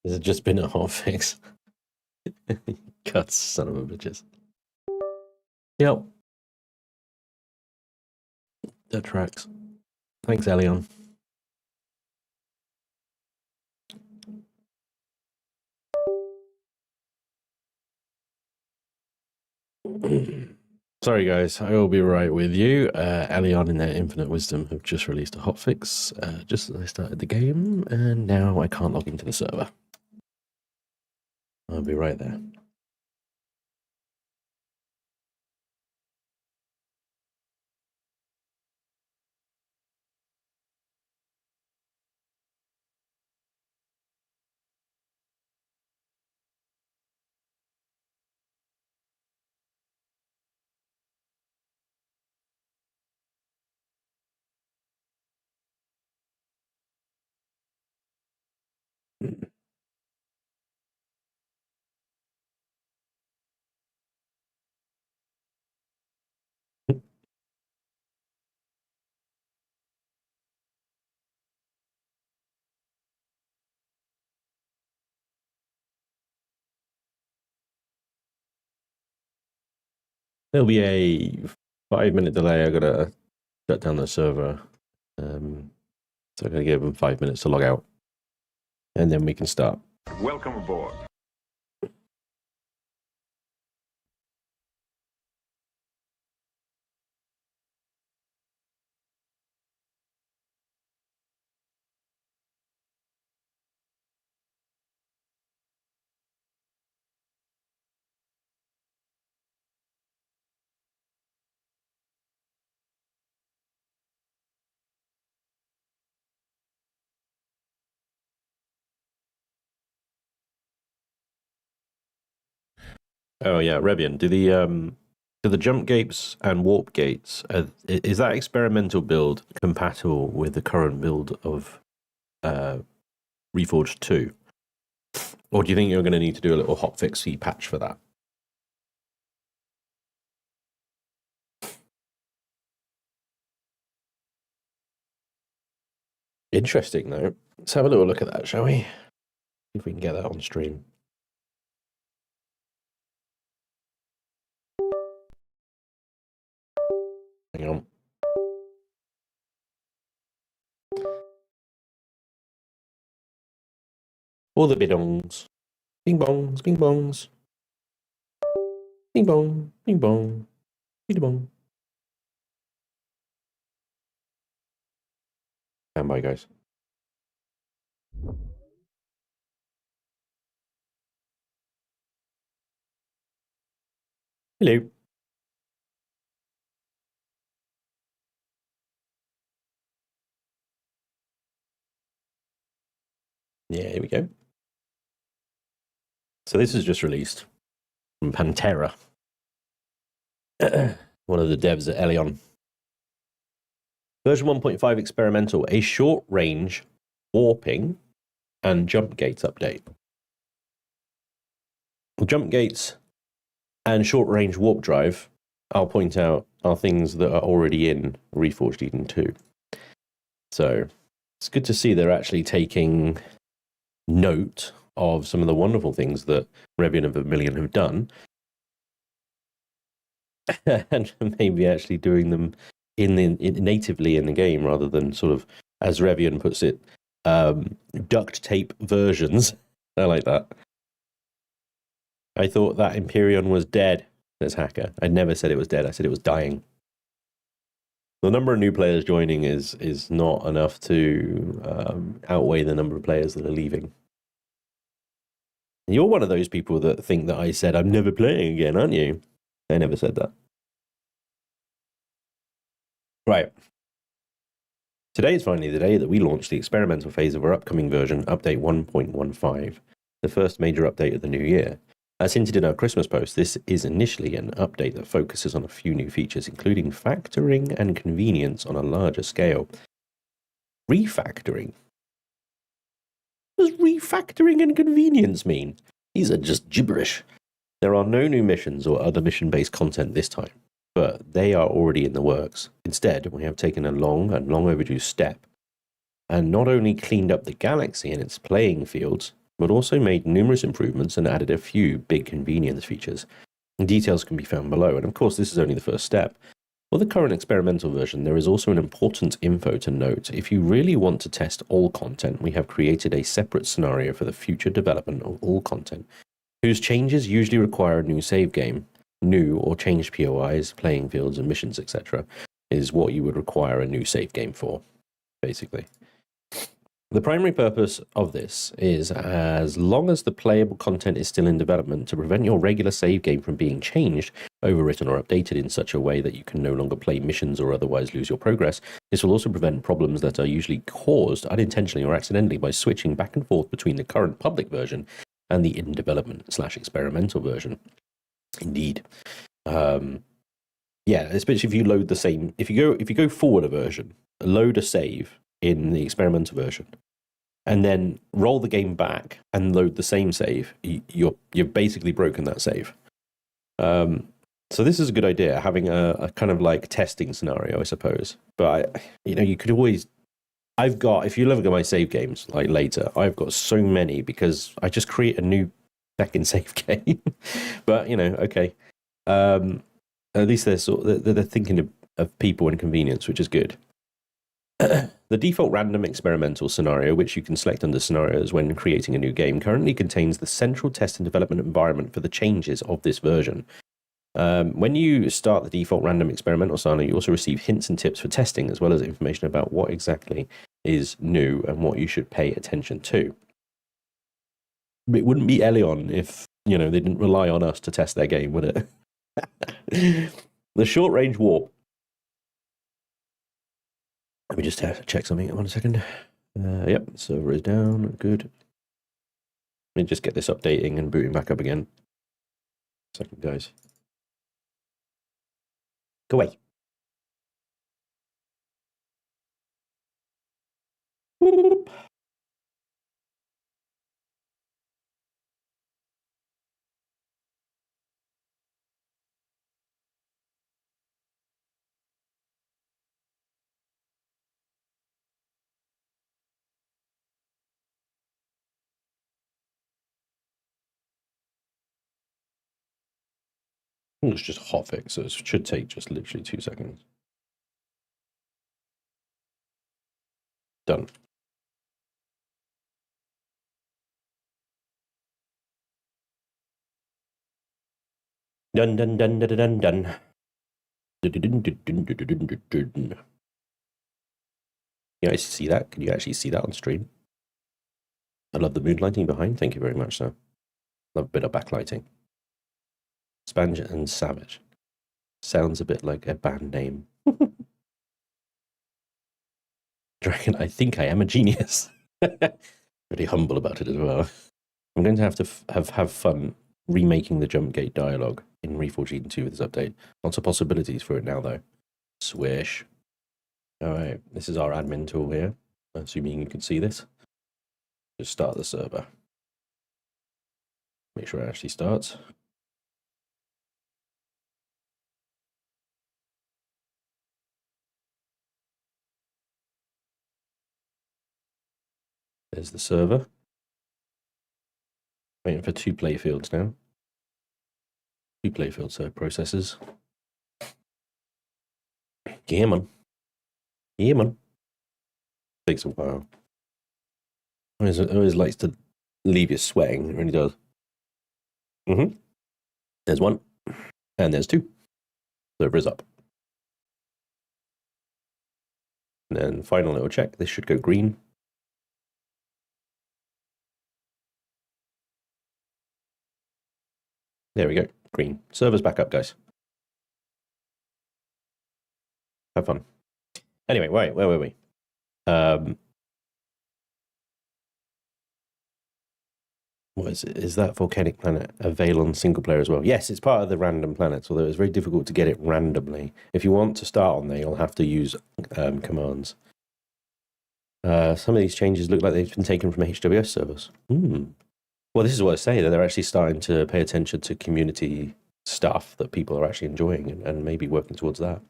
Has it just been a hotfix? Cuts, son of a bitches. Yep. That tracks. Thanks, Elion. Sorry, guys. I will be right with you. Elion, in their infinite wisdom, have just released a hotfix just as I started the game, and now I can't log into the server. I'll be right there. There'll be a 5-minute delay. I gotta shut down the server. So I'm gonna give them 5 minutes to log out, and then we can start. Welcome aboard. Oh yeah, Rebian, do the jump gates and warp gates, is that experimental build compatible with the current build of Reforged 2? Or do you think you're going to need to do a little hotfixy patch for that? Interesting, though. Let's have a little look at that, shall we? See if we can get that on stream. Hang on. All the bidongs. Bing bongs, bing bongs. Bing bong, bing bong, bing bong. Stand by, guys. Hello. Yeah, here we go. So this is just released from Pantera, one of the devs at Elion. Version 1.5 experimental, a short-range warping and jump gates update. Jump gates and short-range warp drive, I'll point out, are things that are already in Reforged Eden 2. So it's good to see they're actually taking note of some of the wonderful things that Rebian and Vermilion have done, and maybe actually doing them natively in the game rather than sort of, as Rebian puts it, duct tape versions. I like that. I thought that Empyrion was dead, says Hacker. I never said it was dead. I said it was dying. The number of new players joining is not enough to outweigh the number of players that are leaving. You're one of those people that think that I said I'm never playing again, aren't you? I never said that. Right. Today is finally the day that we launch the experimental phase of our upcoming version, Update 1.15, the first major update of the new year. As hinted in our Christmas post, this is initially an update that focuses on a few new features, including factoring and convenience on a larger scale. Refactoring? What does refactoring and convenience mean? These are just gibberish. There are no new missions or other mission-based content this time, but they are already in the works. Instead, we have taken a long and long overdue step and not only cleaned up the galaxy and its playing fields, but also made numerous improvements and added a few big convenience features. Details can be found below, and of course this is only the first step. For the current experimental version, there is also an important info to note. If you really want to test all content, we have created a separate scenario for the future development of all content, whose changes usually require a new save game. New or changed POIs, playing fields, and missions, etc., is what you would require a new save game for, basically. The primary purpose of this is, as long as the playable content is still in development, to prevent your regular save game from being changed, overwritten, or updated in such a way that you can no longer play missions or otherwise lose your progress. This will also prevent problems that are usually caused unintentionally or accidentally by switching back and forth between the current public version and the in-development/experimental version. Indeed. Yeah, especially if you load the same, if you go forward a version, load a save in the experimental version, and then roll the game back and load the same save, you've basically broken that save. So this is a good idea, having a kind of like testing scenario, I suppose. But you could always. If you look at my save games like later, I've got so many because I just create a new second save game. But okay. At least they're thinking of people and convenience, which is good. The default random experimental scenario, which you can select under scenarios when creating a new game, currently contains the central test and development environment for the changes of this version. When you start the default random experimental scenario, you also receive hints and tips for testing, as well as information about what exactly is new and what you should pay attention to. It wouldn't be Elion if they didn't rely on us to test their game, would it? The short range warp. Let me just check something. 1 second. Yep, server is down. Good. Let me just get this updating and booting back up again. 1 second, guys. Go away. It's just a hotfix, so it should take just literally 2 seconds. Done. Done, done, done, done, done, done. You guys see that? Can you actually see that on stream? I love the mood lighting behind. Thank you very much, sir. Love a bit of backlighting. Spanj and Savage. Sounds a bit like a band name. Dragon, I think I am a genius. Pretty humble about it as well. I'm going to have fun remaking the jump gate dialogue in Reforged Eden 2 with this update. Lots of possibilities for it now, though. Swish. All right, this is our admin tool here. Assuming you can see this. Just start the server. Make sure it actually starts. There's the server. Waiting for 2 playfields now. 2 playfield serve processors. Yeah, man. Yeah, man. Takes a while. It always likes to leave you sweating. It really does. There's 1. And there's 2. Server is up. And then final little check. This should go green. There we go. Green. Server's back up, guys. Have fun. Anyway, where were we? What is it? Is that volcanic planet available on single player as well? Yes, it's part of the random planets, although it's very difficult to get it randomly. If you want to start on there, you'll have to use commands. Some of these changes look like they've been taken from HWS servers. Well, this is what I say, that they're actually starting to pay attention to community stuff that people are actually enjoying and maybe working towards that.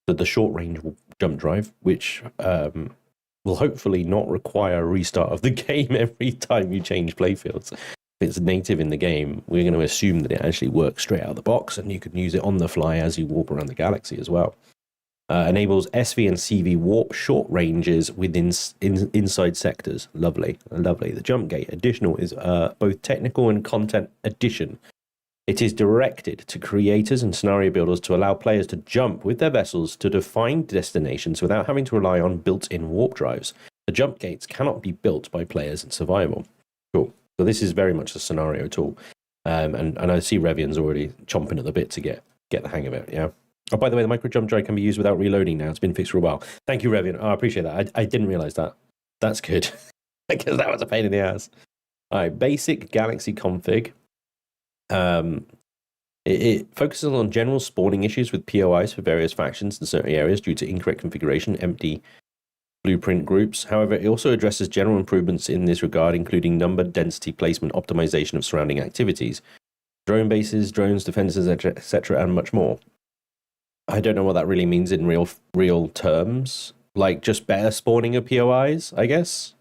The short range jump drive, which will will hopefully not require a restart of the game every time you change playfields. If it's native in the game, we're going to assume that it actually works straight out of the box, and you can use it on the fly as you warp around the galaxy as well. Enables SV and CV warp short ranges within inside sectors. Lovely, lovely. The jump gate additional is both technical and content addition. It is directed to creators and scenario builders to allow players to jump with their vessels to defined destinations without having to rely on built-in warp drives. The jump gates cannot be built by players in survival. Cool. So this is very much a scenario tool. And I see Revian's already chomping at the bit to get the hang of it, yeah? Oh, by the way, the micro jump drive can be used without reloading now. It's been fixed for a while. Thank you, Revian. Oh, I appreciate that. I didn't realize that. That's good. Because that was a pain in the ass. All right, basic Galaxy config. It focuses on general spawning issues with POIs for various factions in certain areas due to incorrect configuration, empty blueprint groups. However, it also addresses general improvements in this regard, including number, density, placement, optimization of surrounding activities, drone bases, drones, defenses, etc., and much more. I don't know what that really means in real terms. Like just better spawning of POIs, I guess.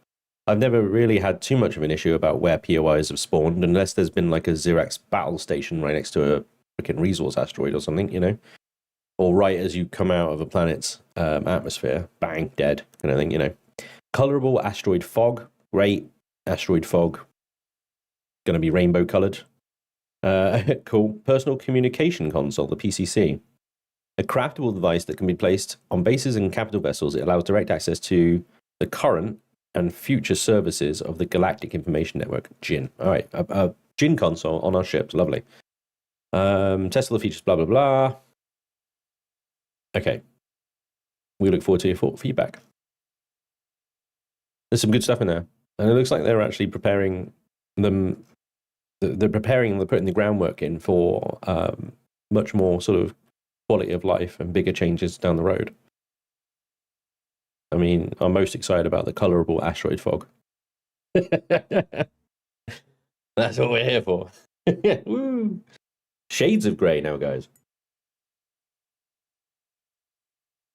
I've never really had too much of an issue about where POIs have spawned, unless there's been like a Xerax battle station right next to a freaking resource asteroid or something, you know? Or right as you come out of a planet's atmosphere, bang, dead, kind of thing, you know? Colorable asteroid fog, great. Asteroid fog, gonna be rainbow colored. Cool. Personal communication console, the PCC. A craftable device that can be placed on bases and capital vessels. It allows direct access to the current and future services of the Galactic Information Network, GIN. All right, a GIN console on our ships, lovely. Test all the features, blah, blah, blah. Okay. We look forward to your feedback. There's some good stuff in there. And it looks like they're actually preparing them. They're putting the groundwork in for much more sort of quality of life and bigger changes down the road. I mean, I'm most excited about the colorable asteroid fog. That's what we're here for. Woo. Shades of grey now, guys.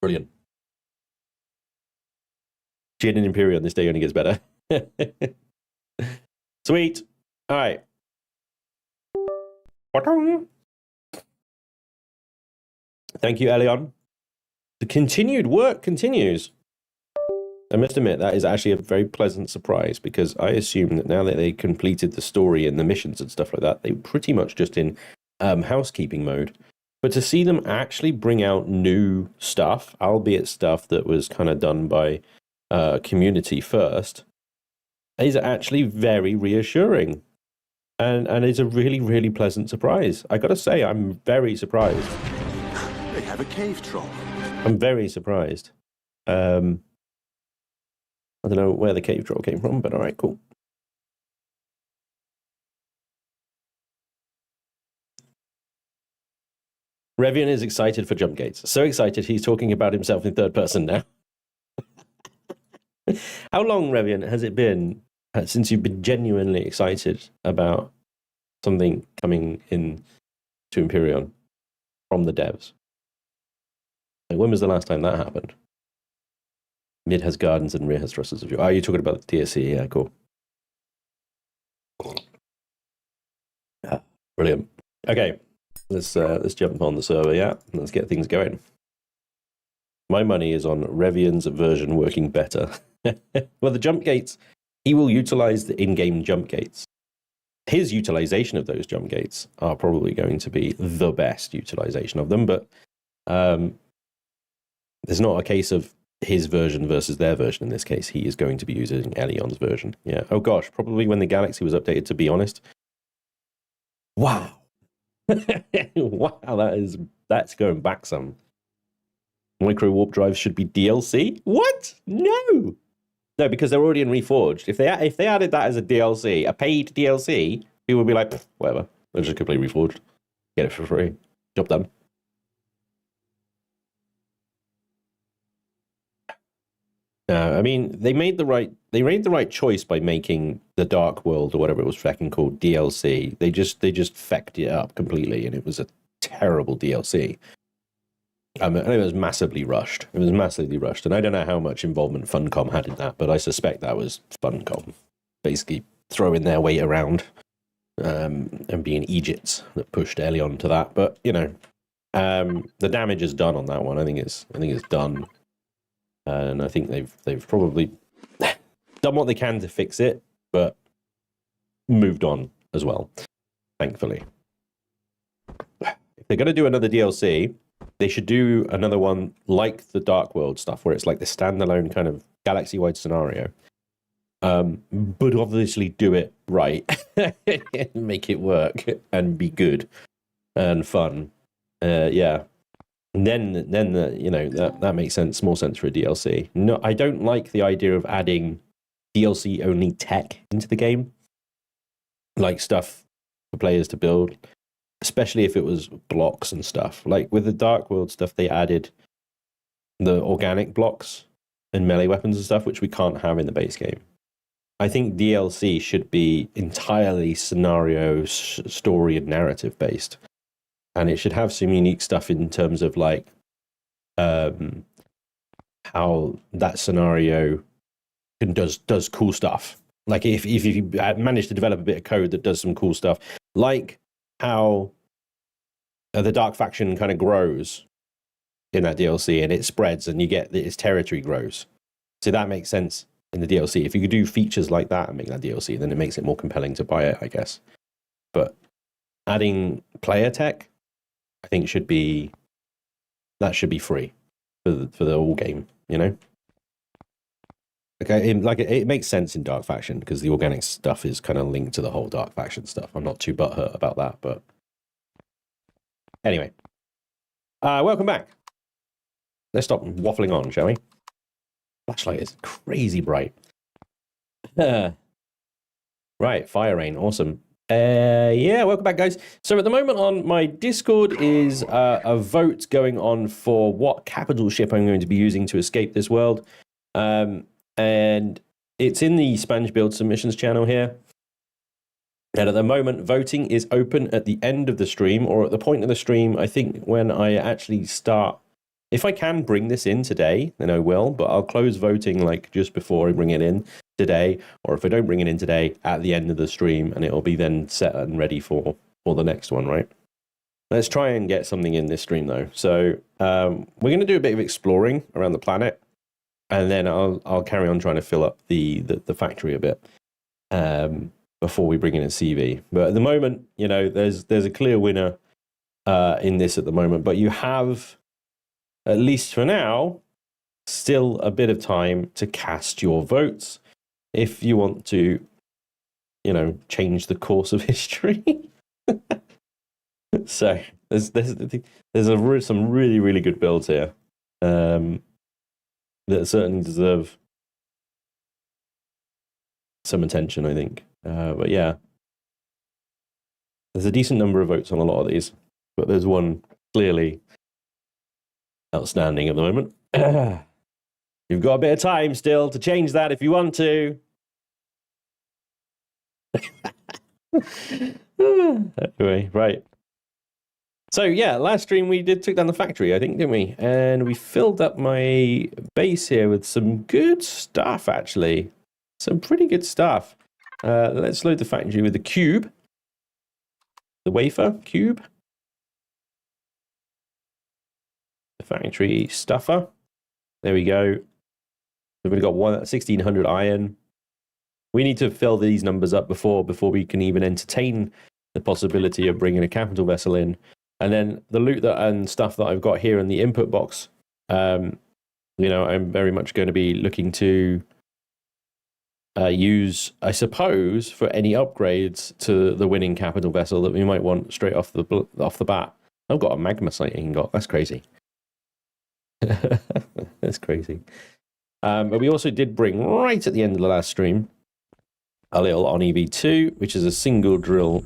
Brilliant. Gin and Empyrion, this day only gets better. Sweet. All right. Thank you, Elion. The continued work continues. I must admit, that is actually a very pleasant surprise, because I assume that now that they completed the story and the missions and stuff like that, they were pretty much just in housekeeping mode. But to see them actually bring out new stuff, albeit stuff that was kind of done by community first, is actually very reassuring. And it's a really, really pleasant surprise. I got to say, I'm very surprised. They have a cave troll. I'm very surprised. I don't know where the cave troll came from, but all right, cool. Revian is excited for jump gates. So excited, he's talking about himself in third person now. How long, Revian, has it been since you've been genuinely excited about something coming in to Empyrion from the devs? Like, when was the last time that happened? Mid has gardens and rear has thrusters of you. Oh, you're talking about the DSC, yeah, cool. Brilliant. Okay, let's jump on the server, yeah? Let's get things going. My money is on Revian's version working better. Well, the jump gates, he will utilize the in-game jump gates. His utilization of those jump gates are probably going to be the best utilization of them, but there's not a case of his version versus their version in this case. He is going to be using Elion's version. Yeah. Oh gosh, probably when the Galaxy was updated, to be honest. Wow. Wow, that's going back some. Micro warp drives should be DLC? What? No. No, because they're already in Reforged. If they added that as a DLC, a paid DLC, people would be like, whatever. They'll just completely Reforged. Get it for free. Job done. I mean, they made the right choice by making the Dark World or whatever it was fucking called DLC. They just fecked it up completely, and it was a terrible DLC. It was massively rushed. It was massively rushed, and I don't know how much involvement Funcom had in that, but I suspect that was Funcom basically throwing their weight around, and being Egypts that pushed Elion to that. But you know, the damage is done on that one. I think it's done, and I think they've probably done what they can to fix it, but moved on as well, thankfully. If they're going to do another DLC, they should do another one like the Dark World stuff, where it's like the standalone kind of galaxy-wide scenario. But obviously do it right, make it work and be good and fun. Yeah. And then you know, that makes sense, more sense for a DLC. No, I don't like the idea of adding DLC only tech into the game, like stuff for players to build, especially if it was blocks and stuff. Like with the Dark World stuff, they added the organic blocks and melee weapons and stuff, which we can't have in the base game. I think DLC should be entirely scenario, story, and narrative based. And it should have some unique stuff in terms of like how that scenario does cool stuff. Like if you manage to develop a bit of code that does some cool stuff, like how the Dark Faction kind of grows in that DLC and it spreads and you get its territory grows. So that makes sense in the DLC. If you could do features like that and make that DLC, then it makes it more compelling to buy it, I guess. But adding player tech, I think should be free for the whole game, you know? Okay, it makes sense in Dark Faction because the organic stuff is kind of linked to the whole Dark Faction stuff. I'm not too butthurt about that, but anyway. Welcome back. Let's stop waffling on, shall we? Flashlight is crazy bright. Right, Fire Rain, awesome. Yeah, welcome back, guys. So at the moment on my Discord is a vote going on for what capital ship I'm going to be using to escape this world. And it's in the Spanj build submissions channel here. And at the moment, voting is open at the end of the stream, or at the point of the stream, I think when I actually start. If I can bring this in today, then I will, but I'll close voting like just before I bring it in today, or if I don't bring it in today, at the end of the stream, and it'll be then set and ready for the next one, right? Let's try and get something in this stream, though. So we're going to do a bit of exploring around the planet, and then I'll carry on trying to fill up the factory a bit before we bring in a CV. But at the moment, you know, there's a clear winner in this at the moment, but you have, at least for now, still a bit of time to cast your votes if you want to, you know, change the course of history. So there's some really, really good builds here that certainly deserve some attention, I think. But yeah, there's a decent number of votes on a lot of these, but there's one clearly outstanding at the moment. You've got a bit of time still to change that if you want to. Anyway, right. So yeah, last stream we took down the factory, I think, didn't we? And we filled up my base here with some good stuff, actually. Some pretty good stuff. Let's load the factory with the cube. The wafer cube. The factory stuffer. There we go. We've got 1,600 iron. We need to fill these numbers up before we can even entertain the possibility of bringing a capital vessel in. And then the loot and stuff that I've got here in the input box, you know, I'm very much going to be looking to use, I suppose, for any upgrades to the winning capital vessel that we might want straight off the bat. I've got a magma sighting got. That's crazy. That's crazy. But we also did bring right at the end of the last stream a little on EV2, which is a single drill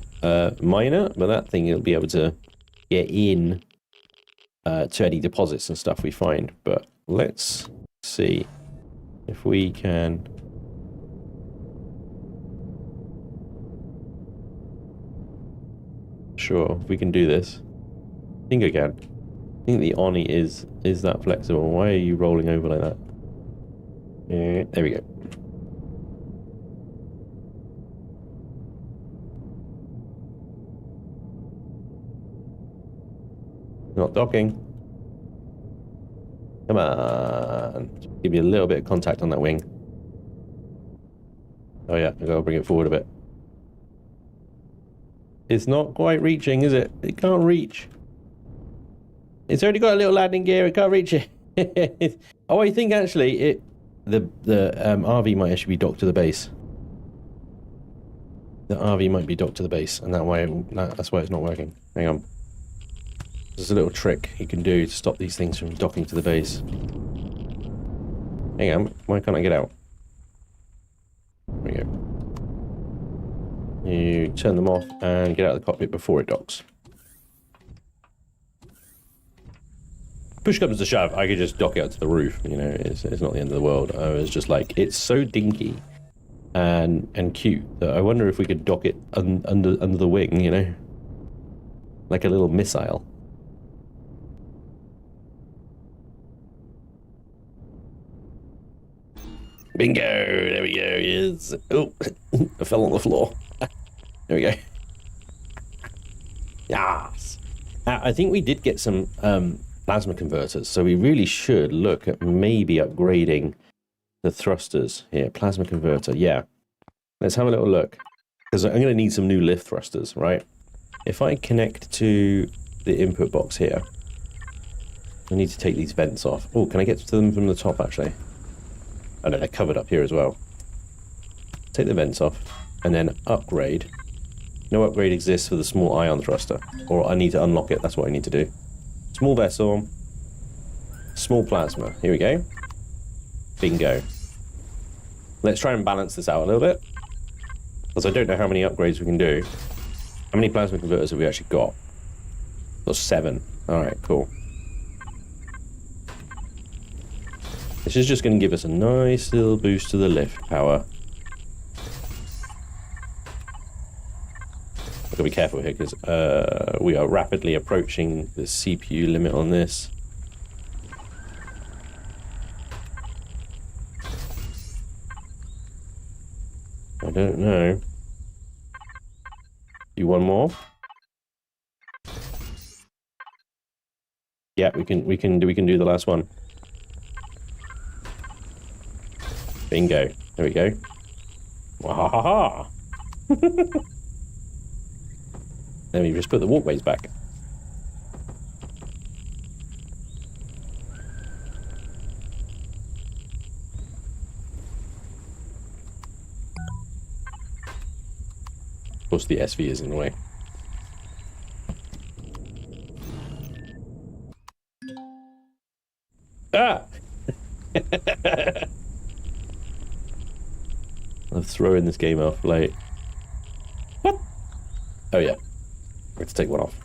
miner, but that thing will be able to get in to any deposits and stuff we find. But let's see if we can. Sure, we can do this. I think I can. think the Oni is that flexible. Why are you rolling over like that? Yeah, there we go. Not docking. Come on. Just give you a little bit of contact on that wing. Oh yeah, I gotta bring it forward a bit. It's not quite reaching, is it? It can't reach. It's already got a little landing gear. It can't reach it. Oh, I think actually the RV might actually be docked to the base. The RV might be docked to the base, and that's why it's not working. Hang on. There's a little trick you can do to stop these things from docking to the base. Hang on, why can't I get out? There we go. You turn them off and get out of the cockpit before it docks. Push comes to shove, I could just dock it out to the roof, you know, it's not the end of the world. I was just like, it's so dinky and cute that I wonder if we could dock it under the wing, you know? Like a little missile. Bingo! There we go, yes. Oh, I fell on the floor. There we go. Yes! I think we did get some plasma converters, so we really should look at maybe upgrading the thrusters here. Plasma converter, yeah. Let's have a little look, because I'm going to need some new lift thrusters, right? If I connect to the input box here, I need to take these vents off. Oh, can I get to them from the top, actually? Oh no, they're covered up here as well. Take the vents off, and then upgrade. No upgrade exists for the small ion thruster, or I need to unlock it, that's what I need to do. Small vessel, small plasma, here we go. Bingo. Let's try and balance this out a little bit, because I don't know how many upgrades we can do. How many plasma converters have we actually got? That's 7. Alright, cool. This is just going to give us a nice little boost to the lift power. I've got to be careful here because we are rapidly approaching the CPU limit on this. I don't know. Do one more? Yeah, we can do the last one. Bingo. There we go. Wahaha! Let me just put the walkways back. Of course, the SV is in the way. Ah! I'm throwing this game off, like... What? Oh yeah. We have to take one off.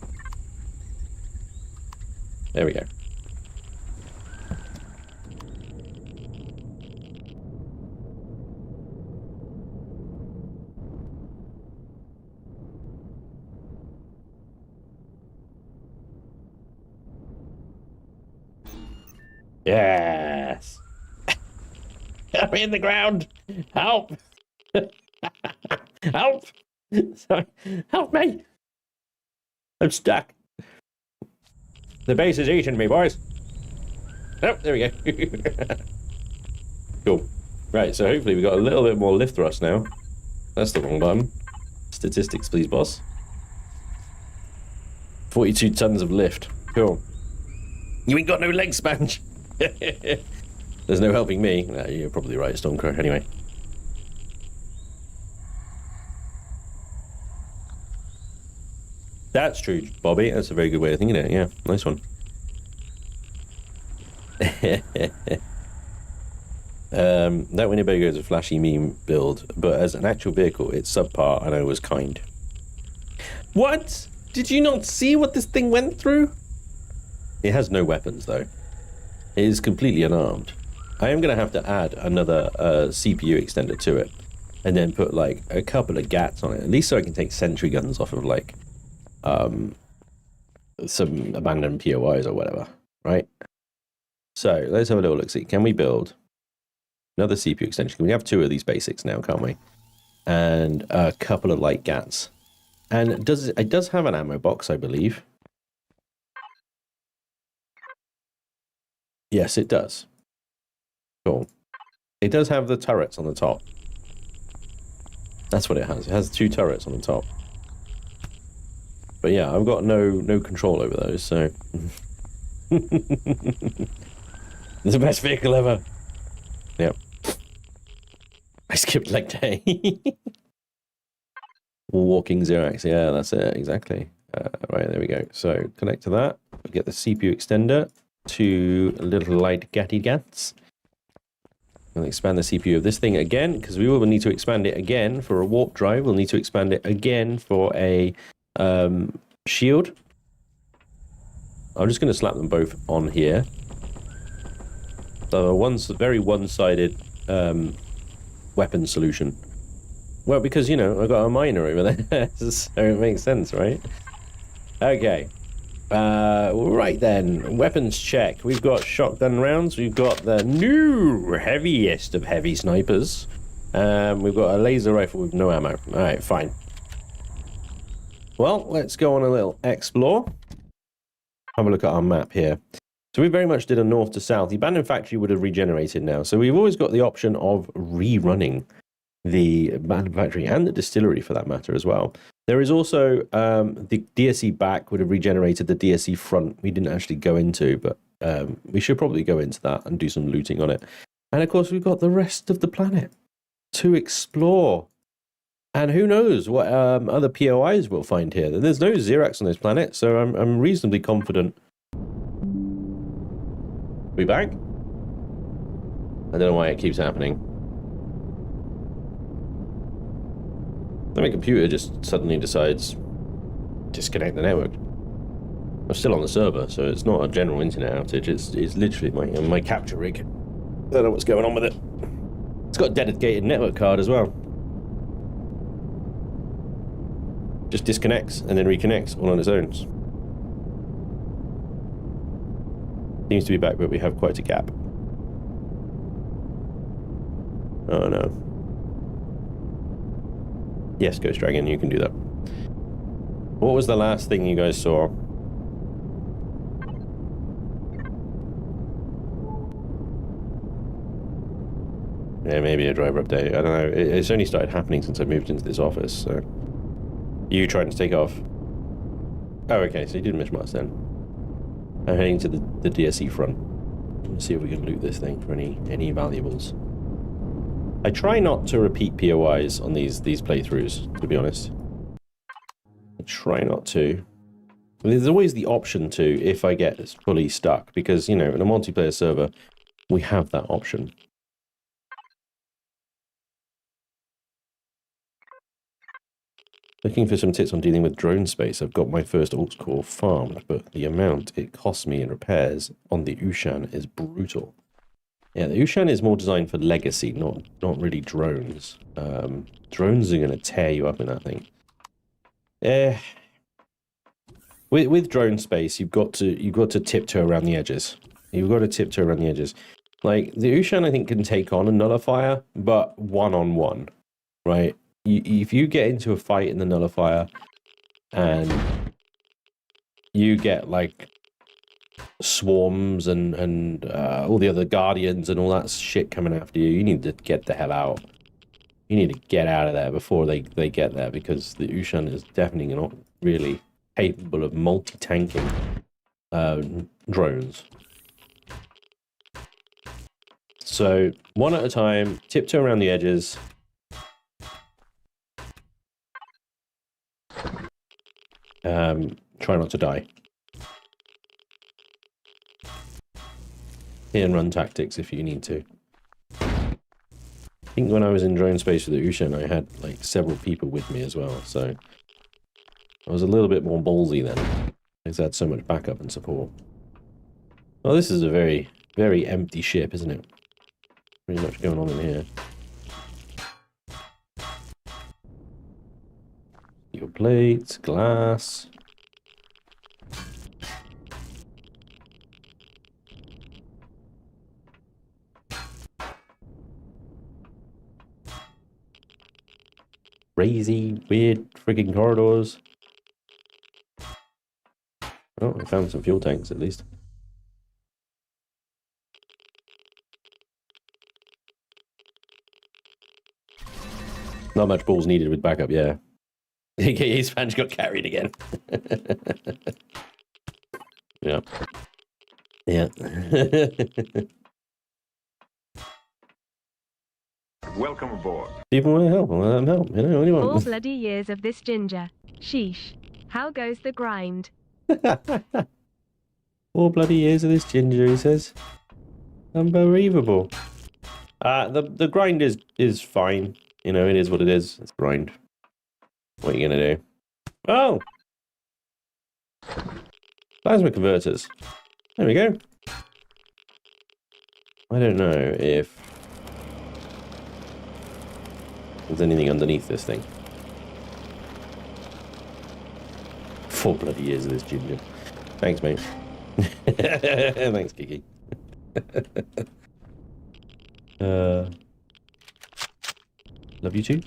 There we go. Yes! I'm in the ground! Help! Help! Sorry. Help me! I'm stuck. The base is eating me, boys. Oh, there we go. Cool. Right, so hopefully we got a little bit more lift thrust now. That's the wrong button. Statistics, please, boss. 42 tons of lift. Cool. You ain't got no legs, Spanj. There's no helping me. No, you're probably right, Stormcrow. Anyway. That's true, Bobby. That's a very good way of thinking it. Yeah, nice one. That Winnebago is a flashy meme build, but as an actual vehicle, it's subpar, and I was kind. What? Did you not see what this thing went through? It has no weapons, though. It is completely unarmed. I am going to have to add another CPU extender to it, and then put, like, a couple of GATs on it, at least so I can take sentry guns off of, like, some abandoned POIs or whatever, right? So let's have a little look-see. Can we build another CPU extension? We have 2 of these basics now, can't we? And a couple of light GATs. And it does have an ammo box, I believe. Yes, it does. Cool. It does have the turrets on the top. That's what it has. It has 2 turrets on the top. But yeah, I've got no control over those, so... It's the best vehicle ever. Yep. I skipped leg day. Walking Xerax. Yeah, that's it. Exactly. Right, there we go. So connect to that. We get the CPU extender. 2 little light GATs. We'll expand the CPU of this thing again, because we will need to expand it again for a warp drive. We'll need to expand it again for a shield. I'm just going to slap them both on here. So one's a very one-sided weapon solution. Well, because, you know, I've got a miner over there, so it makes sense, right? Okay. Right then, weapons check. We've got shotgun rounds. We've got the new heaviest of heavy snipers. We've got a laser rifle with no ammo. All right, fine. Well, let's go on a little explore. Have a look at our map here. So we very much did a north to south. The abandoned factory would have regenerated now. So we've always got the option of rerunning the abandoned factory and the distillery for that matter as well. There is also the DSE back would have regenerated the DSE front. We didn't actually go into, but we should probably go into that and do some looting on it. And of course, we've got the rest of the planet to explore. And who knows what other POIs we'll find here. There's no Xerax on this planet, so I'm reasonably confident. We back? I don't know why it keeps happening. My computer just suddenly decides disconnect the network. I'm still on the server, so it's not a general internet outage. It's literally my capture rig. I don't know what's going on with it. It's got a dedicated network card as well. Just disconnects and then reconnects all on its own. Seems to be back, but we have quite a gap. Oh no. Yes, Ghost Dragon, you can do that. What was the last thing you guys saw? Yeah, maybe a driver update. I don't know. It's only started happening since I moved into this office, so... You trying to take off? Oh, okay, so you did Mishmash then. I'm heading to the DSE front. Let's see if we can loot this thing for any valuables. I try not to repeat POIs on these playthroughs, to be honest. I try not to. There's always the option to if I get fully stuck, because, you know, in a multiplayer server, we have that option. Looking for some tips on dealing with drone space. I've got my first alt core farmed, but the amount it costs me in repairs on the Ushan is brutal. Yeah, the Ushan is more designed for legacy, not really drones. Drones are going to tear you up in that thing. With drone space, you've got to tiptoe around the edges. You've got to tiptoe around the edges. Like the Ushan, I think, can take on a nullifier, but one-on-one, right? If you get into a fight in the nullifier and you get like swarms and all the other guardians and all that shit coming after you, you need to get the hell out. You need to get out of there before they get there, because the Ushan is definitely not really capable of multi-tanking drones. So one at a time, tiptoe around the edges. Try not to die. Hit and run tactics if you need to. I think when I was in drone space with the Ushan, I had like several people with me as well, so I was a little bit more ballsy then, because I had so much backup and support. Well, this is a very, very empty ship, isn't it? Pretty much going on in here. Steel plates, glass. crazy, weird frigging corridors. Oh, I found some fuel tanks at least. Not much balls needed with backup, yeah. AKA Spanj got carried again. Yeah. Yeah. Welcome aboard. People want to help, let them help. You know, anyone. 4 bloody years of this ginger. Sheesh. How goes the grind? 4 bloody years of this ginger, he says. Unbelievable. The grind is fine. You know, it is what it is. It's grind. What are you gonna do? Oh! Plasma converters. There we go. I don't know if there's anything underneath this thing. 4 bloody years of this ginger. Thanks, mate. Thanks, Kiki. Love you too.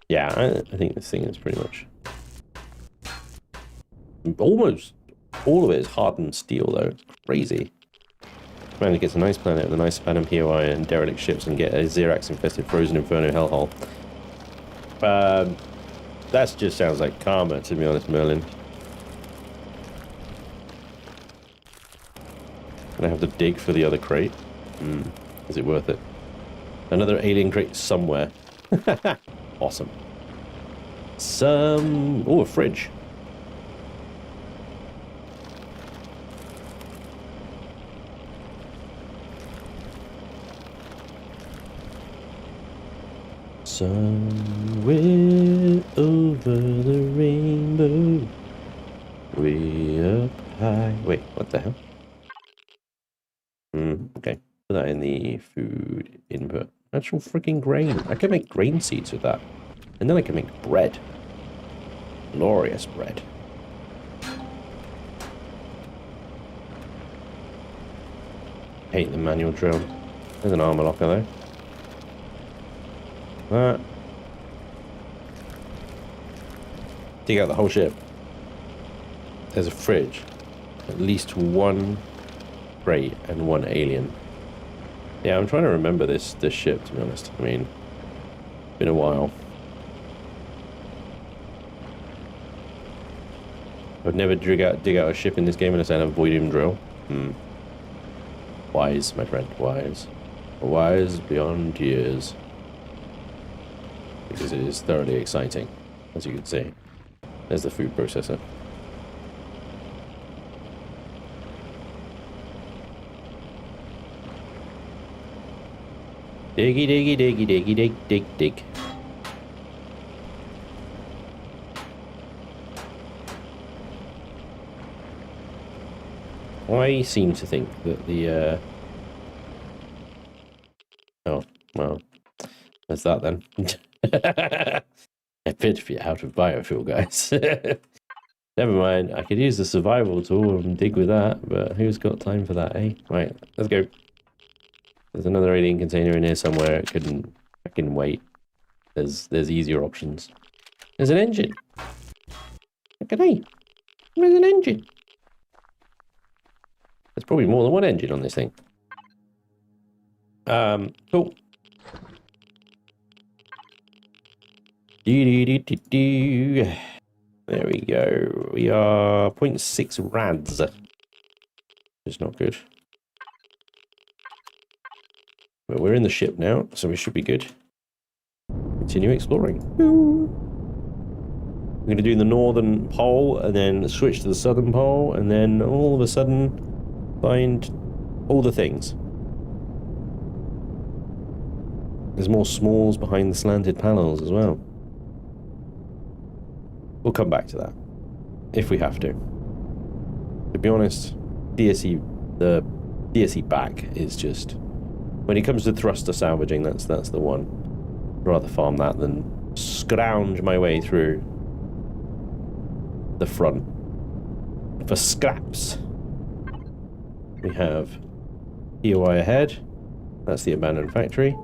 Yeah, I think this thing is pretty much almost all of it is hardened steel, though. It's crazy. Man, to get a nice planet with a nice span of POI and derelict ships and get a Xerax-infested frozen inferno hellhole. That just sounds like karma, to be honest, Merlin. Gonna have to dig for the other crate. Is it worth it? Another alien crate somewhere. Awesome. Oh, a fridge. Somewhere over the rainbow, way up high. Wait, what the hell? Okay. Put that in the food input. Actual freaking grain. I can make grain seeds with that. And then I can make bread. Glorious bread. Hate the manual drill. There's an armor locker though. That. Dig out the whole ship. There's a fridge. At least one crate and one alien. Yeah, I'm trying to remember this ship, to be honest. I mean, been a while. I'd never dig out a ship in this game unless I had a voidum drill. Wise, my friend, wise. Wise beyond years. Because it is thoroughly exciting, as you can see. There's the food processor. Diggy, diggy, diggy, diggy, dig, dig, dig. I seem to think that the, oh, well, that's that then. A bit out of biofuel, guys. Never mind, I could use the survival tool and dig with that, but who's got time for that, eh? Right, let's go. There's another alien container in here somewhere. It couldn't fucking wait. There's easier options. There's an engine. Look at me. There's an engine. There's probably more than one engine on this thing. Cool. There we go. We are 0.6 rads. It's not good. But we're in the ship now, so we should be good. Continue exploring. We're going to do the northern pole, and then switch to the southern pole, and then all of a sudden find all the things. There's more smalls behind the slanted panels as well. We'll come back to that, if we have to. To be honest, the DSE back is just... When it comes to thruster salvaging, that's the one. I'd rather farm that than scrounge my way through the front for scraps. We have POI ahead. That's the abandoned factory.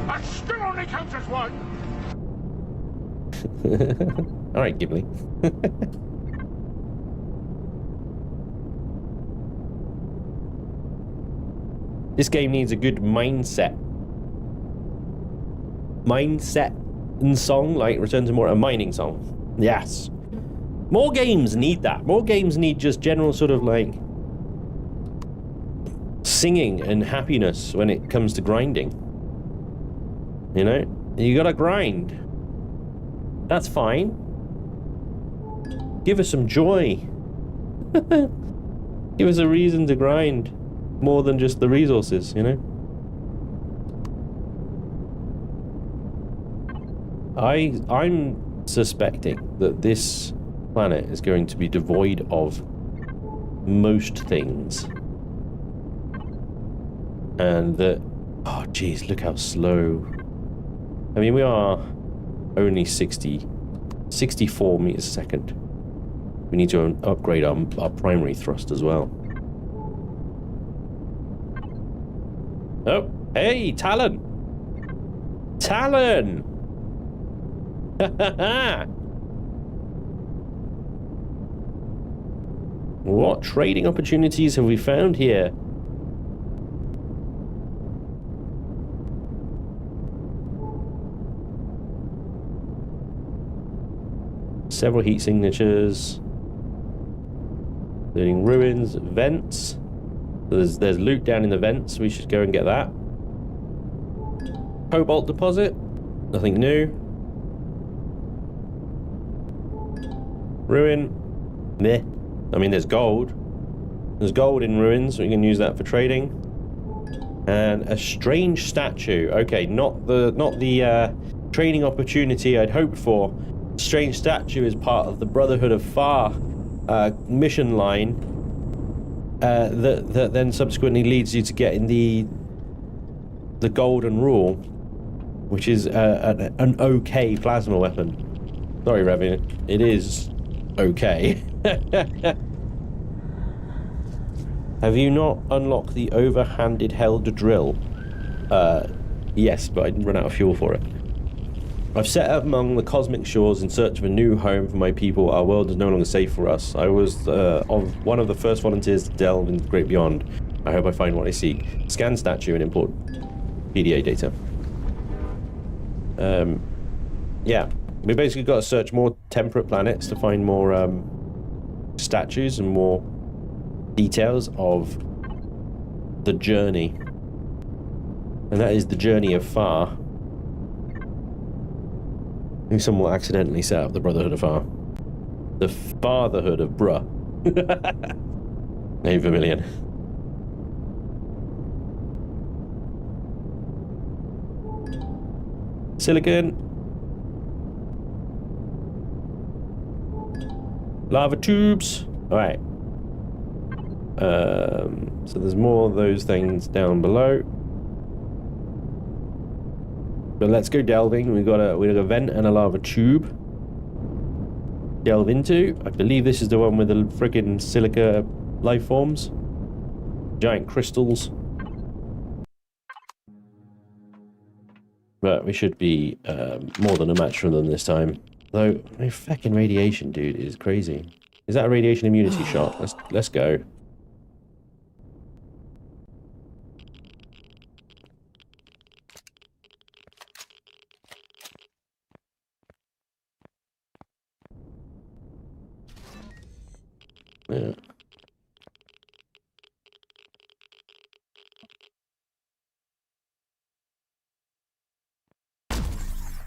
That still only counts as one. Alright, Ghibli. This game needs a good mindset. Mindset and song, like Return to More, a mining song. Yes. More games need that. More games need just general sort of like singing and happiness when it comes to grinding. You know? You gotta grind. That's fine. Give us some joy. Give us a reason to grind. More than just the resources, you know? I'm suspecting that this planet is going to be devoid of most things. And that... Oh, geez, look how slow. I mean, we are only 64 meters a second. We need to upgrade our primary thrust as well. Oh, hey, Talon! Talon! What trading opportunities have we found here? Several heat signatures. Including ruins, vents. So there's loot down in the vents. We should go and get that. Cobalt deposit. Nothing new. Ruin. Meh. I mean, there's gold. There's gold in ruins. We can use that for trading. And a strange statue. Okay, not the trading opportunity I'd hoped for. Strange statue is part of the Brotherhood of Far mission line. That then subsequently leads you to getting the golden rule, which is an okay plasma weapon. Sorry, Revan, it is okay. Have you not unlocked the overhanded held drill? Yes, but I didn't run out of fuel for it. I've set out among the cosmic shores in search of a new home for my people. Our world is no longer safe for us. I was one of the first volunteers to delve into the great beyond. I hope I find what I seek. Scan statue and import PDA data. Yeah, we basically got to search more temperate planets to find more statues and more details of the journey. And that is the journey of Far. I think someone will accidentally set up the Brotherhood of Far. The fatherhood of bruh. Name Vermilion. Silicon. Lava tubes. Alright. So there's more of those things down below. But let's go delving. We got a vent and a lava tube. Delve into. I believe this is the one with the friggin' silica life forms. Giant crystals. But we should be more than a match for them this time. Though, my fucking radiation, dude, is crazy. Is that a radiation immunity shot? Let's go. Yeah.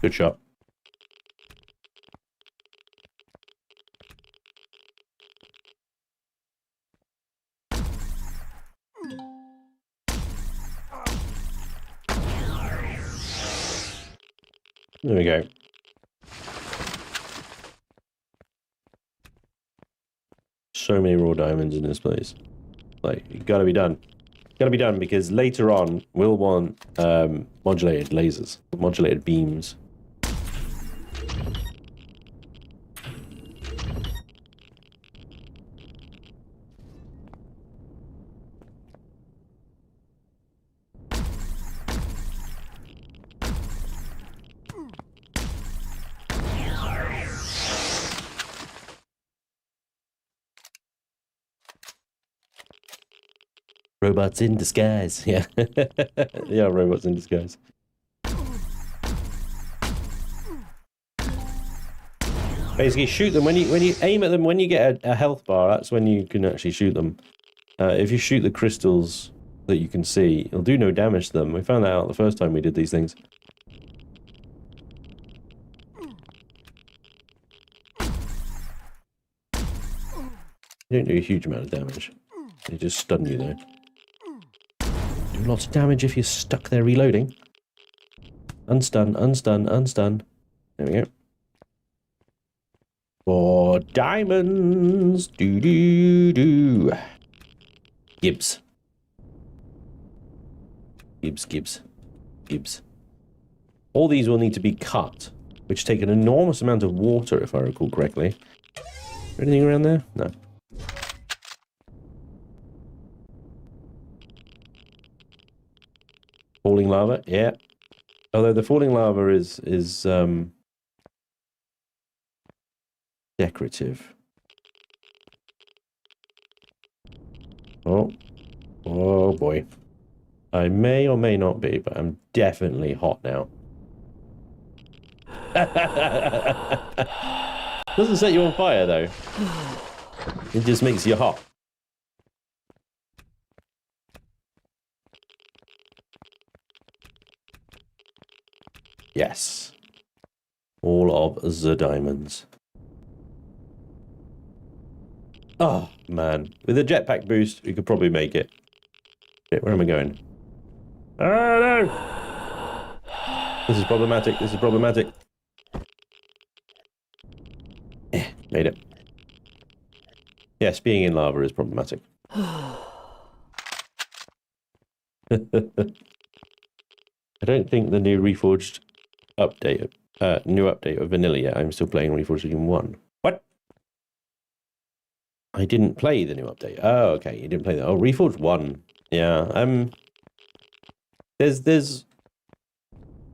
Good shot. There we go. So many raw diamonds in this place. Like, it gotta be done. Gotta be done because later on we'll want modulated lasers, modulated beams. Robots in disguise. Yeah. Yeah, robots in disguise. Basically, shoot them when you aim at them. When you get a health bar, that's when you can actually shoot them. If you shoot the crystals that you can see, it'll do no damage to them. We found that out the first time we did these things. You don't do a huge amount of damage. They just stun you though. Do lots of damage if you're stuck there reloading. Unstun, unstun, unstun. There we go. 4 diamonds. Do do do. Gibbs. Gibbs. All these will need to be cut, which take an enormous amount of water, if I recall correctly. Anything around there? No. Falling lava? Yeah. Although the falling lava is decorative. Oh boy. I may or may not be, but I'm definitely hot now. Doesn't set you on fire though. It just makes you hot. Yes. All of the diamonds. Oh, man. With a jetpack boost, we could probably make it. Shit, where am I going? Oh, no! This is problematic. This is problematic. Made it. Yes, being in lava is problematic. I don't think the new Reforged update, new update of Vanilla yet. I'm still playing Reforged Eden 1. What? I didn't play the new update. Oh, okay. You didn't play that. Oh, Reforged 1. Yeah. There's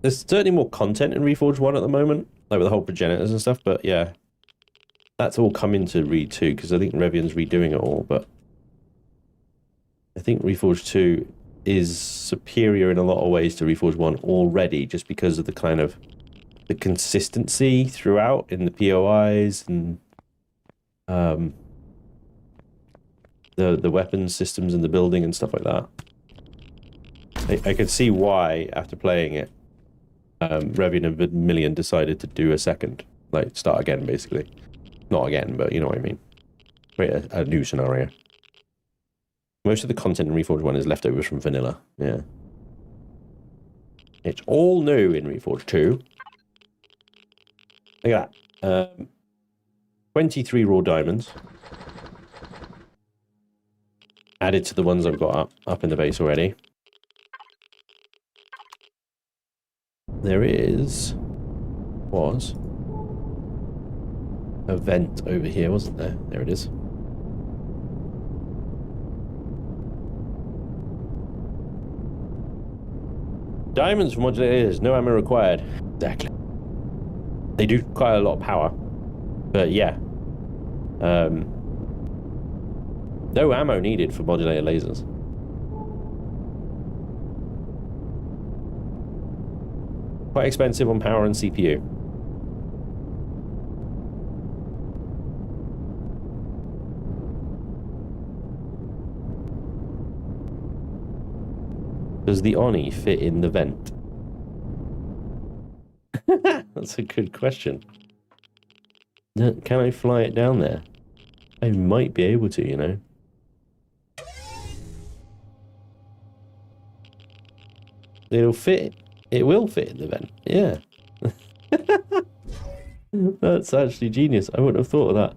certainly more content in Reforged 1 at the moment, like with the whole progenitors and stuff. But yeah, that's all coming to Re 2 because I think Revion's redoing it all. But I think Reforged 2 is superior in a lot of ways to Reforged 1 already, just because of the kind of the consistency throughout in the POIs and the weapons systems and the building and stuff like that. I could see why, after playing it, Revion and Vermilion decided to do a second, like start again, basically. Not again, but you know what I mean. Create a new scenario. Most of the content in Reforged 1 is leftovers from Vanilla, yeah. It's all new in Reforged 2. Look at that. 23 raw diamonds. Added to the ones I've got up in the base already. There was a vent over here, wasn't there? There it is. Diamonds for modulators, no ammo required. Exactly. They do quite a lot of power, but yeah. No ammo needed for modulator lasers. Quite expensive on power and CPU. Does the Oni fit in the vent? That's a good question. Can I fly it down there? I might be able to, you know. It'll fit. It will fit in the vent. Yeah. That's actually genius. I wouldn't have thought of that.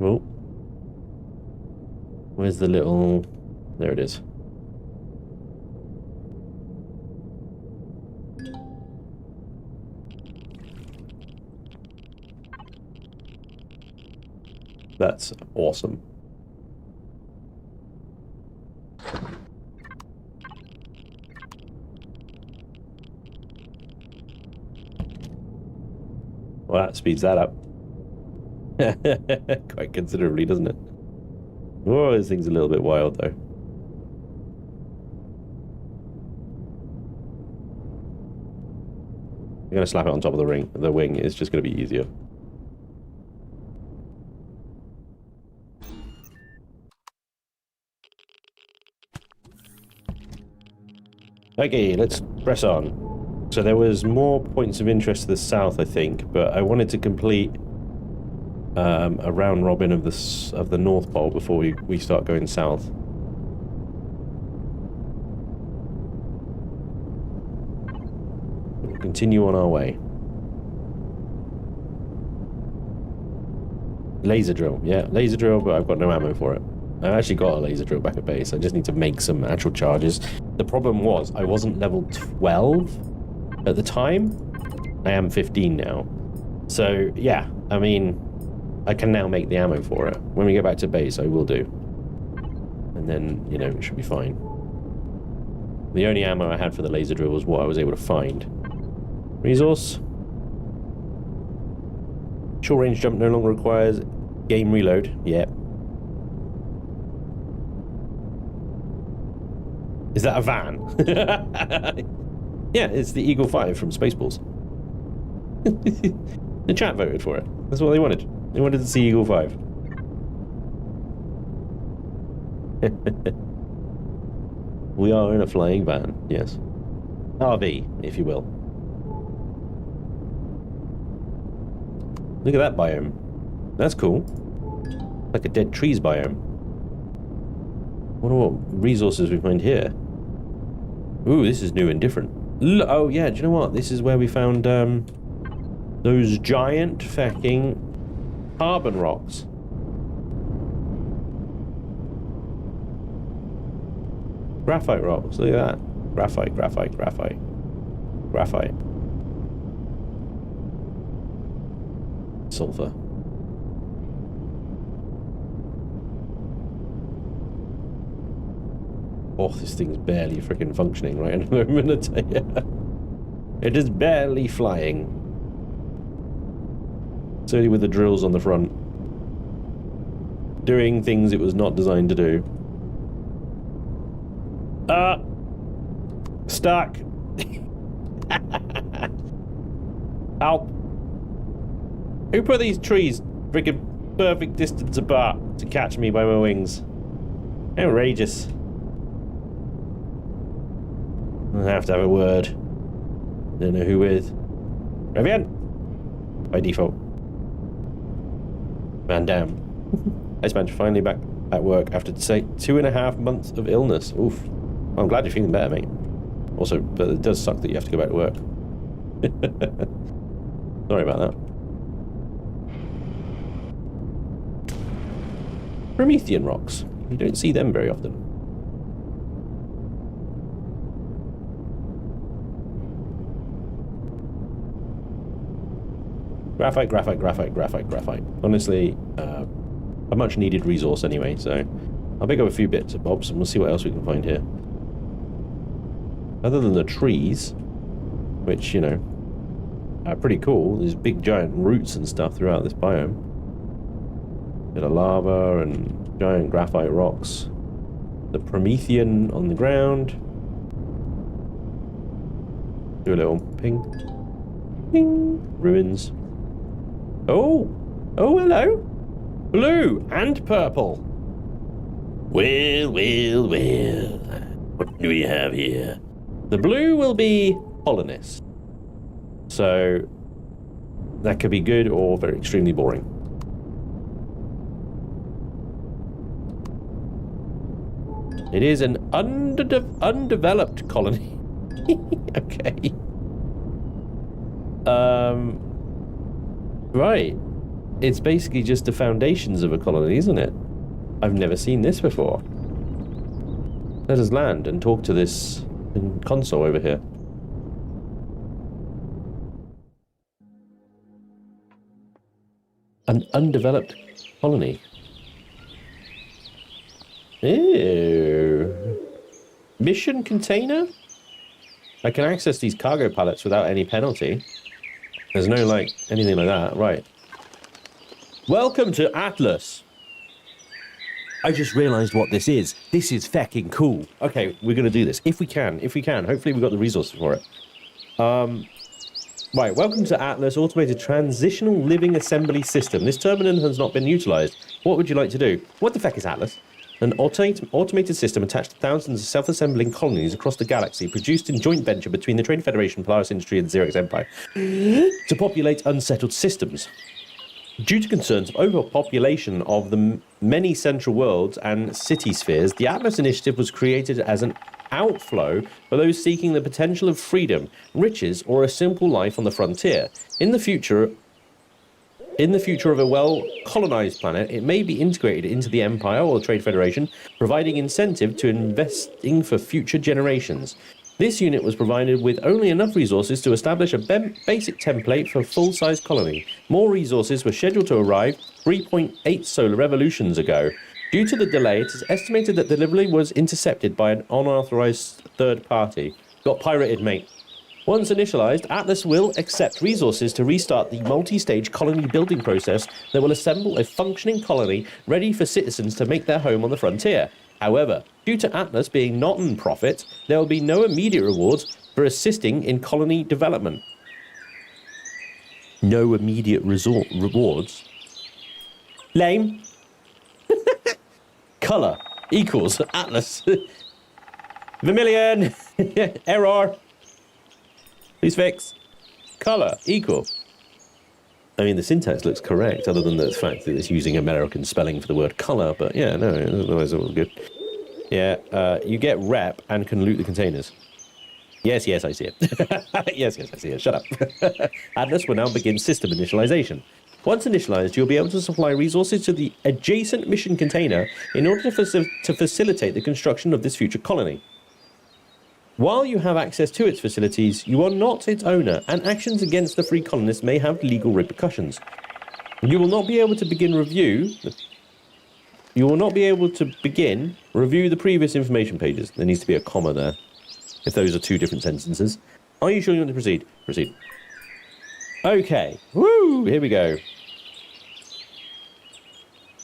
Oh. Where's the little... There it is. That's awesome. Well, that speeds that up. Quite considerably, doesn't it? Oh, this thing's a little bit wild, though. I'm going to slap it on top of the wing. It's just going to be easier. Okay, let's press on. So there was more points of interest to the south, I think, but I wanted to complete a round robin of the North Pole before we start going south. We'll continue on our way. Laser drill, yeah, laser drill, but I've got no ammo for it. I've actually got a laser drill back at base. I just need to make some actual charges. The problem was I wasn't level 12 at the time. I am 15 now. So, yeah, I mean, I can now make the ammo for it. When we get back to base, I will do. And then, you know, it should be fine. The only ammo I had for the laser drill was what I was able to find. Resource. Short range jump no longer requires game reload. Yeah. Is that a van? Yeah, it's the Eagle 5 from Spaceballs. The chat voted for it. That's what they wanted. They wanted to see Eagle 5. We are in a flying van, yes. RV, if you will. Look at that biome. That's cool. Like a dead trees biome. Wonder what resources we find here. Ooh, this is new and different. Oh yeah, do you know what? This is where we found those giant fucking carbon rocks. Graphite rocks, look at that. Graphite, graphite, graphite. Graphite. Sulfur. Oh, this thing's barely freaking functioning right at the moment, I tell you. It is barely flying. Certainly with the drills on the front. Doing things it was not designed to do. Stuck. Help. Who put these trees freaking perfect distance apart to catch me by my wings? Outrageous. I'll have to have a word. Don't know who with. Revian! By default. Man down. Hey Spanj, finally back at work after, say, 2.5 months of illness. Oof. Well, I'm glad you're feeling better, mate. Also, but it does suck that you have to go back to work. Sorry about that. Promethean rocks. You don't see them very often. Graphite, graphite, graphite, graphite, graphite. Honestly, a much needed resource anyway, so I'll pick up a few bits of bobs and we'll see what else we can find here. Other than the trees, which, you know, are pretty cool. There's big giant roots and stuff throughout this biome. Bit of lava and giant graphite rocks. The Promethean on the ground. Do a little ping. Ping. Ruins. Oh! Oh, hello! Blue and purple. Well, well, well. What do we have here? The blue will be colonists. So that could be good or very extremely boring. It is an undeveloped colony. Okay. Right. It's basically just the foundations of a colony, isn't it? I've never seen this before. Let us land and talk to this console over here. An undeveloped colony. Ew. Mission container? I can access these cargo pallets without any penalty. There's no, like, anything like that. Right. Welcome to Atlas. I just realized what this is. This is fucking cool. Okay, we're going to do this. If we can. Hopefully we've got the resources for it. Right, welcome to Atlas Automated Transitional Living Assembly System. This terminal has not been utilized. What would you like to do? What the fuck is Atlas? An automated system attached to thousands of self-assembling colonies across the galaxy, produced in joint venture between the Trade Federation, Polaris Industry, and the Xerox Empire, to populate unsettled systems. Due to concerns of overpopulation of the many central worlds and city spheres, the Atlas Initiative was created as an outflow for those seeking the potential of freedom, riches, or a simple life on the frontier. In the future of a well-colonized planet, it may be integrated into the Empire or the Trade Federation, providing incentive to investing for future generations. This unit was provided with only enough resources to establish a basic template for a full-size colony. More resources were scheduled to arrive 3.8 solar revolutions ago. Due to the delay, it is estimated that delivery was intercepted by an unauthorized third party. Got pirated, mate. Once initialized, Atlas will accept resources to restart the multi-stage colony building process that will assemble a functioning colony ready for citizens to make their home on the frontier. However, due to Atlas being non-profit, there will be no immediate rewards for assisting in colony development. No immediate rewards? Lame. Color equals Atlas. Vermilion. Error. Please fix. Color equal. I mean, the syntax looks correct, other than the fact that it's using American spelling for the word color. But yeah, no, otherwise it was good. Yeah, you get rep and can loot the containers. Yes, I see it. yes, I see it. Shut up. Atlas will now begin system initialization. Once initialized, you'll be able to supply resources to the adjacent mission container in order to facilitate the construction of this future colony. While you have access to its facilities, you are not its owner, and actions against the free colonists may have legal repercussions. You will not be able to begin review the previous information pages. There needs to be a comma there, if those are two different sentences. Are you sure you want to proceed? Proceed. Okay. Woo! Here we go.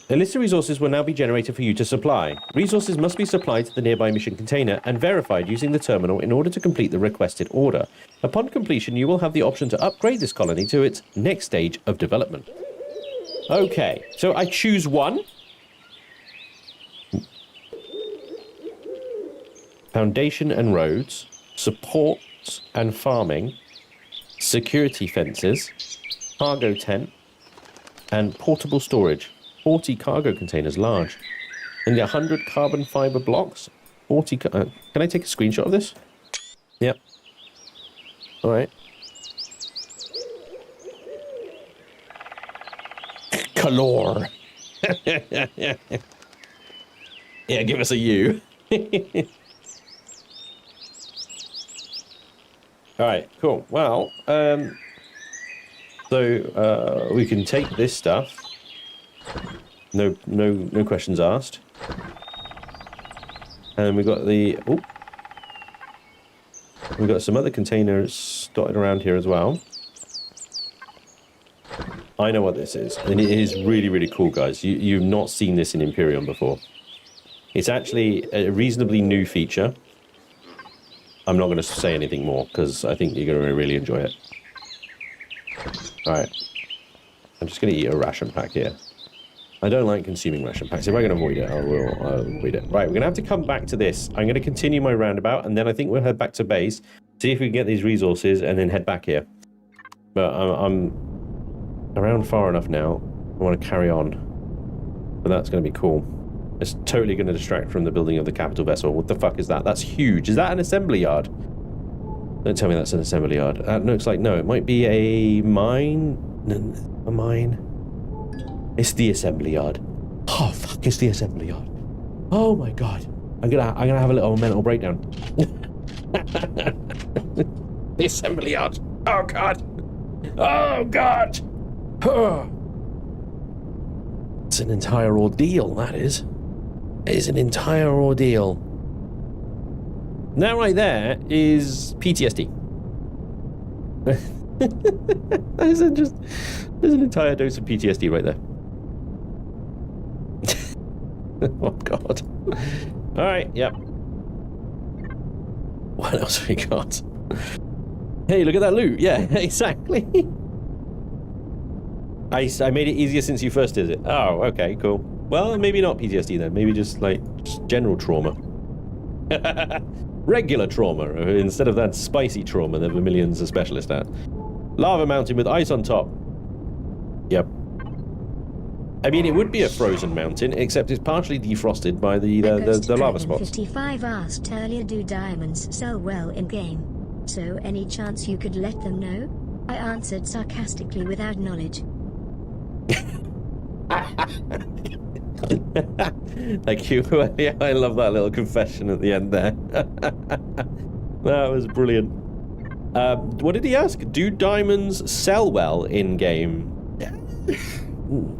A list of resources will now be generated for you to supply. Resources must be supplied to the nearby mission container and verified using the terminal in order to complete the requested order. Upon completion, you will have the option to upgrade this colony to its next stage of development. Okay, so I choose one. Foundation and roads, support and farming, security fences, cargo tent, and portable storage. 40 cargo containers large. And 100 carbon fiber blocks. 40. Can I take a screenshot of this? Yep. All right. Calor. Yeah, give us a U. All right, cool. Well, so we can take this stuff. No questions asked. And we got we got some other containers dotted around here as well. I know what this is, and it is really, really cool, guys. You've not seen this in Empyrion before. It's actually a reasonably new feature. I'm not going to say anything more because I think you're going to really enjoy it. All right. I'm just going to eat a ration pack here. I don't like consuming ration packs. If I can avoid it, I'll avoid it. Right, we're going to have to come back to this. I'm going to continue my roundabout, and then I think we'll head back to base, see if we can get these resources, and then head back here. But I'm around far enough now. I want to carry on. But that's going to be cool. It's totally going to distract from the building of the capital vessel. What the fuck is that? That's huge. Is that an assembly yard? Don't tell me that's an assembly yard. That looks like, no, it might be a mine. A mine. It's the assembly yard. Oh fuck! It's the assembly yard. Oh my god! I'm gonna have a little mental breakdown. The assembly yard. Oh god! Oh god! It's an entire ordeal. That is. It is an entire ordeal. That right there is PTSD. There's an entire dose of PTSD right there. Oh god. Alright, yep. What else have we got? Hey, look at that loot. Yeah, exactly. I made it easier since you first did it. Oh, okay, cool. Well, maybe not PTSD then. Maybe just general trauma. Regular trauma, instead of that spicy trauma that Vermilion's a specialist at. Lava mountain with ice on top. Yep. I mean, it would be a frozen mountain, except it's partially defrosted by the lava spots. 55 asked earlier, do diamonds sell well in game? So any chance you could let them know? I answered sarcastically without knowledge. Thank you. Yeah, I love that little confession at the end there. That was brilliant. What did he ask? Do diamonds sell well in game?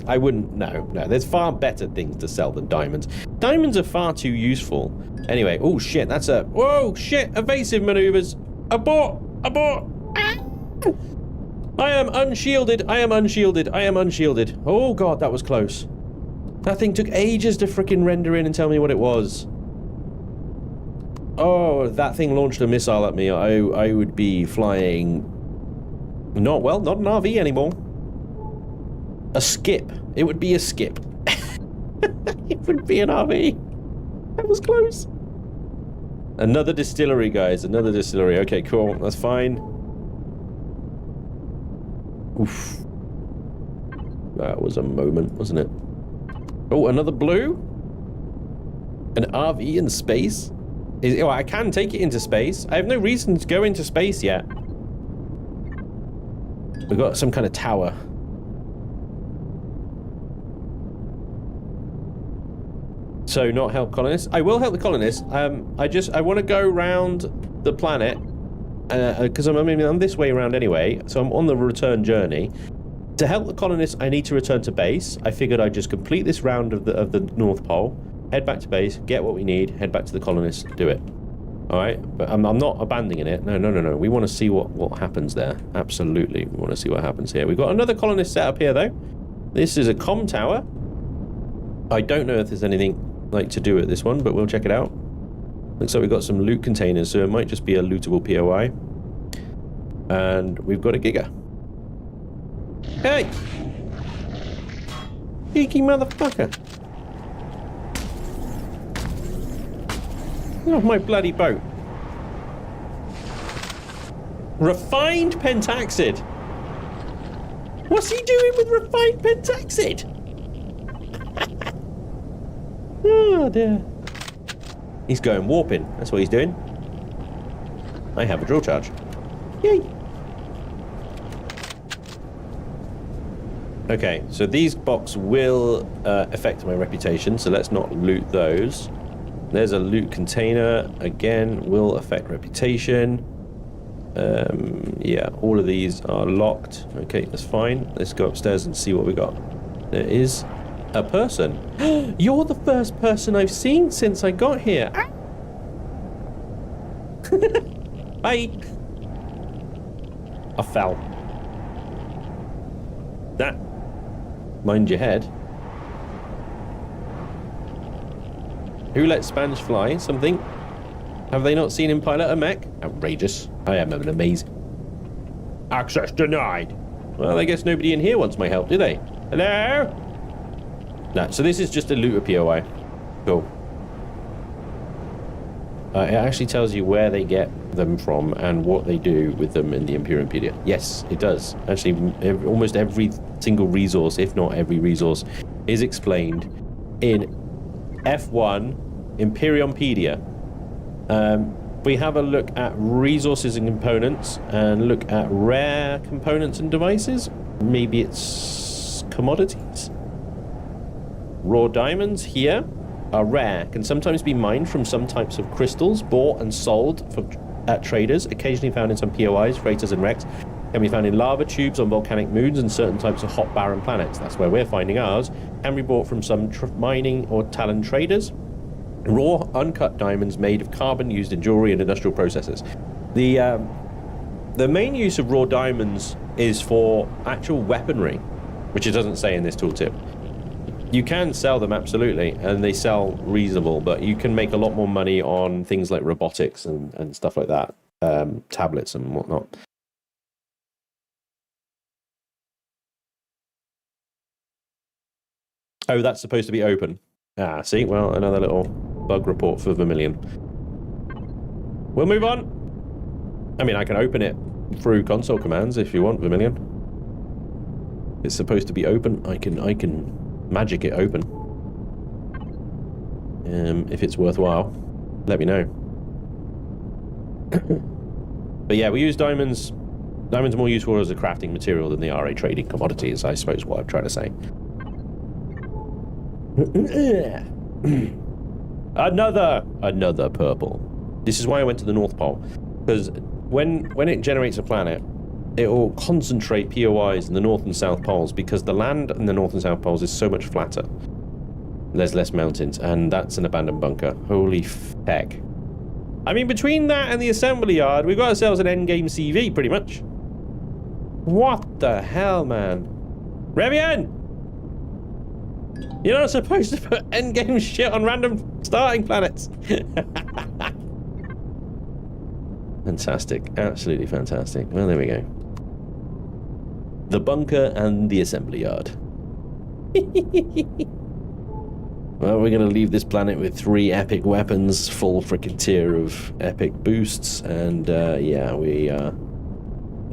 I wouldn't. No. There's far better things to sell than diamonds. Diamonds are far too useful. Anyway, oh shit, that's a. Whoa, shit, evasive maneuvers. Abort! I am unshielded. Oh god, that was close. That thing took ages to frickin' render in and tell me what it was. Oh, that thing launched a missile at me. I would be flying. Not an RV anymore. A skip. It would be a skip. It would be an RV. That was close. Another distillery, guys. Another distillery. Okay, cool. That's fine. Oof. That was a moment, wasn't it? Oh, another blue? An RV in space? Oh, I can take it into space. I have no reason to go into space yet. We've got some kind of tower. So not help colonists. I will help the colonists. I want to go around the planet because I'm this way around anyway. So I'm on the return journey. To help the colonists, I need to return to base. I figured I'd just complete this round of the North Pole, head back to base, get what we need, head back to the colonists, do it. All right, but I'm not abandoning it. No. We want to see what happens there. Absolutely, we want to see what happens here. We've got another colonist set up here though. This is a comm tower. I don't know if there's anything to do at this one, but we'll check it out. Looks like we've got some loot containers, so it might just be a lootable POI. And we've got a Giga. Hey! Cheeky motherfucker! Get off my bloody boat. Refined pentaxid! What's he doing with refined pentaxid? Oh dear. He's going warping. That's what he's doing. I have a drill charge. Yay! Okay, so these boxes will affect my reputation, so let's not loot those. There's a loot container. Again, will affect reputation. Yeah, all of these are locked. Okay, that's fine. Let's go upstairs and see what we got. There is a person. You're the first person I've seen since I got here. Bye. I fell. That. Mind your head. Who let Spanj fly? Something? Have they not seen him pilot a mech? Outrageous. I am an amazing. Access denied. Well, I guess nobody in here wants my help, do they? Hello? No, so this is just a looter POI. Cool. It actually tells you where they get them from and what they do with them in the Empyrionpedia. Yes, it does. Actually, almost every single resource, if not every resource, is explained in F1 Empyrionpedia. We have a look at resources and components and look at rare components and devices. Maybe it's commodities. Raw diamonds here are rare, can sometimes be mined from some types of crystals, bought and sold at traders, occasionally found in some POIs, freighters and wrecks, can be found in lava tubes on volcanic moons and certain types of hot barren planets. That's where we're finding ours. Can be bought from some mining or talent traders. Raw, uncut diamonds made of carbon used in jewelry and industrial processes. The The main use of raw diamonds is for actual weaponry, which it doesn't say in this tooltip. You can sell them, absolutely, and they sell reasonable, but you can make a lot more money on things like robotics and stuff like that, tablets and whatnot. Oh, that's supposed to be open. Ah, see? Well, another little bug report for Vermilion. We'll move on. I mean, I can open it through console commands if you want, Vermilion. It's supposed to be open. I can magic it open. If it's worthwhile, let me know. But yeah, we use diamonds. Diamonds are more useful as a crafting material than they are a trading commodity, is I suppose what I'm trying to say. Another purple. This is why I went to the North Pole, because when it generates a planet, it will concentrate POIs in the North and South Poles, because the land in the North and South Poles is so much flatter. There's less mountains, and that's an abandoned bunker. Holy feck. I mean, between that and the assembly yard, we've got ourselves an Endgame CV, pretty much. What the hell, man? Revian! You're not supposed to put Endgame shit on random starting planets. Fantastic. Absolutely fantastic. Well, there we go. The bunker and the assembly yard. Well, we're going to leave this planet with 3 epic weapons, full frickin' tier of epic boosts, and yeah, we have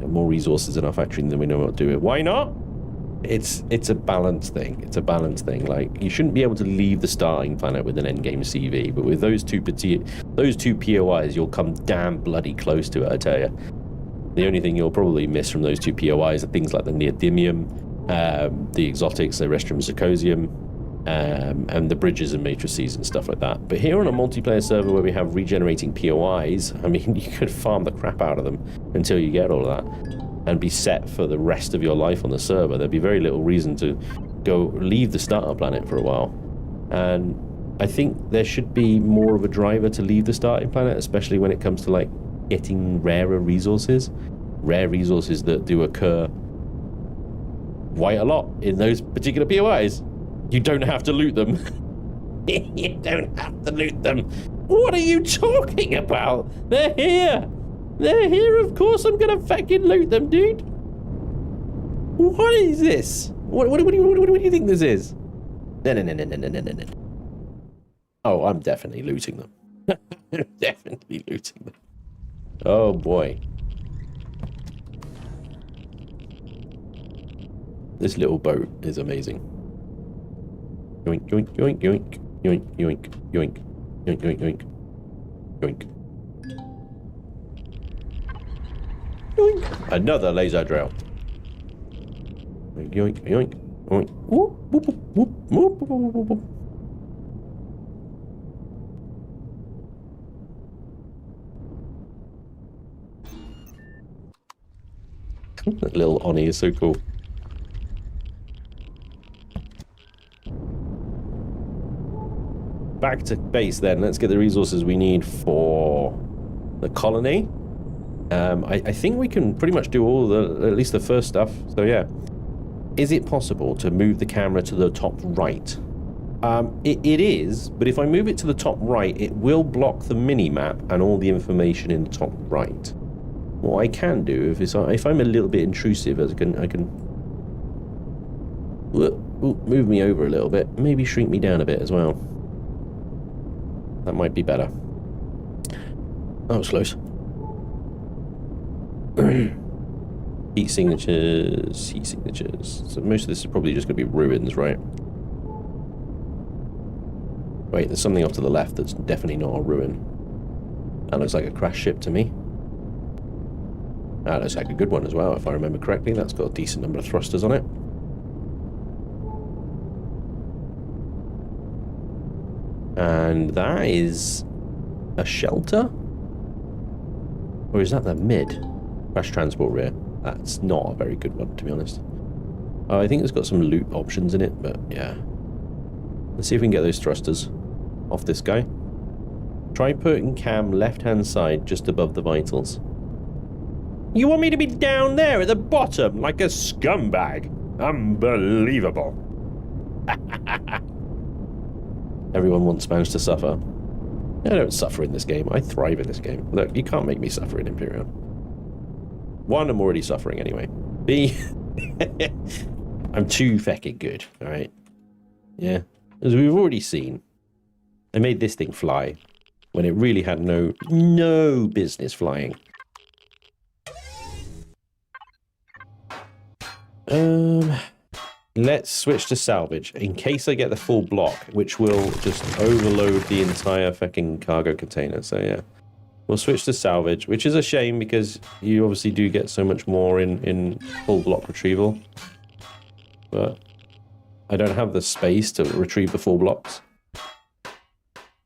more resources in our factory than we know what to do with. Why not? It's a balance thing. It's a balance thing. Like, you shouldn't be able to leave the starting planet with an endgame CV, but with those two POIs, you'll come damn bloody close to it, I tell you. The only thing you'll probably miss from those 2 POIs are things like the neodymium, the exotics, the restrum zirconium, and the bridges and matrices and stuff like that. But here on a multiplayer server where we have regenerating POIs, I mean, you could farm the crap out of them until you get all of that and be set for the rest of your life on the server. There'd be very little reason to go leave the starter planet for a while. And I think there should be more of a driver to leave the starting planet, especially when it comes to like getting rarer resources. Rare resources that do occur quite a lot in those particular POIs. You don't have to loot them. You don't have to loot them. What are you talking about? They're here. They're here, of course I'm gonna fucking loot them, dude. What is this? What do you think this is? No. Oh, I'm definitely looting them. I'm definitely looting them. Oh boy. This little boat is amazing. Yoink, yoink, yoink, yoink, yoink, yoink, yoink, yoink, yoink, yoink, yoink. Yoink. Another laser drill. Yoink, yoink, yoink. Whoop, whoop, whoop, whoop, whoop, whoop, whoop. That little Oni is so cool. Back to base then. Let's get the resources we need for the colony. I think we can pretty much do all the, at least the first stuff. So yeah. Is it possible to move the camera to the top right? It is, but if I move it to the top right, it will block the mini-map and all the information in the top right. What I can do, if I'm a little bit intrusive, I can move me over a little bit, maybe shrink me down a bit as well. That might be better. That was close. Heat signatures, heat signatures. So most of this is probably just going to be ruins, right? Wait, there's something off to the left that's definitely not a ruin. That looks like a crash ship to me. That looks like a good one as well, if I remember correctly. That's got a decent number of thrusters on it. And that is a shelter? Or is that the mid? Crash transport rear. That's not a very good one, to be honest. Oh, I think it's got some loot options in it, but yeah. Let's see if we can get those thrusters off this guy. Try putting cam left-hand side just above the vitals. You want me to be down there at the bottom like a scumbag? Unbelievable. Everyone wants Spanj to suffer. I don't suffer in this game. I thrive in this game. Look, you can't make me suffer in Empyrion. One, I'm already suffering anyway. B, I'm too feckin' good, alright? Yeah. As we've already seen, they made this thing fly when it really had no business flying. Let's switch to salvage in case I get the full block, which will just overload the entire fucking cargo container. So yeah, we'll switch to salvage, which is a shame because you obviously do get so much more in full block retrieval. But I don't have the space to retrieve the full blocks.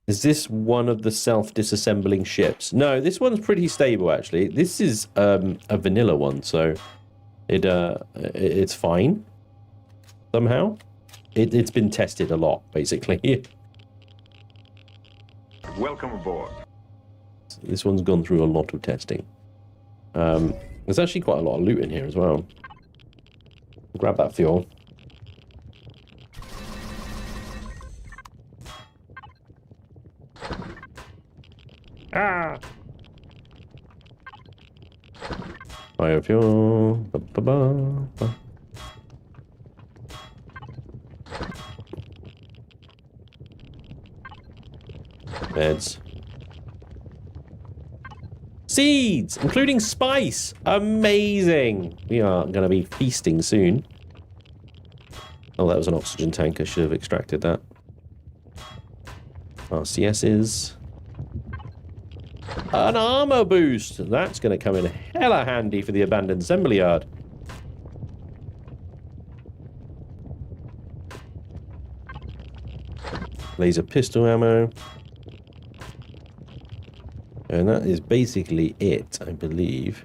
Is this one of the self-disassembling ships? No, this one's pretty stable actually. This is a vanilla one, so it's fine. Somehow, it's been tested a lot, basically. Welcome aboard. This one's gone through a lot of testing. There's actually quite a lot of loot in here as well. Grab that fuel. Ah! Biofuel. Ba-ba-ba. Beds. Seeds, including spice. Amazing. We are going to be feasting soon. Oh, that was an oxygen tank. I should have extracted that. RCSs. An armor boost. That's going to come in hella handy for the abandoned assembly yard. Laser pistol ammo. And that is basically it, I believe.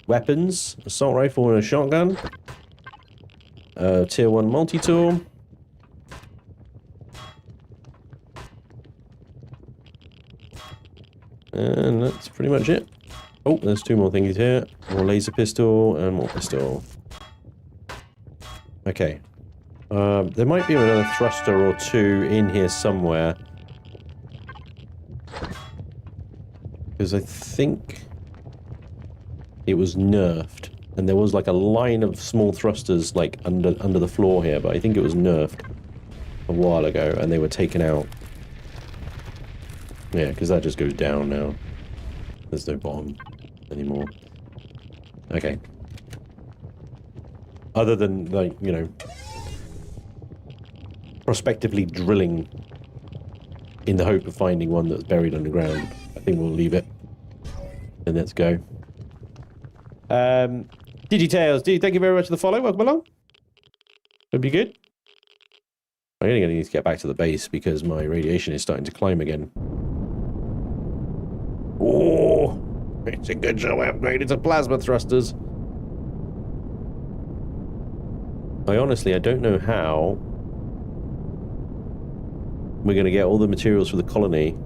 Weapons, assault rifle and a shotgun. Tier 1 multi-tool. And that's pretty much it. Oh, there's two more things here. More laser pistol and more pistol. Okay. There might be another thruster or two in here somewhere. Because I think it was nerfed. And there was like a line of small thrusters like under the floor here, but I think it was nerfed a while ago and they were taken out. Yeah, because that just goes down now. There's no bottom anymore. Okay. Other than, like, you know, prospectively drilling in the hope of finding one that's buried underground, I think we'll leave it. And let's go. DigiTales, dude, thank you very much for the follow. Welcome along. Hope you're good. I'm going to need to get back to the base because my radiation is starting to climb again. Oh, it's a good show. I upgraded to plasma thrusters. I don't know how we're going to get all the materials for the colony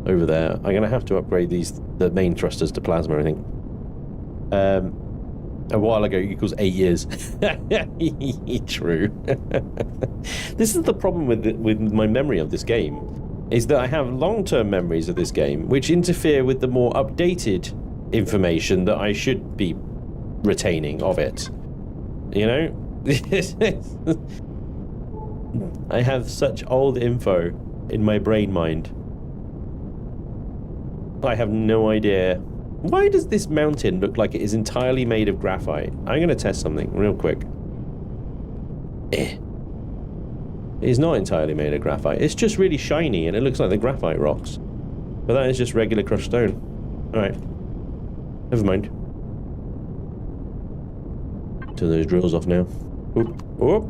over there. I'm going to have to upgrade the main thrusters to plasma, I think. A while ago, it equals 8 years. True. This is the problem with my memory of this game, is that I have long-term memories of this game, which interfere with the more updated information that I should be retaining of it. You know? I have such old info in my brain mind. I have no idea. Why does this mountain look like it is entirely made of graphite? I'm going to test something real quick. It is not entirely made of graphite. It's just really shiny and it looks like the graphite rocks. But that is just regular crushed stone. Alright. Never mind. Turn those drills off now. Oop. Oop.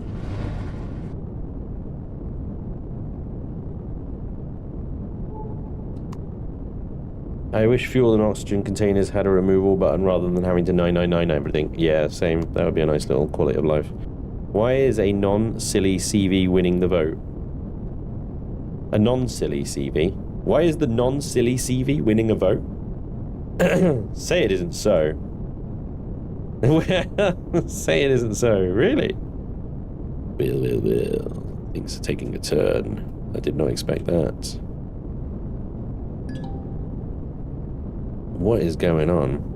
I wish fuel and oxygen containers had a removal button rather than having to 999 everything. Yeah, same. That would be a nice little quality of life. Why is a non-silly CV winning the vote? A non-silly CV? Why is the non-silly CV winning a vote? Say it isn't so. Say it isn't so. Really? Well. Things are taking a turn. I did not expect that. What is going on?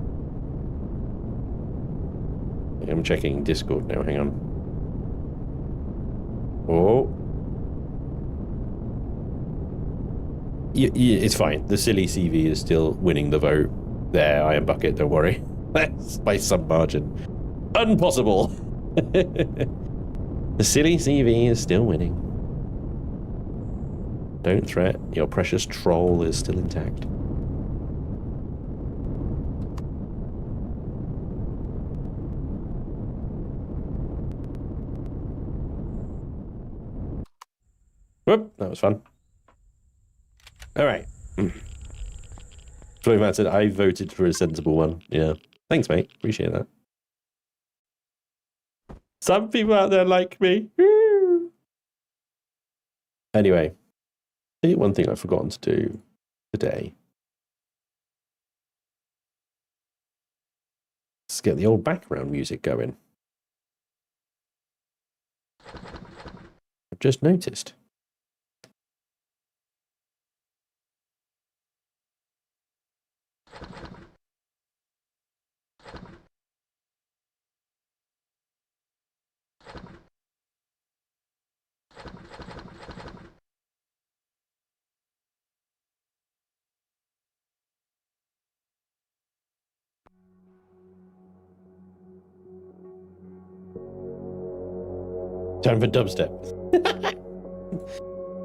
I'm checking Discord now. Hang on. Oh. Yeah, it's fine. The silly CV is still winning the vote. There, I am bucket. Don't worry. That's by some margin. Impossible. The silly CV is still winning. Don't threat. Your precious troll is still intact. Whoop, that was fun. All right. Floyman said, I voted for a sensible one. Yeah. Thanks, mate. Appreciate that. Some people out there like me. Woo! Anyway, I think one thing I've forgotten to do today. Let's get the old background music going. I've just noticed. Time for dubstep.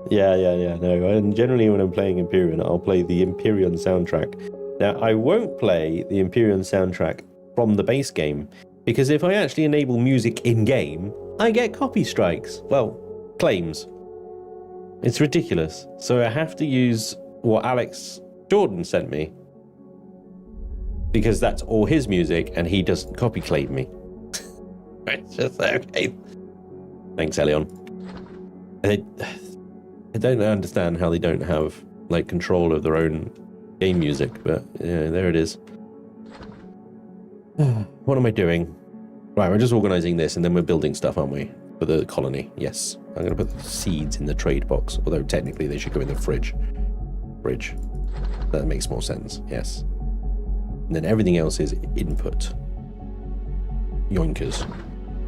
Yeah, no. And generally when I'm playing Empyrion, I'll play the Empyrion soundtrack. Now, I won't play the Empyrion soundtrack from the base game, because if I actually enable music in-game, I get copy strikes. Well, claims. It's ridiculous. So I have to use what Alex Jordan sent me, because that's all his music, and he doesn't copy claim me. It's just okay. Thanks, Elion. I don't understand how they don't have like control of their own game music, but yeah, there it is. What am I doing? Right, we're just organizing this, and then we're building stuff, aren't we? For the colony. Yes. I'm going to put the seeds in the trade box, although technically they should go in the fridge. Fridge. That makes more sense. Yes. And then everything else is input. Yoinkers.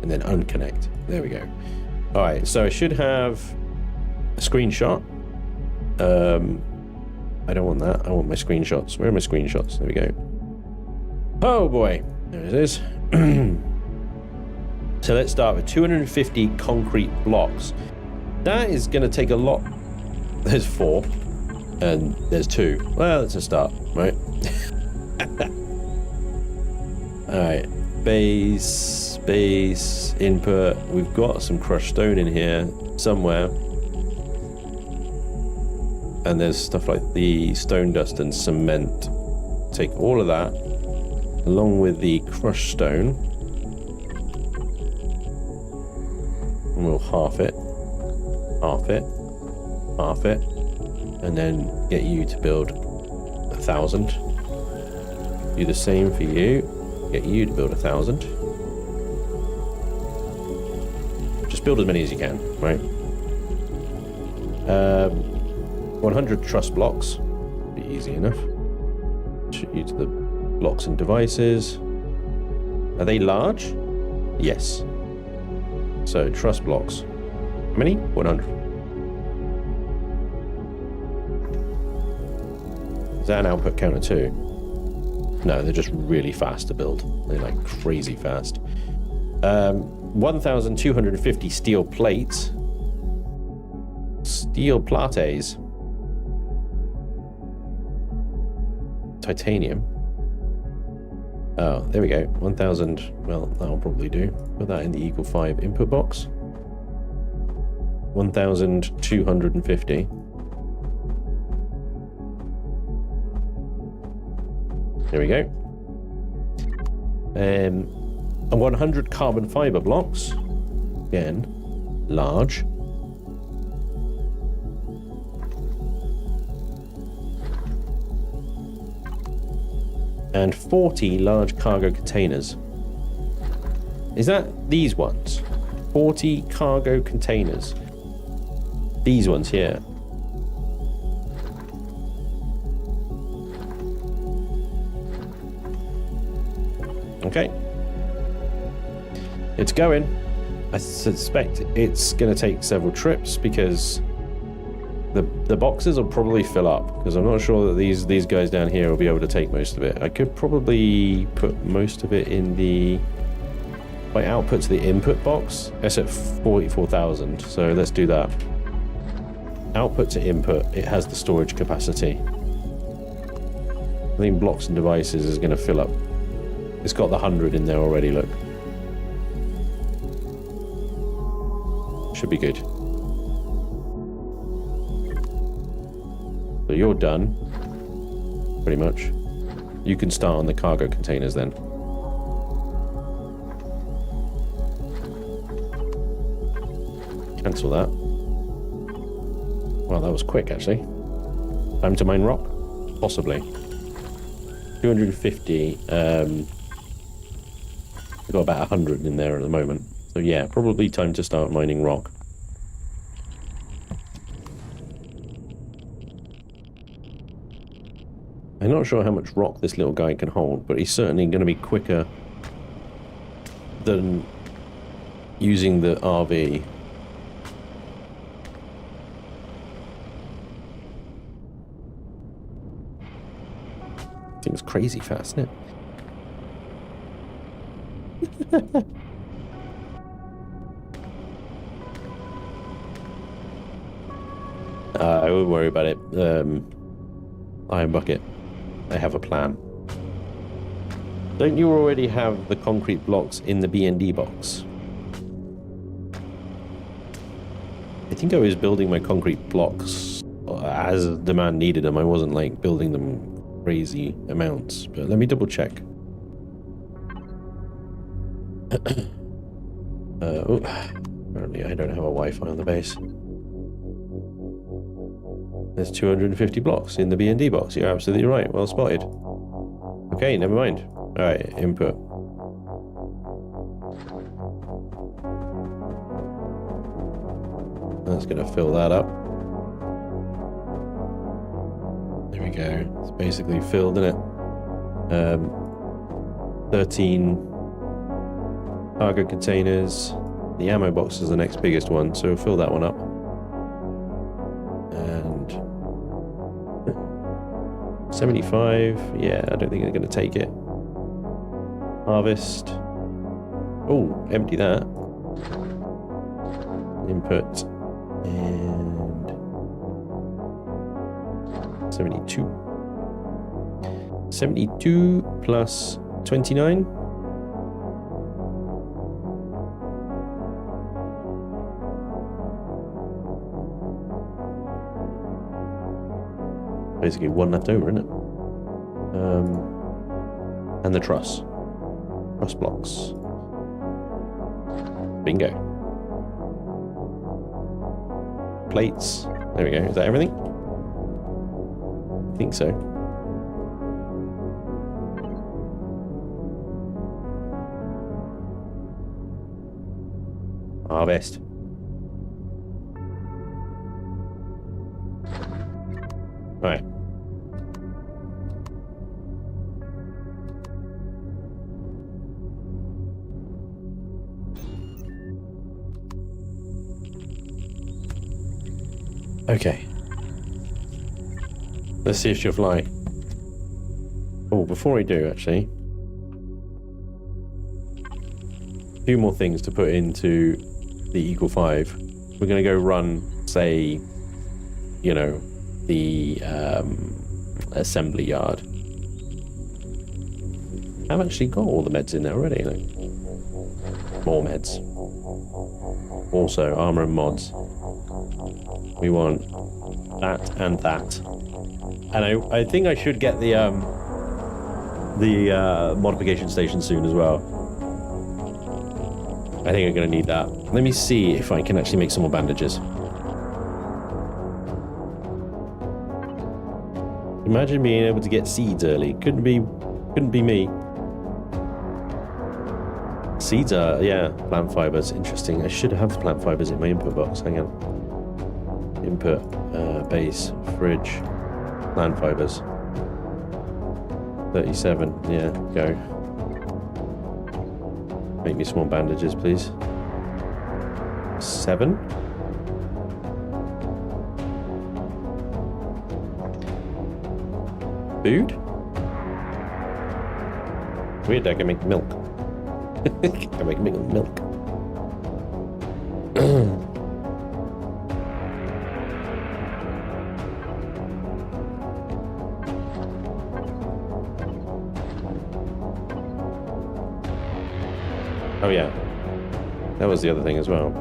And then unconnect. There we go. All right, so I should have a screenshot. I don't want that. I want my screenshots. Where are my screenshots? There we go. Oh boy, there it is. So let's start with 250 concrete blocks. That is going to take a lot. There's 4, and there's 2. Well, it's a start, right? All right. Base, input. We've got some crushed stone in here somewhere. And there's stuff like the stone dust and cement. Take all of that, along with the crushed stone. And we'll half it. And then get you to build 1,000. Do the same for you. Get you to build 1,000. Just build as many as you can, right? 100 truss blocks. Be easy enough. Shoot you to the blocks and devices. Are they large? Yes. So truss blocks. How many? 100. Is that an output counter too? No, they're just really fast to build. They're like crazy fast. 1,250 steel plates. Steel plates. Titanium. Oh, there we go. 1,000. Well, that'll probably do. Put that in the Eagle 5 input box. 1,250. There we go. And 100 carbon fiber blocks. Again, large. and 40 large cargo containers. Is that these ones? 40 cargo containers. These ones here. Okay. It's going. I suspect it's going to take several trips because the boxes will probably fill up, because I'm not sure that these guys down here will be able to take most of it. I could probably put most of it in the... My output to the input box, it's at 44,000, so let's do that. Output to input, it has the storage capacity. I think blocks and devices is going to fill up. It's got the 100 in there already, look. Should be good. So you're done, pretty much. You can start on the cargo containers then. Cancel that. Well, that was quick, actually. Time to mine rock? Possibly. 250. We've got about 100 in there at the moment. So yeah, probably time to start mining rock. I'm not sure how much rock this little guy can hold, but he's certainly going to be quicker than using the RV. Thing's crazy fast, isn't it? I won't worry about it. Iron bucket. I have a plan. Don't you already have the concrete blocks in the B&D box? I think I was building my concrete blocks as demand needed them. I wasn't like building them crazy amounts, but let me double check. Apparently I don't have a Wi-Fi on the base. There's 250 blocks in the B&D box. You're absolutely right. Well spotted. Okay, never mind. Alright, input. That's going to fill that up. There we go. It's basically filled, isn't it? 13 cargo containers. The ammo box is the next biggest one, so we'll fill that one up. And 75. Yeah, I don't think they're going to take it. Harvest. Oh, empty that. Input. And 72. 72 plus 29. Basically one left over, isn't it? And the truss. Truss blocks. Bingo. Plates. There we go. Is that everything? I think so. Harvest. Right. Okay. Let's see if she'll fly. Oh, before I do, actually. A few more things to put into the Eagle 5. We're going to go run, say, you know, the assembly yard. I've actually got all the meds in there already. Like, more meds. Also, armor and mods. We want that and that. And I think I should get the modification station soon as well. I think I'm going to need that. Let me see if I can actually make some more bandages. Imagine being able to get seeds early. Couldn't be Couldn't be me. Seeds are, yeah, plant fibers. Interesting. I should have plant fibers in my input box. Hang on. Input, base, fridge, plant fibers. 37. Yeah, go. Make me small bandages, please. 7. Food? Weird, I can make milk. I can make milk. Oh yeah, that was the other thing as well.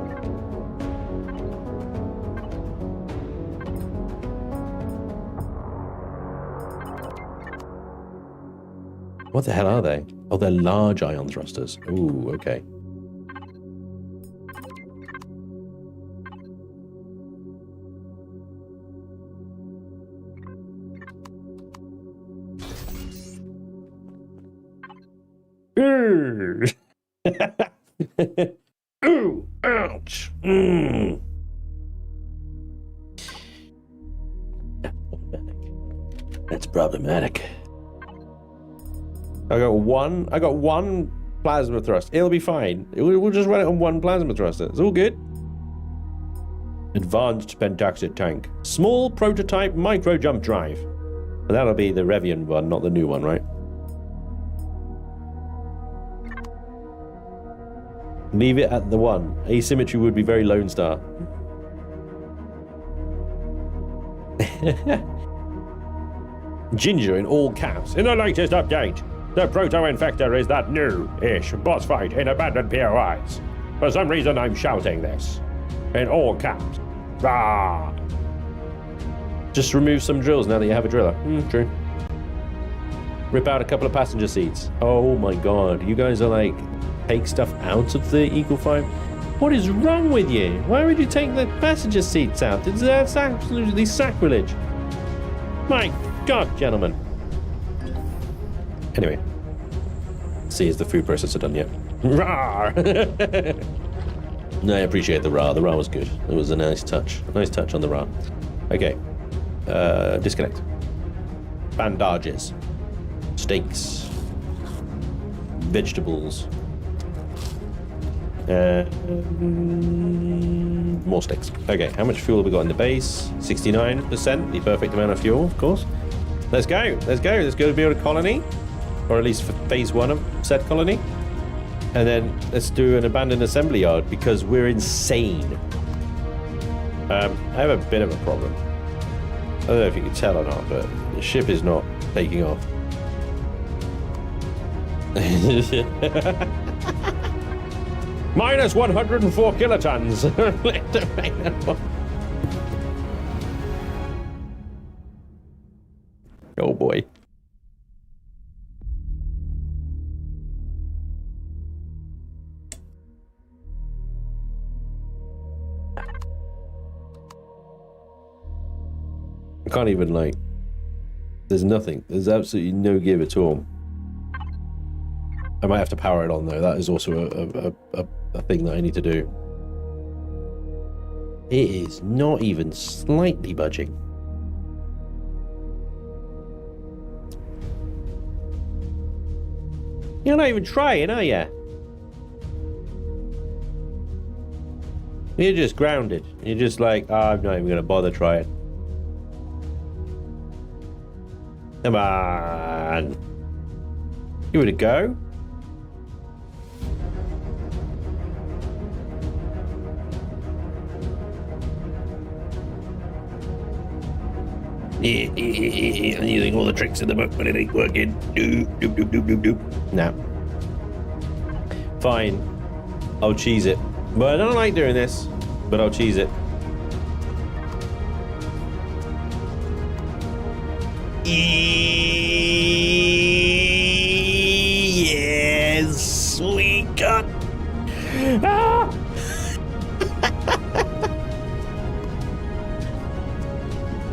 What the hell are they? Oh, they're large ion thrusters. Ooh, okay. Ooh, ouch. That's problematic. I got one plasma thrust. It'll be fine. We'll just run it on one plasma thruster. It's all good. Advanced pentaxid tank. Small prototype micro jump drive. And that'll be the Revian one, not the new one, right? Leave it at the one. Asymmetry would be very Lone Star. Ginger in all caps. In the latest update, the proto-infector is that new-ish boss fight in abandoned POIs. For some reason, I'm shouting this. In all caps. Rah! Just remove some drills now that you have a driller. True. Rip out a couple of passenger seats. Oh my god. You guys are like, take stuff out of the Eagle 5? What is wrong with you? Why would you take the passenger seats out? That's absolutely sacrilege. My god, gentlemen. Anyway, see, is the food processor done yet? Rawr! No, I appreciate the raw. The raw was good. It was a nice touch. A nice touch on the raw. Okay. Disconnect. Bandages. Steaks. Vegetables. More steaks. Okay, how much fuel have we got in the base? 69%, the perfect amount of fuel, of course. Let's go. Let's go. Let's go to build a colony. Or at least for phase 1 of said colony. And then let's do an abandoned assembly yard because we're insane. I have a bit of a problem. I don't know if you can tell or not, but the ship is not taking off. Minus 104 kilotons. Oh boy. I can't even, like, there's nothing. There's absolutely no give at all. I might have to power it on though. That is also a thing that I need to do. It is not even slightly budging. You're not even trying, are you? You're just grounded. You're just like, oh, I'm not even going to bother trying. Come on. Give it a go. I'm using all the tricks in the book, but it ain't working. Nah. Fine. I'll cheese it. But I don't like doing this, but I'll cheese it. Yes, we got. Ah!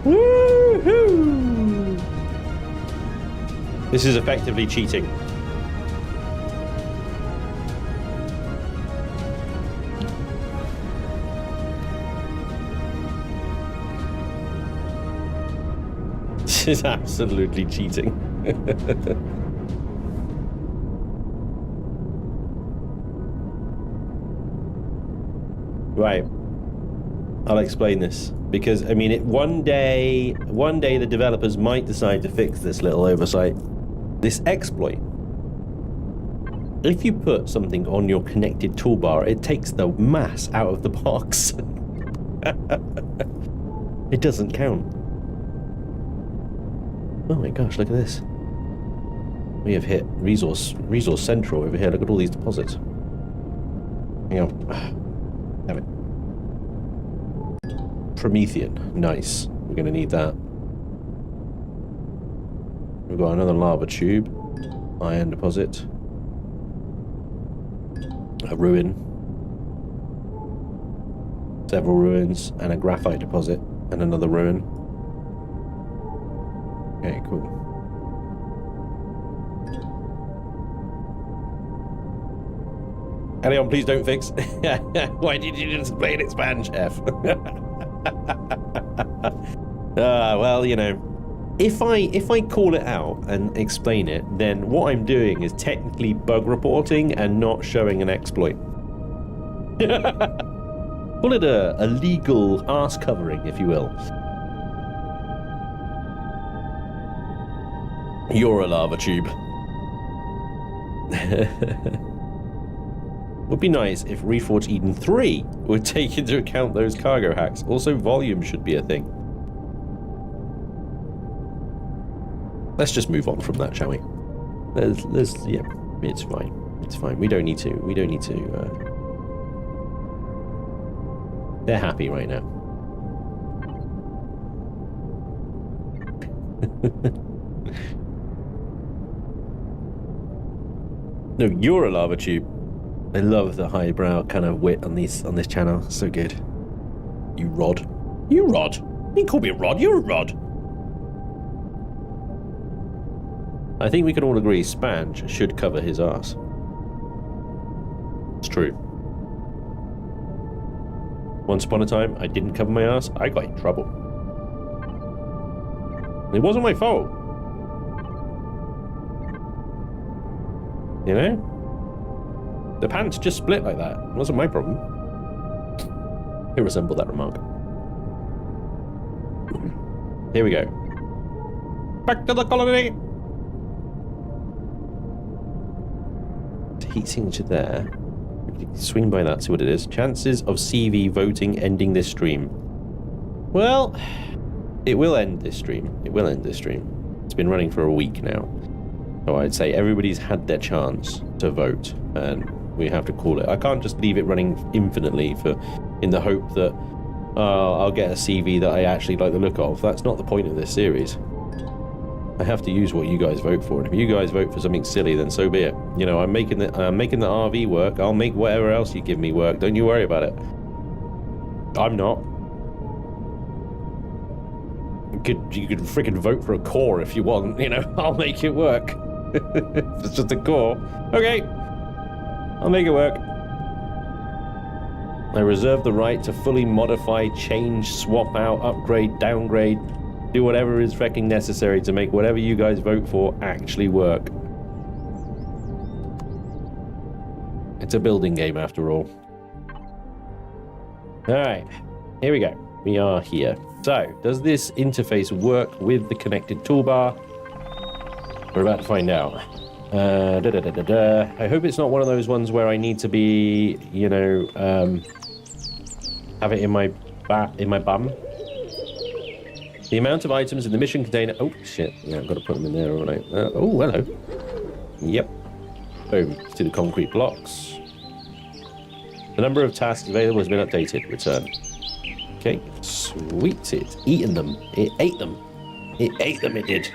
Woohoo! This is effectively cheating. This is absolutely cheating. Right. I'll explain this because I mean, one day the developers might decide to fix this little oversight, this exploit. If you put something on your connected toolbar, it takes the mass out of the box. It doesn't count. Oh my gosh, look at this. We have hit resource central over here. Look at all these deposits. Hang on. Damn it. Promethean. Nice. We're going to need that. We've got another lava tube. Iron deposit. A ruin. Several ruins. And a graphite deposit. And another ruin. Okay, cool. Elion, please don't fix. Why did you just explain it, Spanj, F? Well, you know, if I call it out and explain it, then what I'm doing is technically bug reporting and not showing an exploit. Call it a legal arse covering, if you will. You're a lava tube. Would be nice if Reforged Eden 3 would take into account those cargo hacks. Also, volume should be a thing. Let's just move on from that, shall we? Yeah, it's fine. It's fine. We don't need to. They're happy right now. No, you're a lava tube. I love the highbrow kind of wit on this channel. So good. You rod. You rod. You didn't call me a rod. You're a rod. I think we can all agree Spanj should cover his ass. It's true. Once upon a time, I didn't cover my ass. I got in trouble. It wasn't my fault. You know? The pants just split like that. It wasn't my problem. It resembled that remark. Here we go. Back to the colony! Heat signature there. Swing by that, see what it is. Chances of CV voting ending this stream. Well, it will end this stream. It will end this stream. It's been running for a week now. So I'd say everybody's had their chance to vote, and we have to call it. I can't just leave it running infinitely in the hope that I'll get a CV that I actually like the look of. That's not the point of this series. I have to use what you guys vote for, and if you guys vote for something silly, then so be it. You know, I'm making the RV work. I'll make whatever else you give me work. Don't you worry about it. I'm not. You could freaking vote for a core if you want. You know, I'll make it work. If it's just a core, okay. I'll make it work. I reserve the right to fully modify, change, swap out, upgrade, downgrade, do whatever is freaking necessary to make whatever you guys vote for actually work. It's a building game after all. Alright, here we go. We are here. So, does this interface work with the connected toolbar? We're about to find out. I hope it's not one of those ones where I need to be, you know, have it in my bum. The amount of items in the mission container. Oh shit! Yeah, I've got to put them in there, haven't I? Oh, hello. Yep. Boom. To the concrete blocks. The number of tasks available has been updated. Return. Okay. Sweet. It's eaten them. It ate them. It ate them. It did.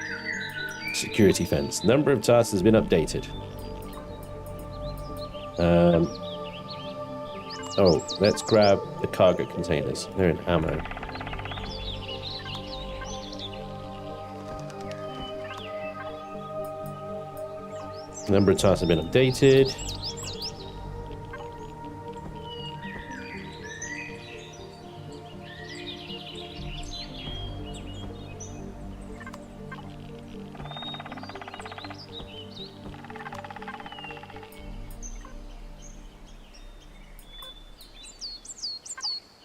Security fence. Number of tasks has been updated. Oh, let's grab the cargo containers. They're in ammo. Number of tasks have been updated.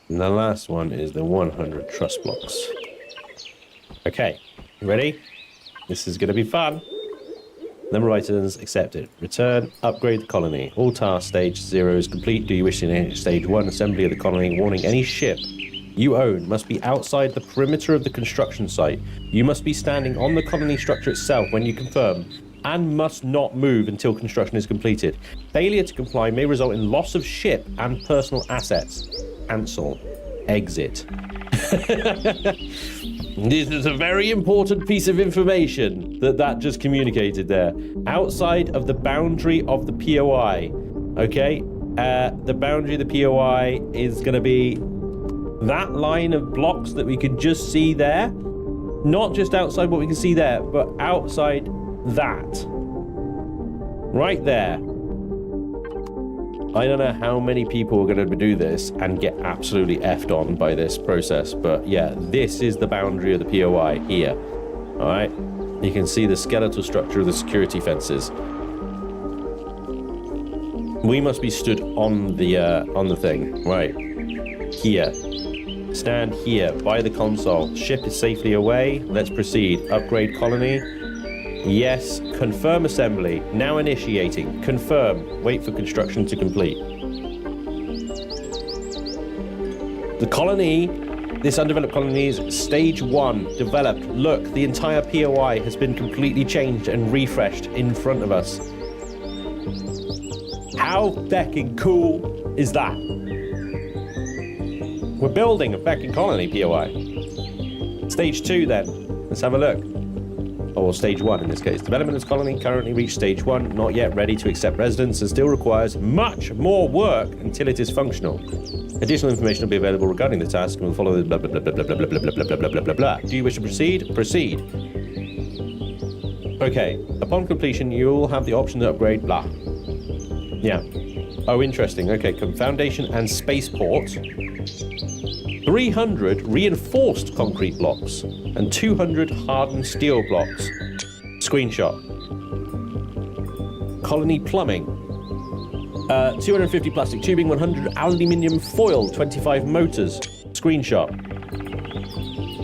And the last one is the 100 trust blocks. Okay, ready? This is going to be fun. Number of items accepted. Return, upgrade the colony. All tasks, stage 0 is complete. Do you wish to initiate stage 1 assembly of the colony? Warning, any ship you own must be outside the perimeter of the construction site. You must be standing on the colony structure itself when you confirm, and must not move until construction is completed. Failure to comply may result in loss of ship and personal assets. Cancel. Exit. This is a very important piece of information that just communicated there. Outside of the boundary of the POI. Okay? The boundary of the POI is going to be that line of blocks that we can just see there. Not just outside what we can see there, but outside that. Right there. I don't know how many people are going to do this and get absolutely effed on by this process, but yeah, this is the boundary of the POI here. All right, you can see the skeletal structure of the security fences. We must be stood on the thing, right here. Stand here by the console. Ship is safely away. Let's proceed. Upgrade colony. Yes. Confirm assembly. Now initiating. Confirm. Wait for construction to complete. The colony, this undeveloped colony is stage 1. Developed. Look, the entire POI has been completely changed and refreshed in front of us. How fecking cool is that? We're building a fecking colony POI. Stage 2 then. Let's have a look. Or stage 1 in this case. Development of this colony currently reached stage 1, not yet ready to accept residents, and still requires much more work until it is functional. Additional information will be available regarding the task and will follow the blah blah blah blah blah blah blah blah blah blah blah blah blah. Do you wish to proceed? Proceed. Okay. Upon completion, you will have the option to upgrade blah. Yeah. Oh, interesting. Okay. Foundation and spaceport. 300 reinforced concrete blocks and 200 hardened steel blocks. Screenshot. Colony plumbing. 250 plastic tubing, 100 aluminium foil, 25 motors. Screenshot.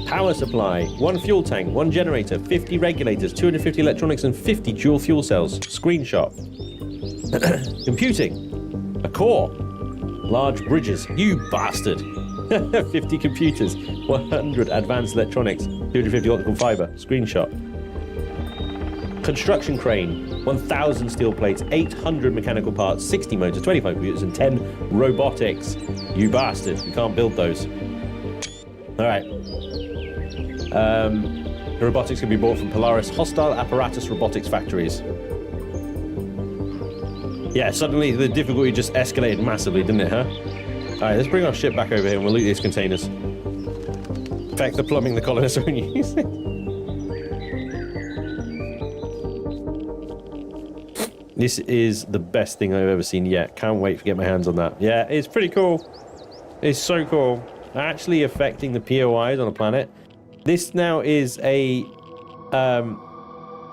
Power supply. 1 fuel tank, 1 generator, 50 regulators, 250 electronics, and 50 dual fuel cells. Screenshot. Computing. A core. Large bridges. You bastard. 50 computers, 100 advanced electronics, 250 optical fiber. Screenshot. Construction crane, 1,000 steel plates, 800 mechanical parts, 60 motors, 25 computers, and 10 robotics. You bastard, you can't build those. All right. The robotics can be bought from Polaris Hostile Apparatus Robotics Factories. Yeah, suddenly the difficulty just escalated massively, didn't it, huh? Alright, let's bring our ship back over here and we'll loot these containers. In fact, the plumbing the colonists are using. This is the best thing I've ever seen yet. Can't wait to get my hands on that. Yeah, it's pretty cool. It's so cool. Actually affecting the POIs on a planet. This now is a...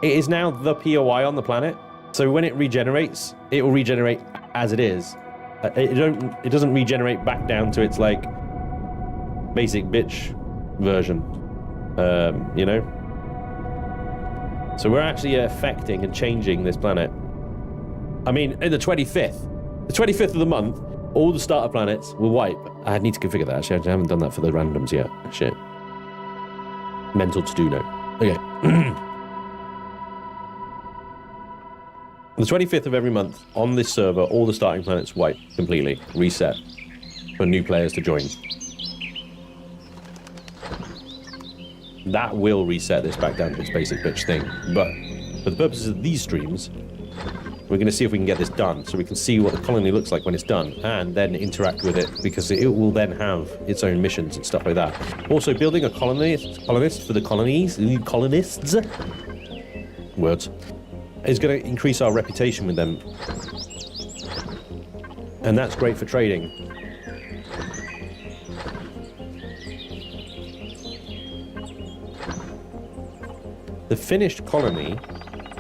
it is now the POI on the planet. So when it regenerates, it will regenerate as it is. It doesn't regenerate back down to its like basic bitch version, you know. So we're actually affecting and changing this planet. I mean, in the 25th of the month, all the starter planets will wipe. I need to configure that. Actually, I haven't done that for the randoms yet. Shit. Mental to do now. Okay. The 25th of every month, on this server, all the starting planets wipe completely, reset, for new players to join. That will reset this back down to its basic bitch thing, but for the purposes of these streams, we're going to see if we can get this done, so we can see what the colony looks like when it's done, and then interact with it, because it will then have its own missions and stuff like that. Also, building a colonist for the colonists, words. is going to increase our reputation with them. And that's great for trading. The finished colony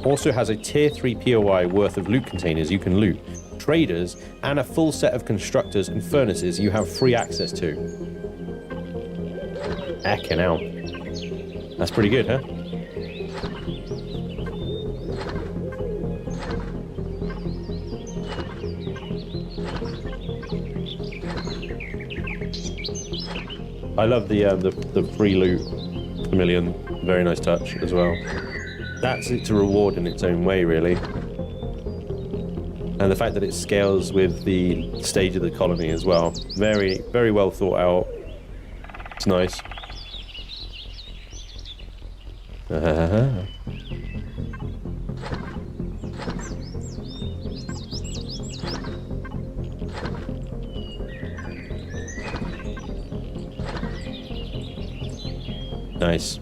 also has a tier 3 POI worth of loot containers you can loot, traders, and a full set of constructors and furnaces you have free access to. Heckin' out. That's pretty good, huh? I love the free loot, a million. Very nice touch as well. That's its a reward in its own way, really. And the fact that it scales with the stage of the colony as well. Very, very well thought out. It's nice. Nice.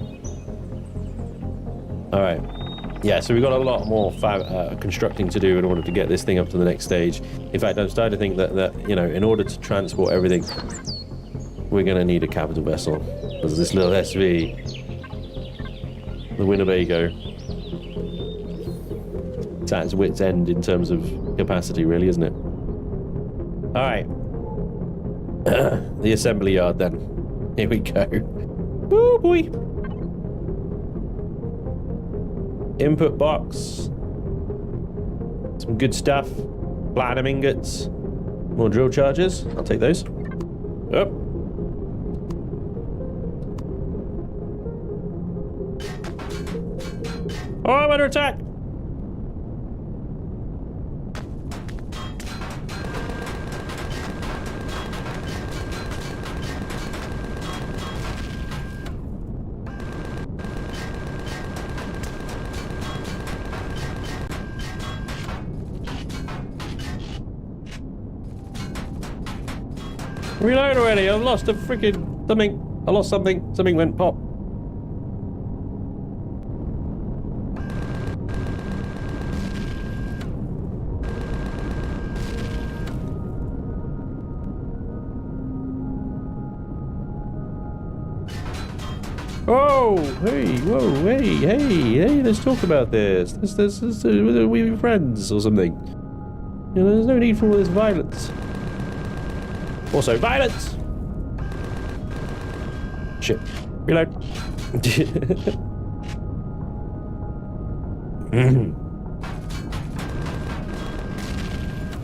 All right. Yeah, so we've got a lot more constructing to do in order to get this thing up to the next stage. In fact, I'm starting to think that you know, in order to transport everything, we're going to need a capital vessel. Because this little SV, the Winnebago, it's at its wit's end in terms of capacity, really, isn't it? All right. The assembly yard, then. Here we go. Oh, boy. Input box. Some good stuff. Platinum ingots. More drill charges. I'll take those. Up. Oh, I'm under attack. Reload already. I've lost a freaking something. I lost something. Something went pop. Oh, hey, whoa, hey, let's talk about this. We're friends or something. You know, there's no need for all this violence. Also, violence! Shit. Reload.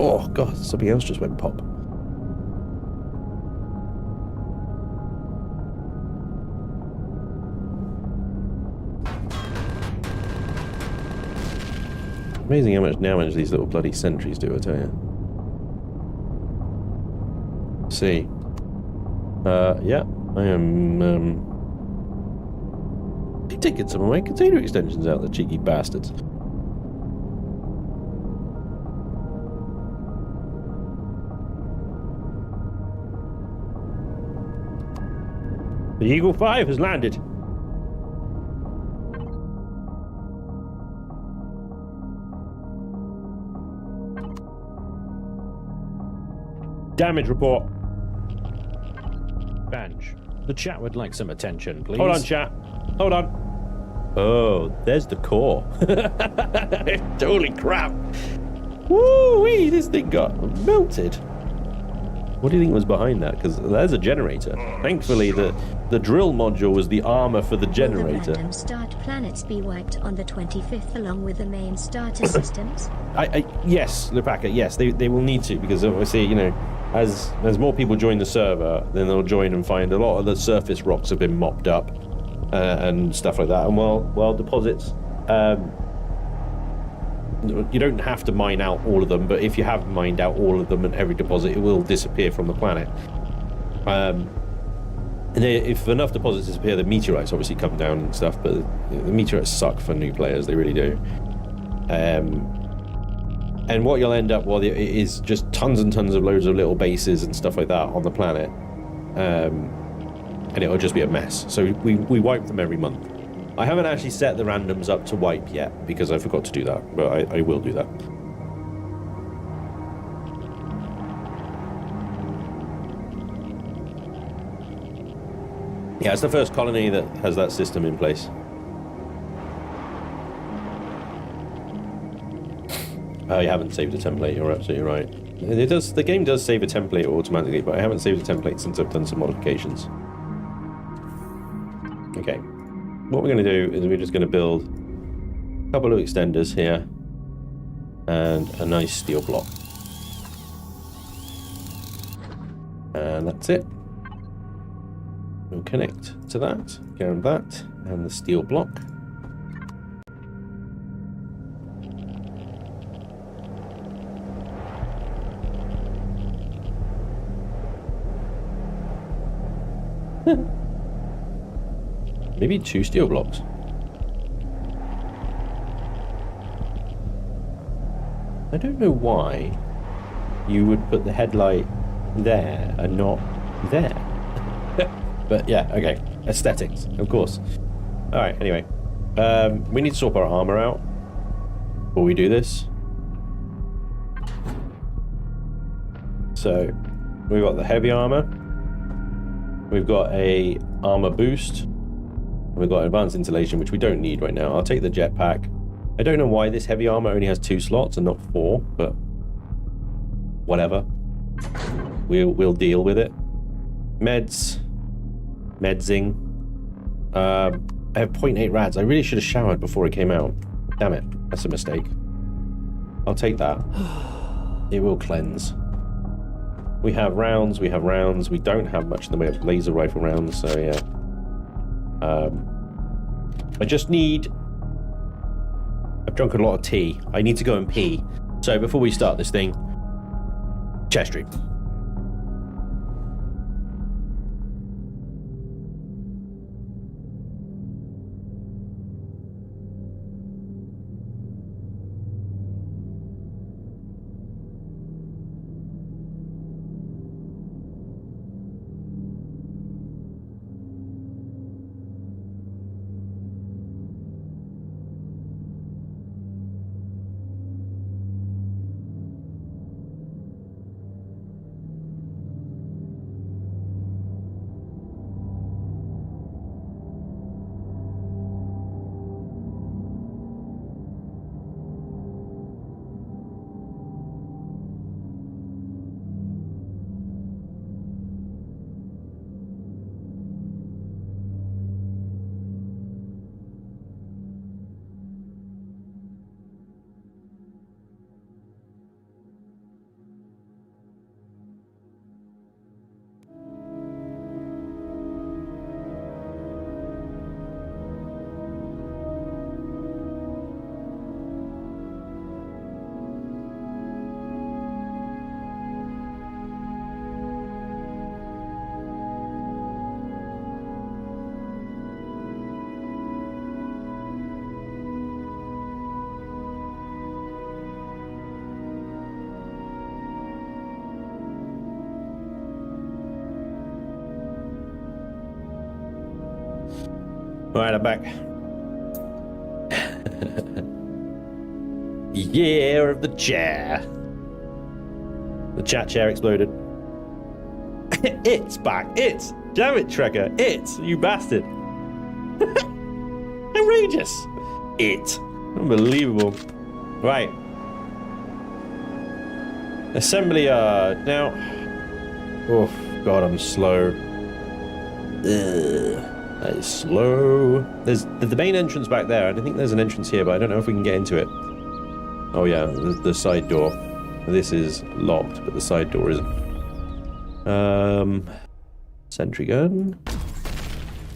Oh, God, something else just went pop. Amazing how much damage these little bloody sentries do, I tell you. See. Yeah, I am, they taking some of my container extensions out, the cheeky bastards. The Eagle 5 has landed. Damage report. Spanj, the chat would like some attention, please. Hold on, chat. Hold on. Oh, there's the core. Holy crap. Woo-wee, this thing got melted. What do you think was behind that? Because there's a generator. Thankfully, the drill module was the armor for the generator. Will the random start planets be wiped on the 25th along with the main starter systems? Yes, Lupaka, yes, they will need to, because obviously, you know, as more people join the server, then they'll join and find a lot of the surface rocks have been mopped up and stuff like that. And while deposits, you don't have to mine out all of them, but if you have mined out all of them at every deposit, it will disappear from the planet. And if enough deposits disappear, the meteorites obviously come down and stuff, but the meteorites suck for new players, they really do. And what you'll end up with is just tons and tons of loads of little bases and stuff like that on the planet. And it'll just be a mess. So we wipe them every month. I haven't actually set the randoms up to wipe yet because I forgot to do that, but I will do that. Yeah, it's the first colony that has that system in place. Oh, you haven't saved a template, you're absolutely right. It does. The game does save a template automatically, but I haven't saved a template since I've done some modifications. Okay. What we're going to do is we're just going to build a couple of extenders here and a nice steel block. And that's it. We'll connect to that, grab that, and the steel block. Maybe 2 steel blocks. I don't know why you would put the headlight there and not there. But yeah, okay. Aesthetics, of course. Alright, anyway. We need to swap our armor out before we do this. So, we've got the heavy armor. We've got a armor boost. We've got advanced insulation, which we don't need right now. I'll take the jetpack. I don't know why this heavy armor only has 2 slots and not 4, but whatever. We'll deal with it. Medzing. I have 0.8 rads. I really should have showered before it came out. Damn it. That's a mistake. I'll take that. It will cleanse. We have rounds. We don't have much in the way of laser rifle rounds, so yeah. I just need... I've drunk a lot of tea. I need to go and pee. So before we start this thing, chest stream. Alright, I'm back. Year of the chair. The chat chair exploded. It's back. It's. Damn it, Trekker. It's. You bastard. Outrageous. It. Unbelievable. Right. Assembly yard. Now. Oh, God, I'm slow. Ugh. That is slow. There's the main entrance back there. I think there's an entrance here, but I don't know if we can get into it. Oh yeah, the side door. This is locked, but the side door isn't. Sentry gun.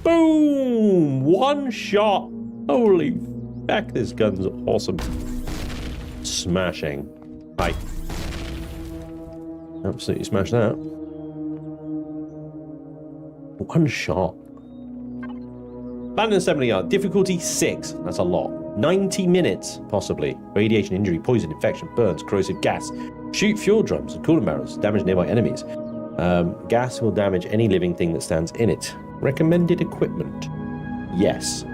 Boom! One shot! Holy heck, this gun's awesome. Smashing. Hi. Absolutely smash that. One shot. Abandoned assembly yard. Difficulty 6. That's a lot. 90 minutes, possibly. Radiation, injury, poison, infection, burns, corrosive gas. Shoot fuel drums and coolant barrels. Damage nearby enemies. Gas will damage any living thing that stands in it. Recommended equipment. Yes.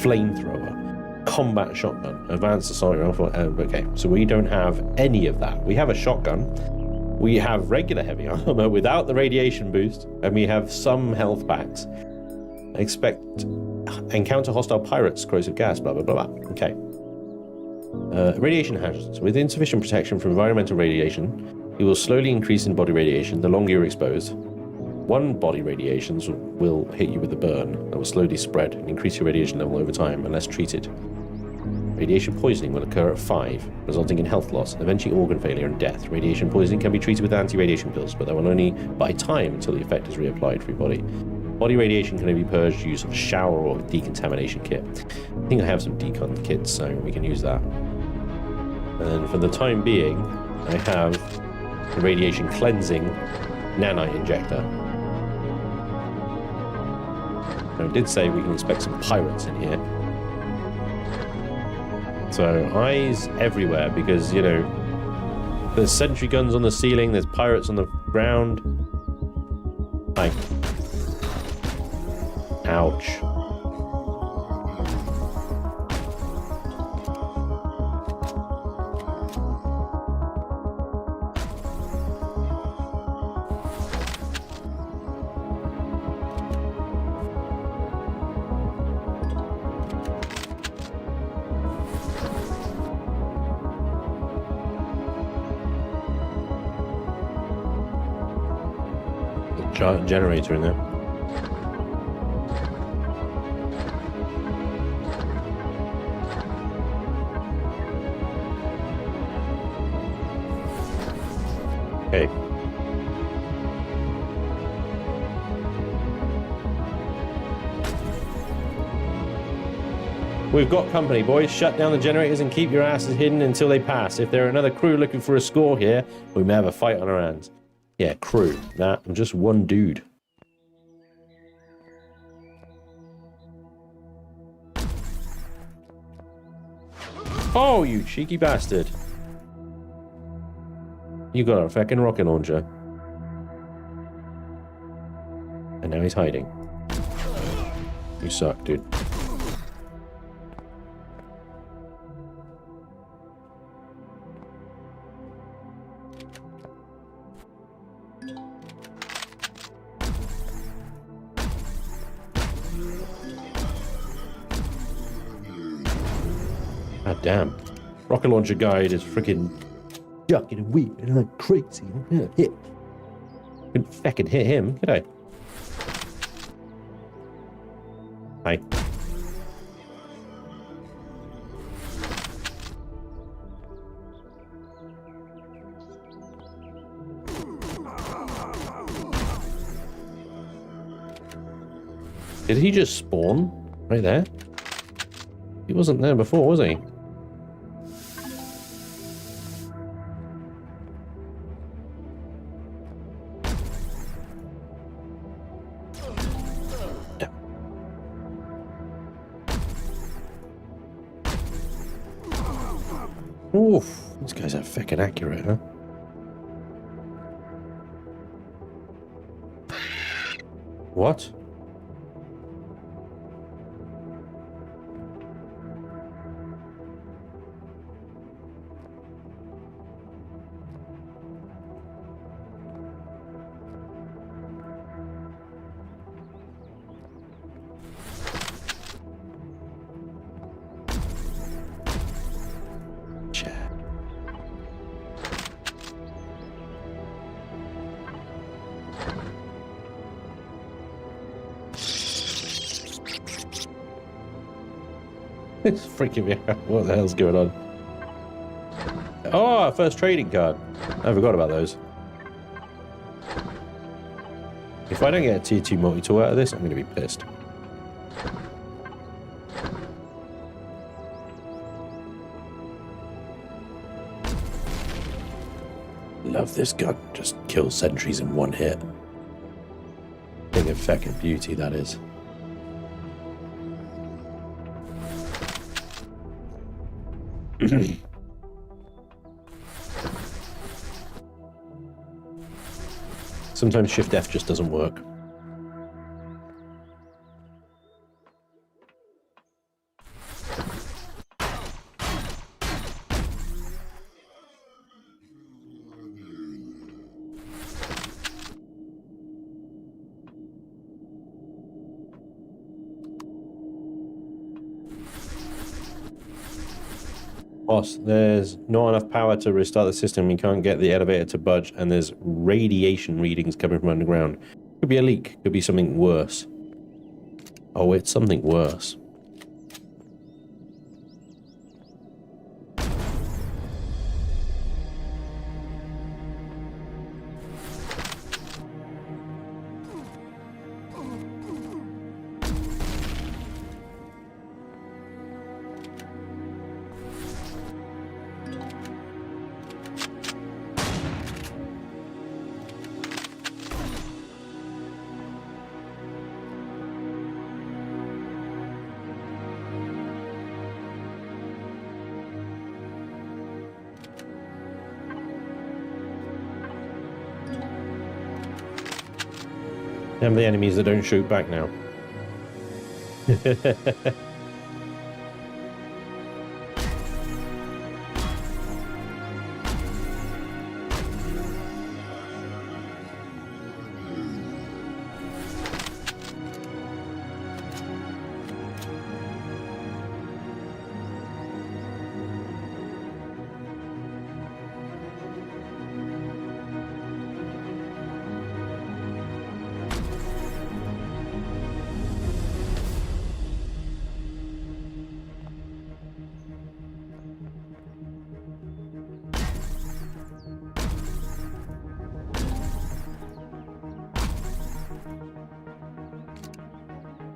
flamethrower, combat shotgun, advanced assault rifle. Okay, so we don't have any of that. We have a shotgun. We have regular heavy armor without the radiation boost, and we have some health packs. Encounter hostile pirates, corrosive gas, blah, blah, blah, blah. Okay. Radiation hazards. With insufficient protection from environmental radiation, you will slowly increase in body radiation the longer you're exposed. One body radiations will hit you with a burn that will slowly spread and increase your radiation level over time unless treated. Radiation poisoning will occur at 5, resulting in health loss, eventually organ failure and death. Radiation poisoning can be treated with anti-radiation pills, but they will only buy time until the effect is reapplied for your body. Body radiation can only be purged through use of a shower or decontamination kit. I think I have some decon kits, so we can use that. And for the time being, I have the radiation cleansing nanite injector. I did say we can expect some pirates in here. So eyes everywhere because, you know, there's sentry guns on the ceiling, there's pirates on the ground. Like, ouch. Giant generator in there. Okay. We've got company, boys. Shut down the generators and keep your asses hidden until they pass. If there are another crew looking for a score here, we may have a fight on our hands. Yeah, crew. Nah, I'm just one dude. Oh, you cheeky bastard. You got a fucking rocket launcher. And now he's hiding. You suck, dude. God damn. Rocket launcher guide is freaking ducking and weaving like crazy. Hit. Couldn't fucking hit him, could I? Hi. Did he just spawn right there? He wasn't there before, was he? Oof, these guys are fucking accurate, huh? What? It's freaking me out. What the hell's going on? Oh, first trading card. I forgot about those. If I don't get a tier 2 multi-tool out of this, I'm going to be pissed. Love this gun. Just kills sentries in one hit. Thing of fucking beauty, that is. Sometimes Shift F just doesn't work. Boss, there's not enough power to restart the system. We can't get the elevator to budge, and there's radiation readings coming from underground. Could be a leak. Could be something worse. Oh, it's something worse. Them the enemies that don't shoot back now.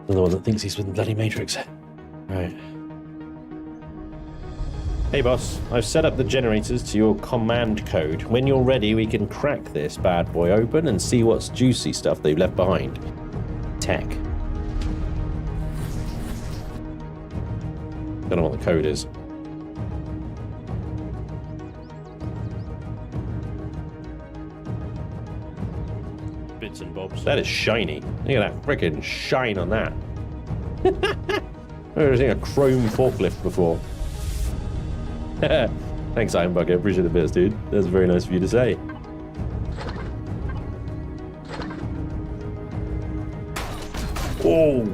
The one that thinks he's with the bloody Matrix. Right. Hey boss, I've set up the generators to your command code. When you're ready, we can crack this bad boy open and see what's juicy stuff they've left behind. Tech. Don't know what the code is. Bits and bobs. That is shiny. Look at that freaking shine on that. I've never seen a chrome forklift before. Thanks, Ironbug. I appreciate the bits, dude. That's very nice of you to say. Oh!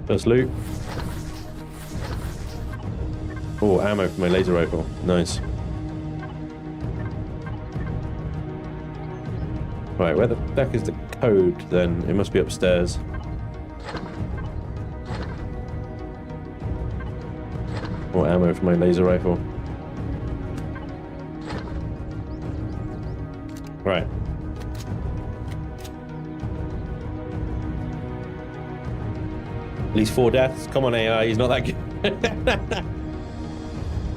First loot. Oh, ammo for my laser rifle. Nice. Right, where the heck is the code then? It must be upstairs. More ammo for my laser rifle. Right. At least 4 deaths. Come on, AI, he's not that good.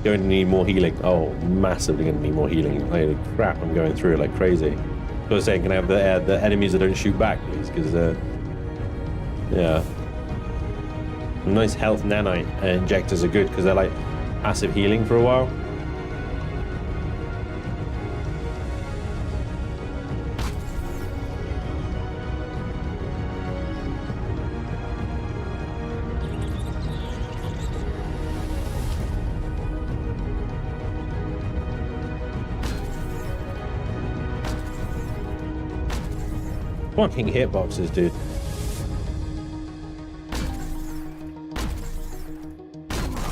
Going to need more healing. Oh, massively going to need more healing. Holy crap, I'm going through it like crazy. So I was saying, can I have the enemies that don't shoot back, please? Because, yeah. Nice health nanite injectors are good because they're like passive healing for a while. Fucking hitboxes, dude.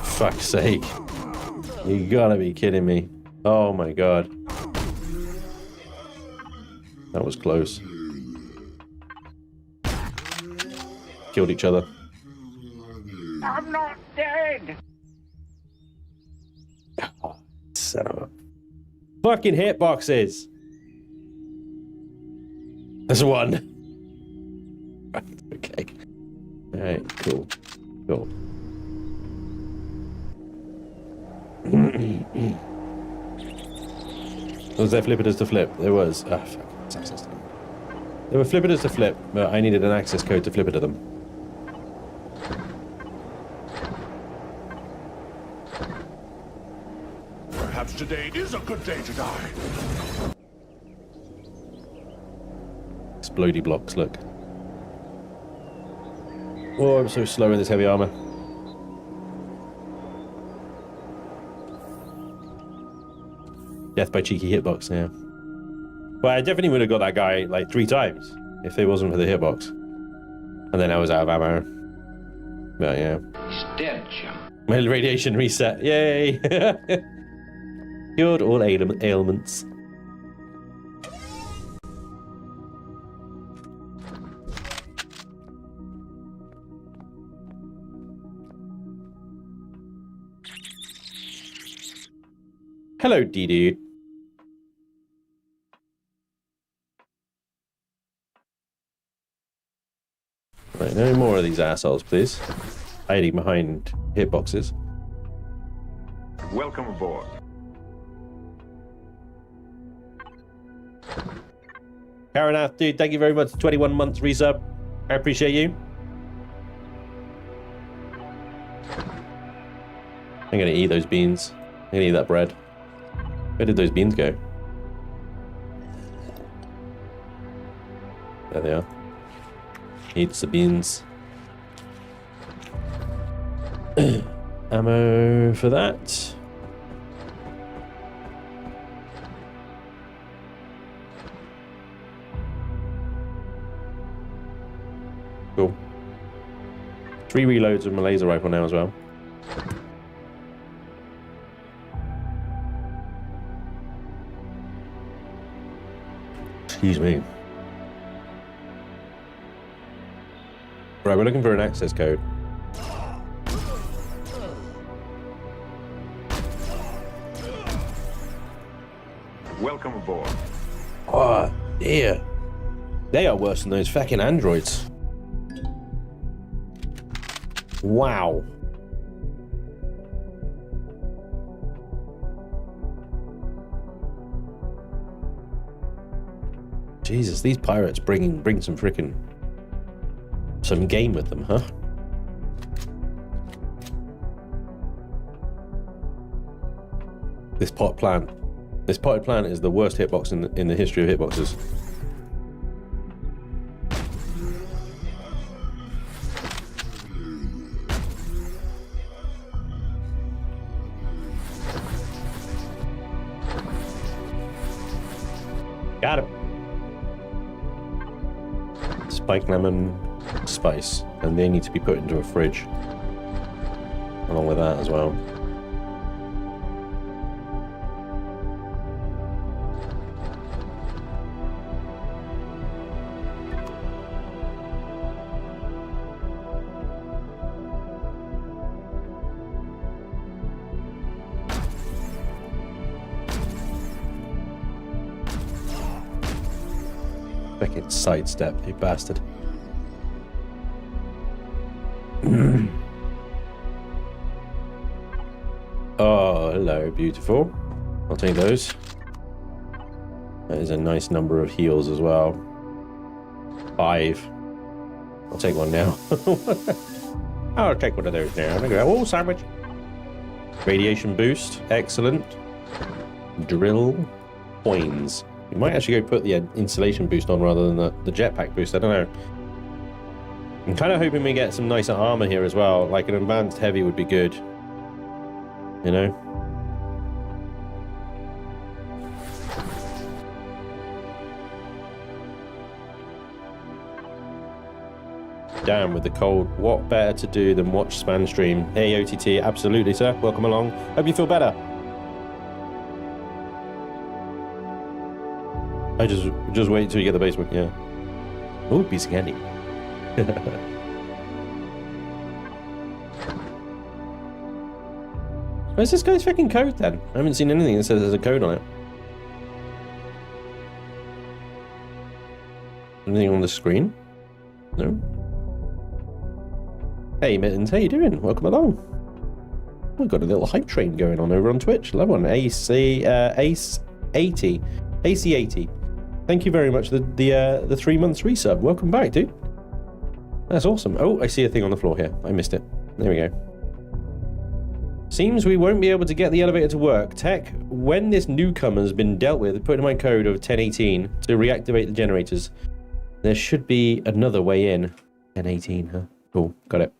Fuck's sake. You gotta be kidding me. Oh my god. That was close. Killed each other. I'm not dead! Oh, son of a... Fucking hitboxes! There's one. Right, okay. Alright, cool. Cool. Was there flippers to flip? There was. Ah, fuck. There were flippers to flip, but I needed an access code to flip it to them. Perhaps today is a good day to die. Explodey blocks, look. Oh, I'm so slow in this heavy armor. Death by cheeky hitbox, yeah. Well, I definitely would have got that guy like 3 times if it wasn't for the hitbox. And then I was out of ammo. But yeah. Stench. My radiation reset. Yay! Cured all ailments. Hello, D-Dude. Right, no more of these assholes, please. Hiding behind hitboxes. Welcome aboard. Karanath, dude, thank you very much. 21 months resub. I appreciate you. I'm gonna eat those beans. I'm gonna eat that bread. Where did those beans go? There they are. Eats the beans. Ammo for that. Cool. 3 reloads of my laser rifle now as well. Excuse me. Right, we're looking for an access code. Welcome aboard. Oh, dear. They are worse than those fucking androids. Wow. Jesus, these pirates bring some freaking some game with them, huh? This pot plant. This potted plant is the worst hitbox in the history of hitboxes. Got him. Spike lemon spice, and they need to be put into a fridge along with that as well. Fucking sidestep, you bastard. Oh, hello, beautiful. I'll take those. That is a nice number of heals as well. 5. I'll take one now. I'll take one of those now. Oh, sandwich. Radiation boost. Excellent. Drill coins. You might actually go put the insulation boost on rather than the jetpack boost. I don't know. I'm kind of hoping we get some nicer armor here as well. Like an advanced heavy would be good. You know? Damn, with the cold, what better to do than watch Spanj stream? Hey, OTT, absolutely, sir. Welcome along. Hope you feel better. I just wait until you get the basement, yeah. Oh, piece of candy. Where's this guy's freaking code then? I haven't seen anything that says there's a code on it. Anything on the screen? No. Hey Mittens, how you doing? Welcome along. We've got a little hype train going on over on Twitch. Love one. AC80. AC80. Thank you very much for the 3 months resub. Welcome back, dude. That's awesome. Oh, I see a thing on the floor here. I missed it. There we go. Seems we won't be able to get the elevator to work. Tech, when this newcomer's been dealt with, put in my code of 1018 to reactivate the generators. There should be another way in. 1018, huh? Cool, got it.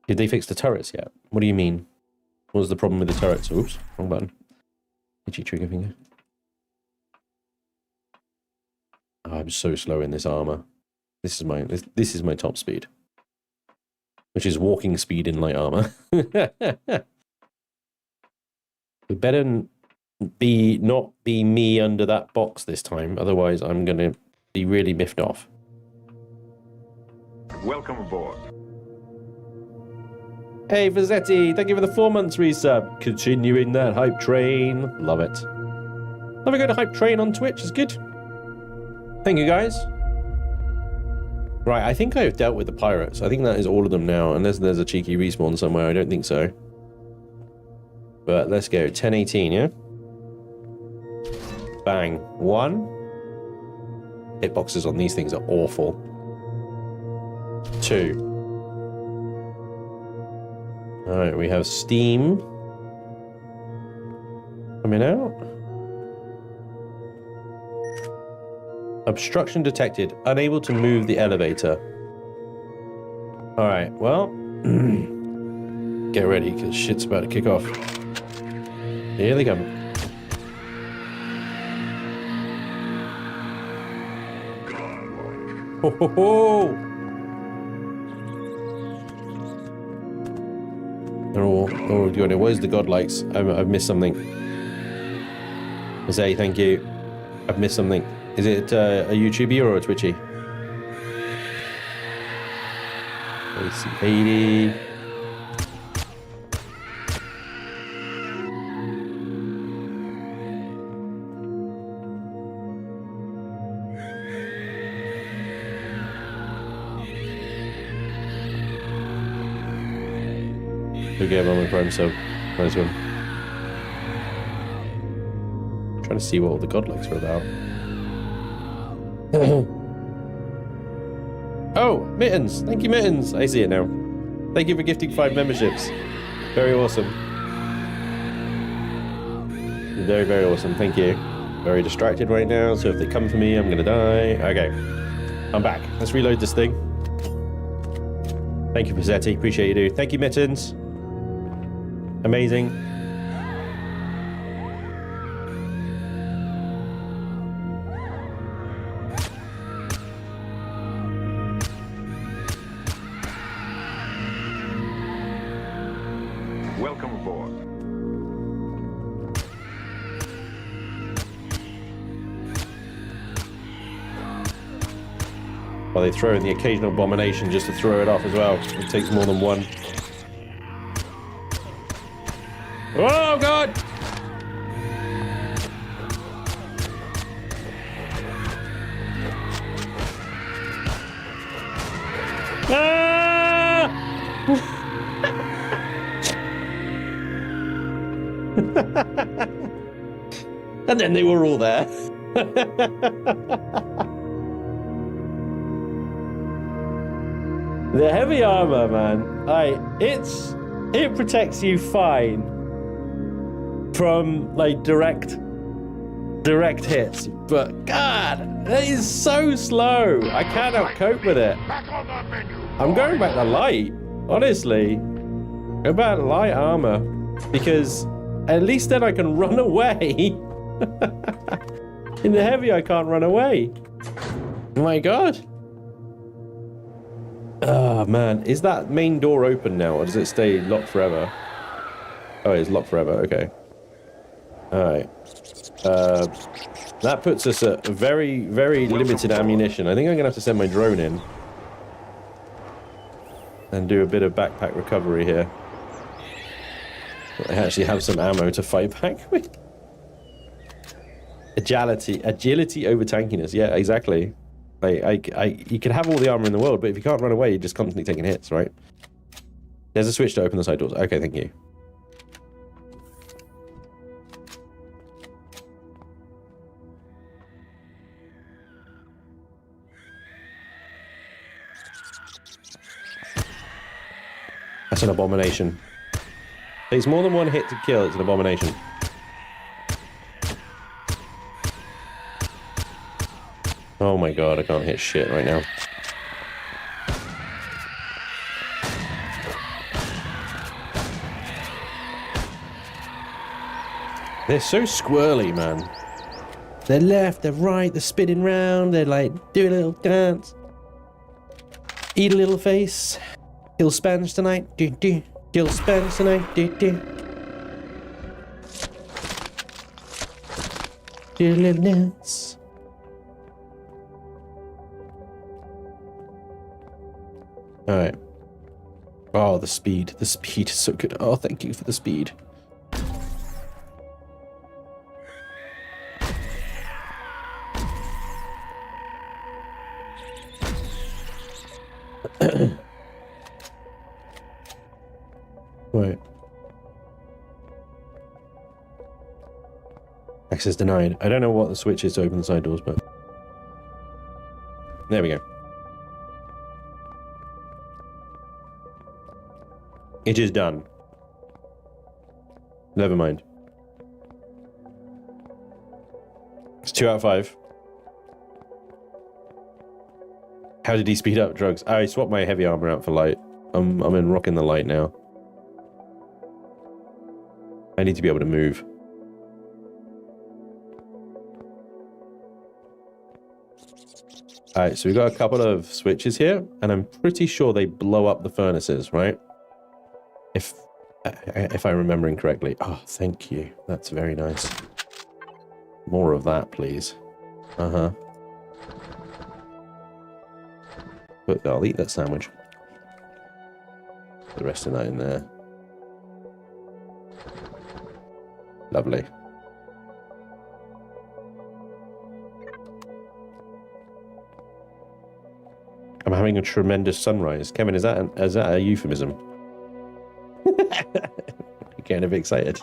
Did they fix the turrets yet? What do you mean? What was the problem with the turrets? Oops, wrong button. Itchy trigger finger. Oh, I'm so slow in this armor. This is my top speed, which is walking speed in light armor. We better not be me under that box this time, otherwise I'm gonna be really miffed off. Welcome aboard. Hey Vazzetti, thank you for the 4 months resub. Continuing that hype train. Love it. Love a good hype train on Twitch, it's good. Thank you guys. Right, I think I've dealt with the pirates. I think that is all of them now, unless there's a cheeky respawn somewhere. I don't think so. But let's go. 1018, yeah? Bang. 1. Hitboxes on these things are awful. 2. Alright, we have Steam coming out. Obstruction detected. Unable to move the elevator. Alright, well. Get ready, because shit's about to kick off. Here they come. Ho ho ho! They're all going. Where's the godlikes? I've missed something. Say thank you. I've missed something. Is it a YouTuber or a Twitchy? AC80. Who gave on with Prime sub? Nice one. I'm trying to see what all the godlikes are about. Oh, Mittens! Thank you, Mittens! I see it now. Thank you for gifting 5 memberships. Very awesome. Very, very awesome. Thank you. Very distracted right now, so if they come for me, I'm gonna die. Okay. I'm back. Let's reload this thing. Thank you, Pizzetti. Appreciate you, dude. Thank you, Mittens. Amazing. Welcome aboard. Well, they throw in the occasional abomination just to throw it off as well. It takes more than one. Oh, God! Ah! And then they were all there. The heavy armor, man. It protects you fine from like direct hits, but God, that is so slow. I cannot cope with it. I'm going back to light, honestly. Go back to light armor, because at least then I can run away. In the heavy, I can't run away. Oh my God. Oh man, is that main door open now, or does it stay locked forever? Oh, it's locked forever, okay. Alright. That puts us at very, very limited ammunition. I think I'm gonna have to send my drone in and do a bit of backpack recovery here. I actually have some ammo to fight back with. Agility over tankiness. Yeah, exactly. You can have all the armor in the world, but if you can't run away, you're just constantly taking hits, right? There's a switch to open the side doors. Okay, thank you. That's an abomination. Takes more than one hit to kill. It's an abomination. Oh my God, I can't hit shit right now. They're so squirrely, man. They're left, they're right, they're spinning round, they're like, do a little dance. Eat a little face. Kill Spanj tonight, do. Kill Spanj tonight, do. Do a little dance. Alright. Oh, the speed. The speed is so good. Oh, thank you for the speed. Right. Access denied. I don't know what the switch is to open the side doors, but... There we go. It is done. Never mind. It's 2 out of 5. How did he speed up drugs? I swapped my heavy armor out for light. I'm in rocking the light now. I need to be able to move. Alright, so we've got a couple of switches here, and I'm pretty sure they blow up the furnaces, right? If I'm remembering correctly. Oh, thank you. That's very nice. More of that, please. Uh-huh. But I'll eat that sandwich. The rest of that in there. Lovely. I'm having a tremendous sunrise. Kevin, is that a euphemism? I'm getting a bit excited.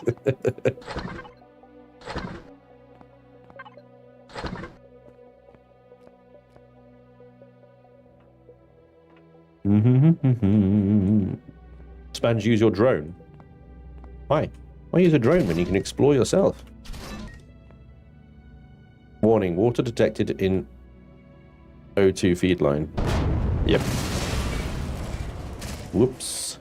Spanj, use your drone. Why? Why use a drone when you can explore yourself? Warning, water detected in O2 feed line. Yep. Whoops.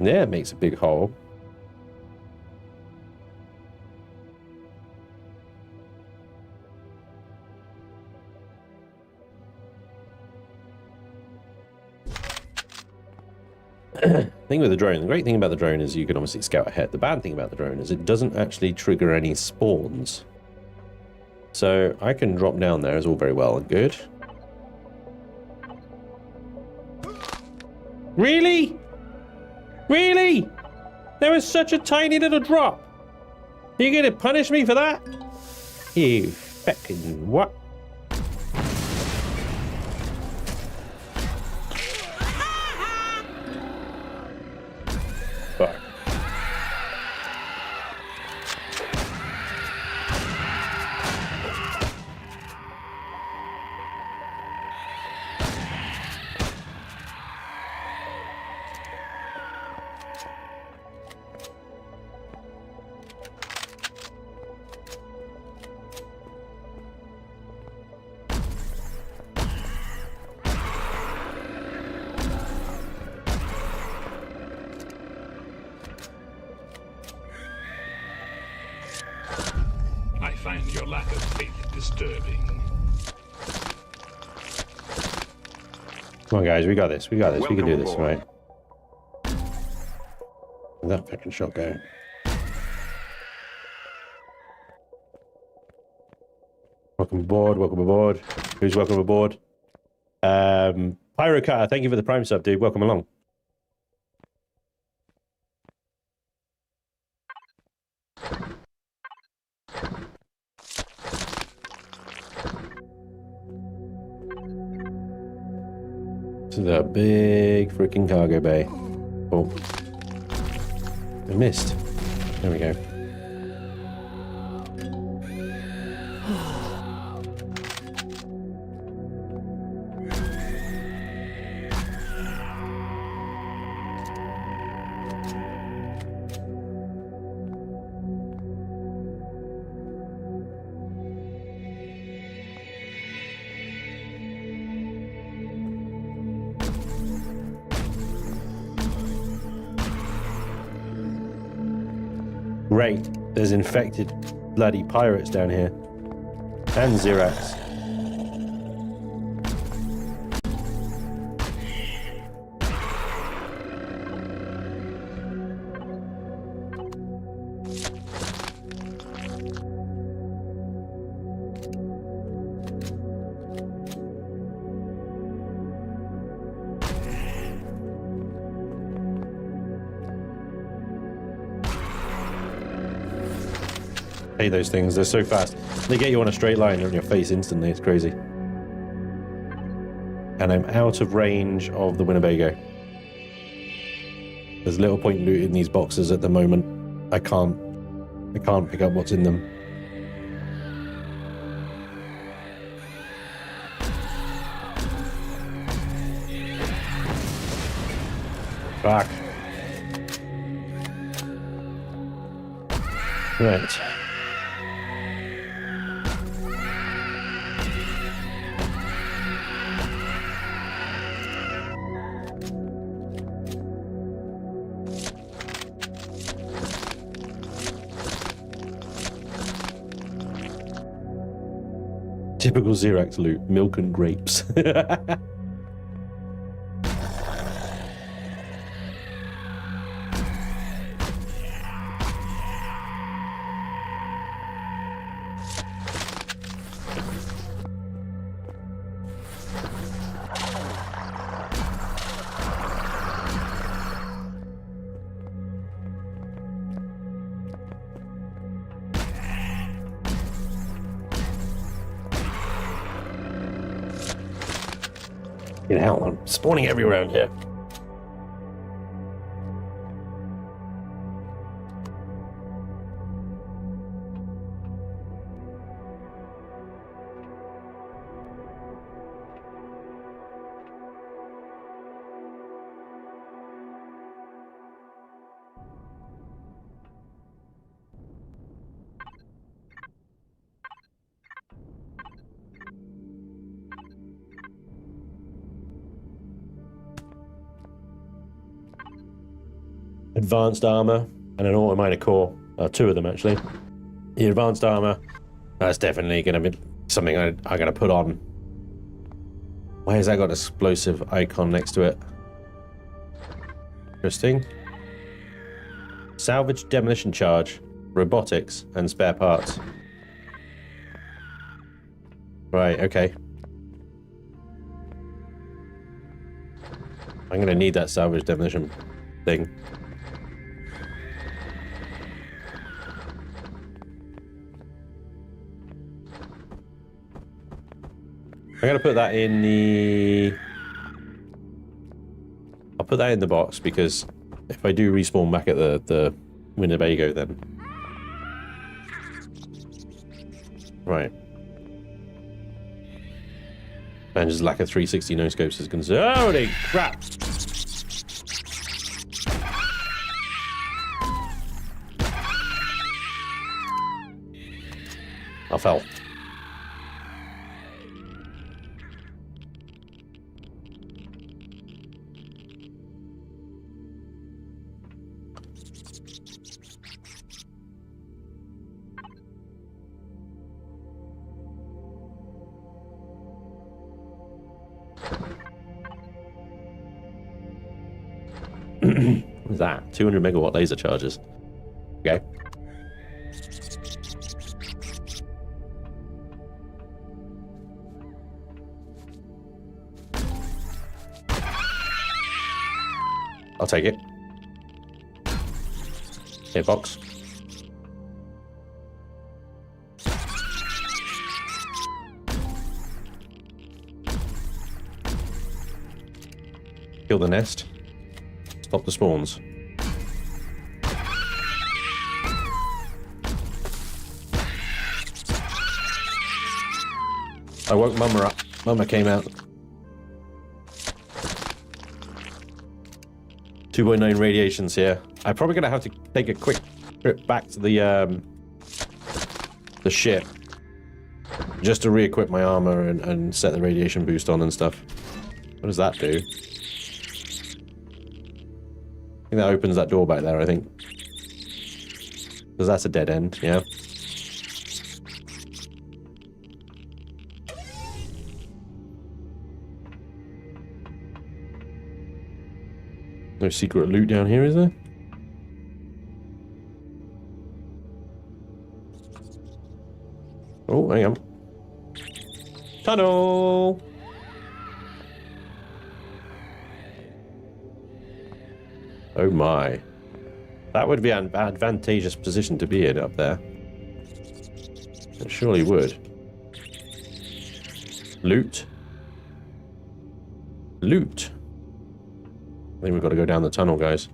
Yeah, it makes a big hole. Thing with the drone, the great thing about the drone is you can obviously scout ahead. The bad thing about the drone is it doesn't actually trigger any spawns. So I can drop down there, is all very well and good. Really? Really? There was such a tiny little drop. Are you gonna punish me for that? You fucking what? Fuck. I find your lack of faith disturbing. Come on, guys, we got this. We got this. We can do this, Welcome right? Where'd that fucking shot go? Welcome aboard. Welcome aboard. Who's welcome aboard? Pyrocar, thank you for the Prime sub, dude. Welcome along. This is a big freaking cargo bay. Oh. I missed. There we go. Great. There's infected bloody pirates down here. And Xerax. Hate those things, they're so fast. They get you on a straight line on your face instantly, it's crazy. And I'm out of range of the Winnebago. There's little point looting these boxes at the moment. I can't pick up what's in them. Fuck. Right. Typical Xerax loot, milk and grapes. Get out, I'm spawning everywhere around here. Advanced armor and an auto-miner core. Two of them, actually. The advanced armor, that's definitely going to be something I'm going to put on. Why has that got an explosive icon next to it? Interesting. Salvage demolition charge, robotics, and spare parts. Right, okay. I'm going to need that salvage demolition thing. I'm going to put that in the... I'll put that in the box because if I do respawn back at the Winnebago then... Right. And just lack of 360 no scopes is concerned. Holy crap! I fell. What's that? 200 megawatt laser charges. Okay. I'll take it. Hitbox. Kill the nest. Stop the spawns. I woke Mama up. Mama came out. 2.9 radiations here. I'm probably gonna have to take a quick trip back to the ship just to re-equip my armor and set the radiation boost on and stuff. What does that do? I think that opens that door back there, I think. Because that's a dead end, yeah. No secret loot down here, is there? Oh, hang on. Tunnel! Oh my. That would be an advantageous position to be in up there. It surely would. Loot. Loot. I think we've got to go down the tunnel, guys.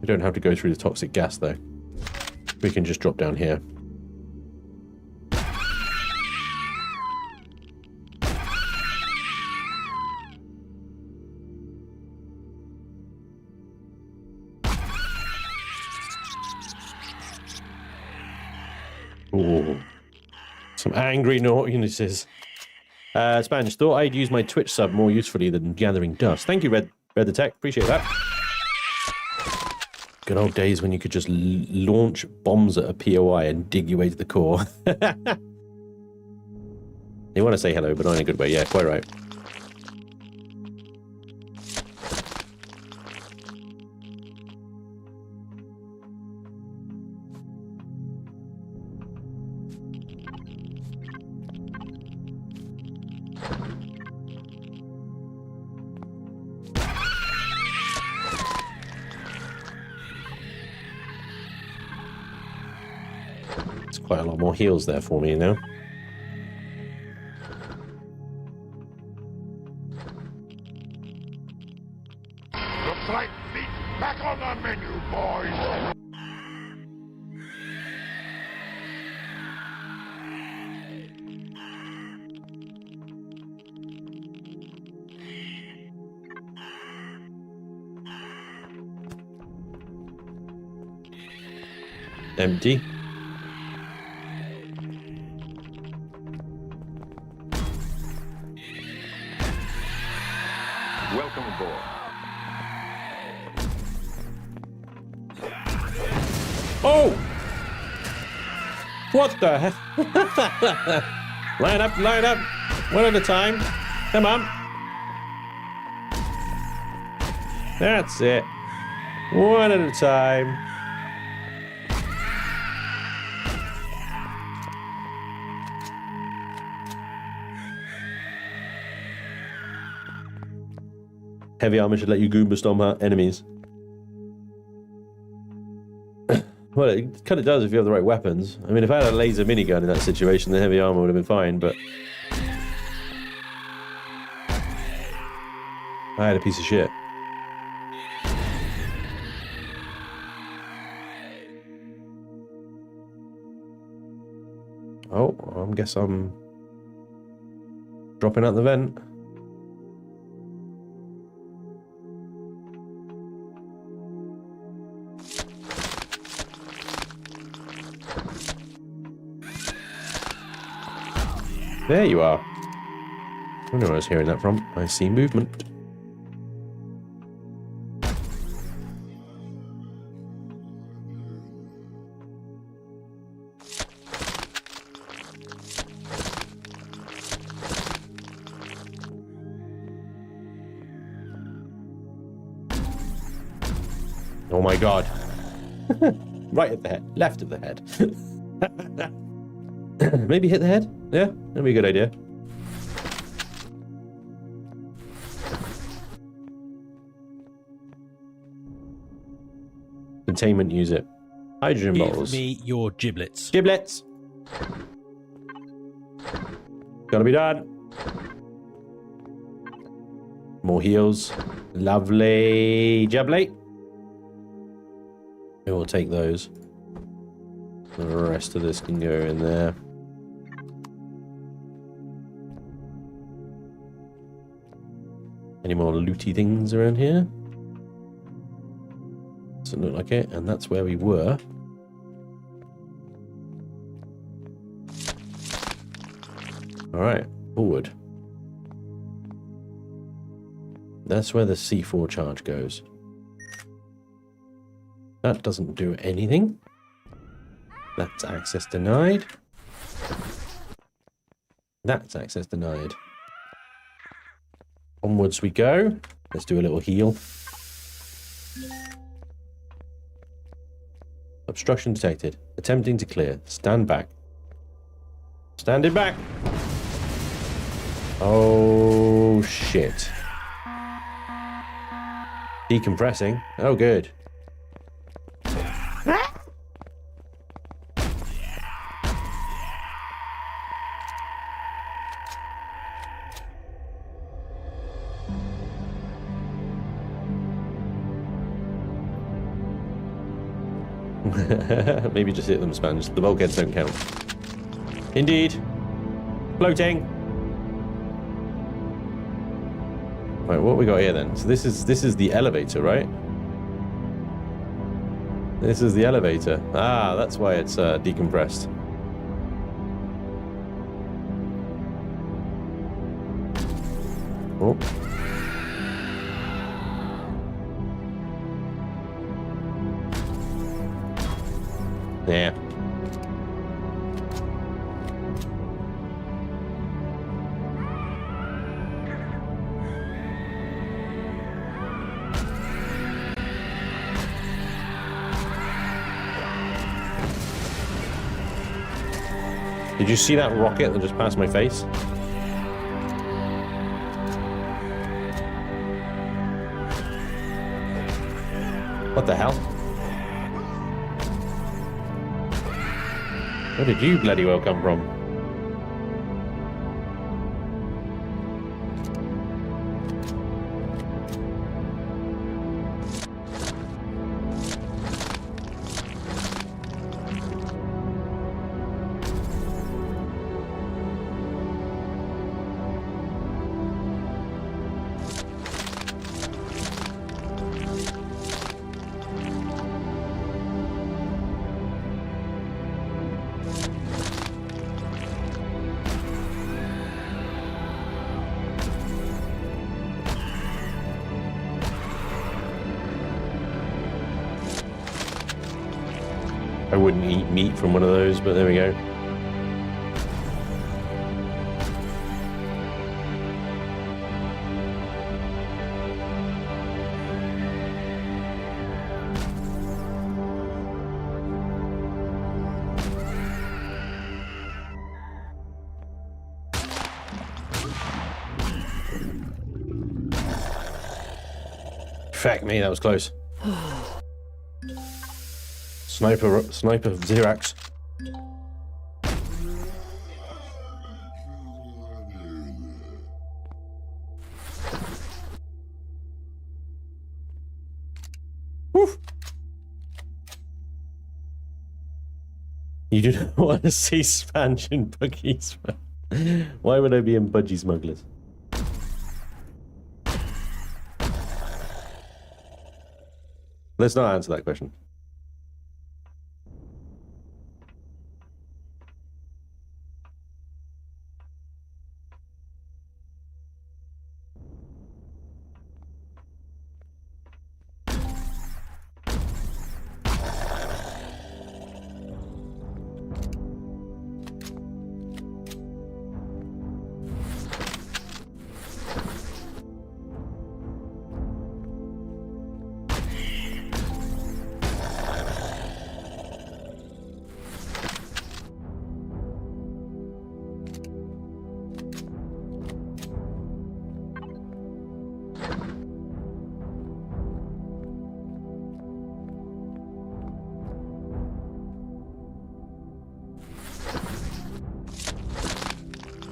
We don't have to go through the toxic gas, though. We can just drop down here. Ooh. Some angry noises. Spanj, thought I'd use my Twitch sub more usefully than gathering dust. Thank you, Red the Tech. Appreciate that. Good old days when you could just launch bombs at a POI and dig your way to the core. You want to say hello, but not in a good way. Yeah, quite right. Quite a lot more heals there for me now. Looks like meat back on the menu, boys. Empty. Welcome aboard. Oh! What the heck? Line up, line up. One at a time. Come on. That's it. One at a time. Heavy armor should let you Goomba stomp out enemies. Well, it kind of does if you have the right weapons. I mean, if I had a laser minigun in that situation, the heavy armor would have been fine, but... I had a piece of shit. Oh, I guess I'm... dropping out the vent. There you are. I don't know where I was hearing that from. I see movement. Oh my god. Right at the head. Left of the head. Maybe hit the head? Yeah, that'd be a good idea. Containment, use it. Hydrogen bottles. Give me your giblets. Giblets! Gotta be done. More heals. Lovely. Jablet. We will take those. The rest of this can go in there. Any more looty things around here? Doesn't look like it, and that's where we were. Alright, forward. That's where the C4 charge goes. That doesn't do anything. That's access denied. That's access denied. Onwards we go. Let's do a little heal. Obstruction detected. Attempting to clear. Stand back. Standing back. Oh, shit. Decompressing. Oh, good. Maybe just hit them, Spanj. The bulkheads don't count. Indeed. Floating. Right, what we got here then? So this is the elevator, right? This is the elevator. Ah, that's why it's decompressed. Oh. Yeah. Did you see that rocket that just passed my face? What the hell? Where did you bloody well come from? I wouldn't eat meat from one of those, but there we go. Fuck me, that was close. Sniper Xerax. Woof. You do not want to see Spanj and Buggies. Why would I be in Budgie Smugglers? Let's not answer that question.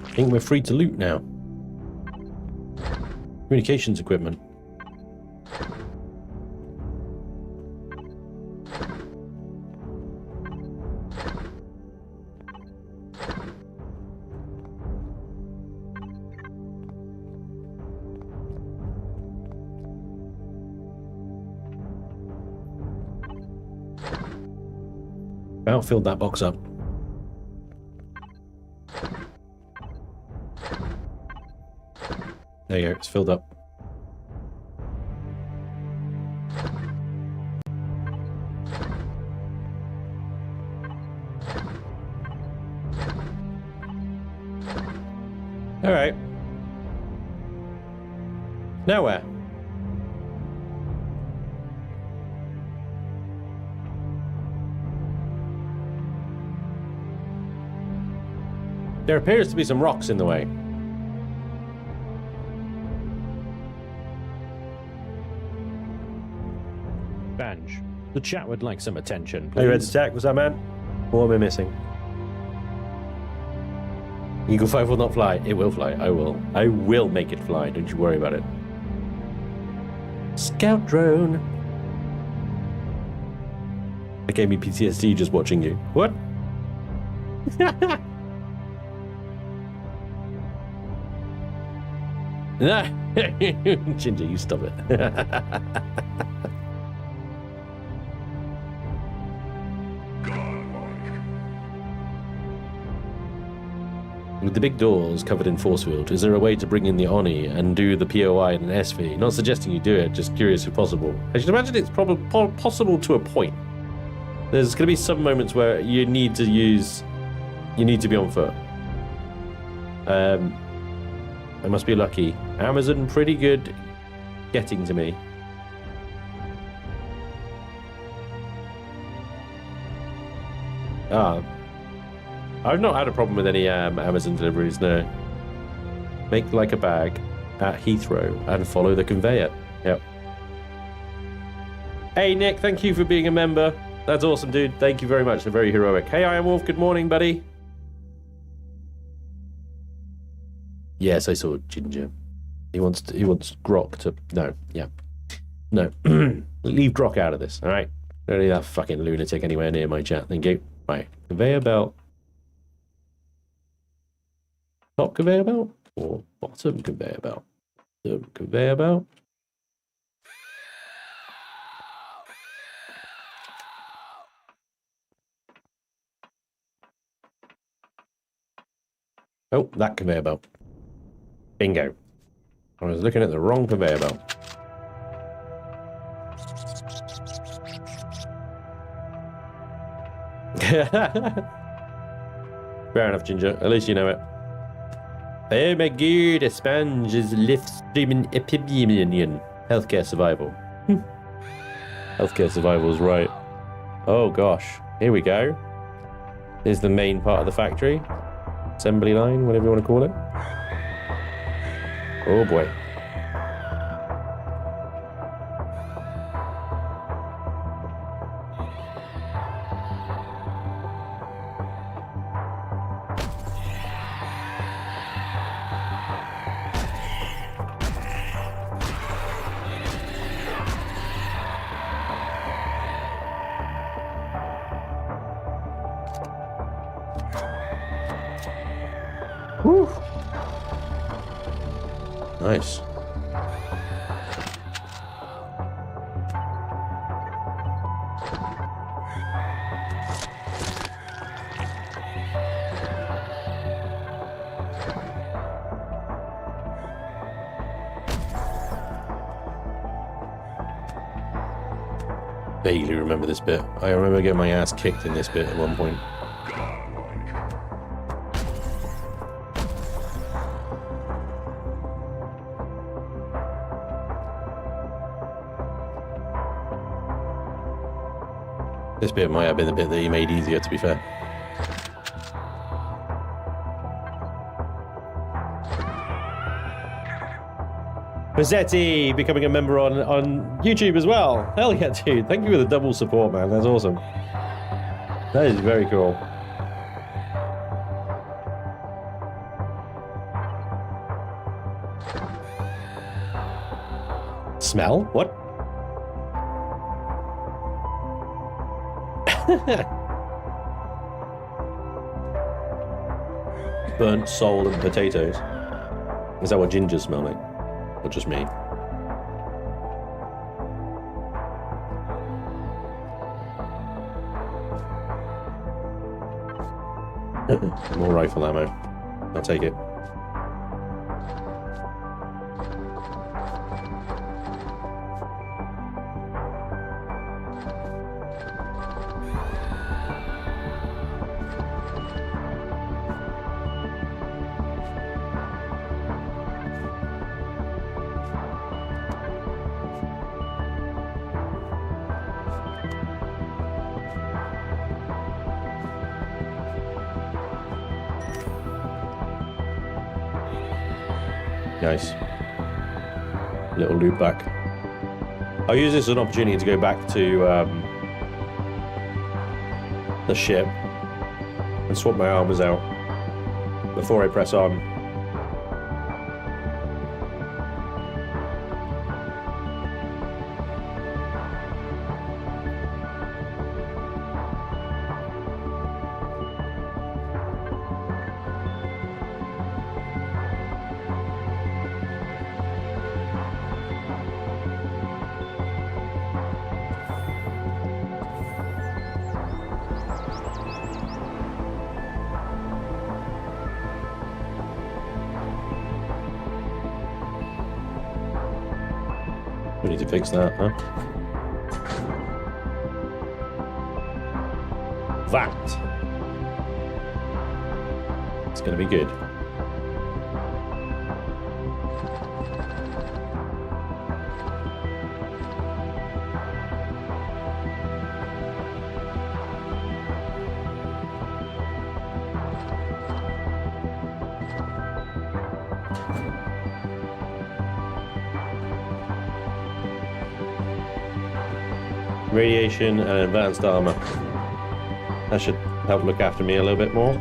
I think we're free to loot now. Communications equipment. About filled that box up. There you go, it's filled up. Alright. Now where? There appears to be some rocks in the way. Spanj, the chat would like some attention, Are you ready to please. attack? What's that, man? What am I missing? Eagle 5 will not fly. It will fly. I will. I will make it fly. Don't you worry about it. Scout drone. That gave me PTSD just watching you. What? No. Ginger, you stop it. With the big doors covered in force field, is there a way to bring in the Oni and do the POI and an SV? Not suggesting you do it, just curious if possible. I should imagine it's probably possible to a point. There's going to be some moments where you need to be on foot. I must be lucky. Amazon pretty good getting to me. I've not had a problem with any Amazon deliveries, no. Make like a bag at Heathrow and follow the conveyor. Yep. Hey Nick, thank you for being a member. That's awesome, dude. Thank you very much. They're very heroic. Hey, Iron Wolf, good morning, buddy. Yes, I saw Ginger. He wants Grok to... No, yeah. No. Leave Grok out of this, alright? Don't need that fucking lunatic anywhere near my chat. Thank you. Right. Conveyor belt. Top conveyor belt? Or bottom conveyor belt? The conveyor belt? Oh, that conveyor belt. Bingo. I was looking at the wrong conveyor belt. Fair enough, Ginger. At least you know it. Oh my god, a Spanj is live streaming Empyrion. Healthcare survival. Healthcare survival is right. Oh gosh. Here we go. Here's the main part of the factory. Assembly line, whatever you want to call it. Oh boy. Whew. Nice. Vaguely remember this bit. I remember getting my ass kicked in this bit at one point. This bit might have been the bit that he made easier, to be fair. Mazzetti becoming a member on YouTube as well. Hell yeah, dude. Thank you for the double support, man. That's awesome. That is very cool. Smell? What? Burnt soul and potatoes. Is that what gingers smell like? Or just me? More rifle ammo. I'll take it. Nice. Little loop back. I'll use this as an opportunity to go back to the ship and swap my armors out before I press on. We need to fix that, huh? That. It's gonna be good. Radiation and advanced armor. That should help look after me a little bit more.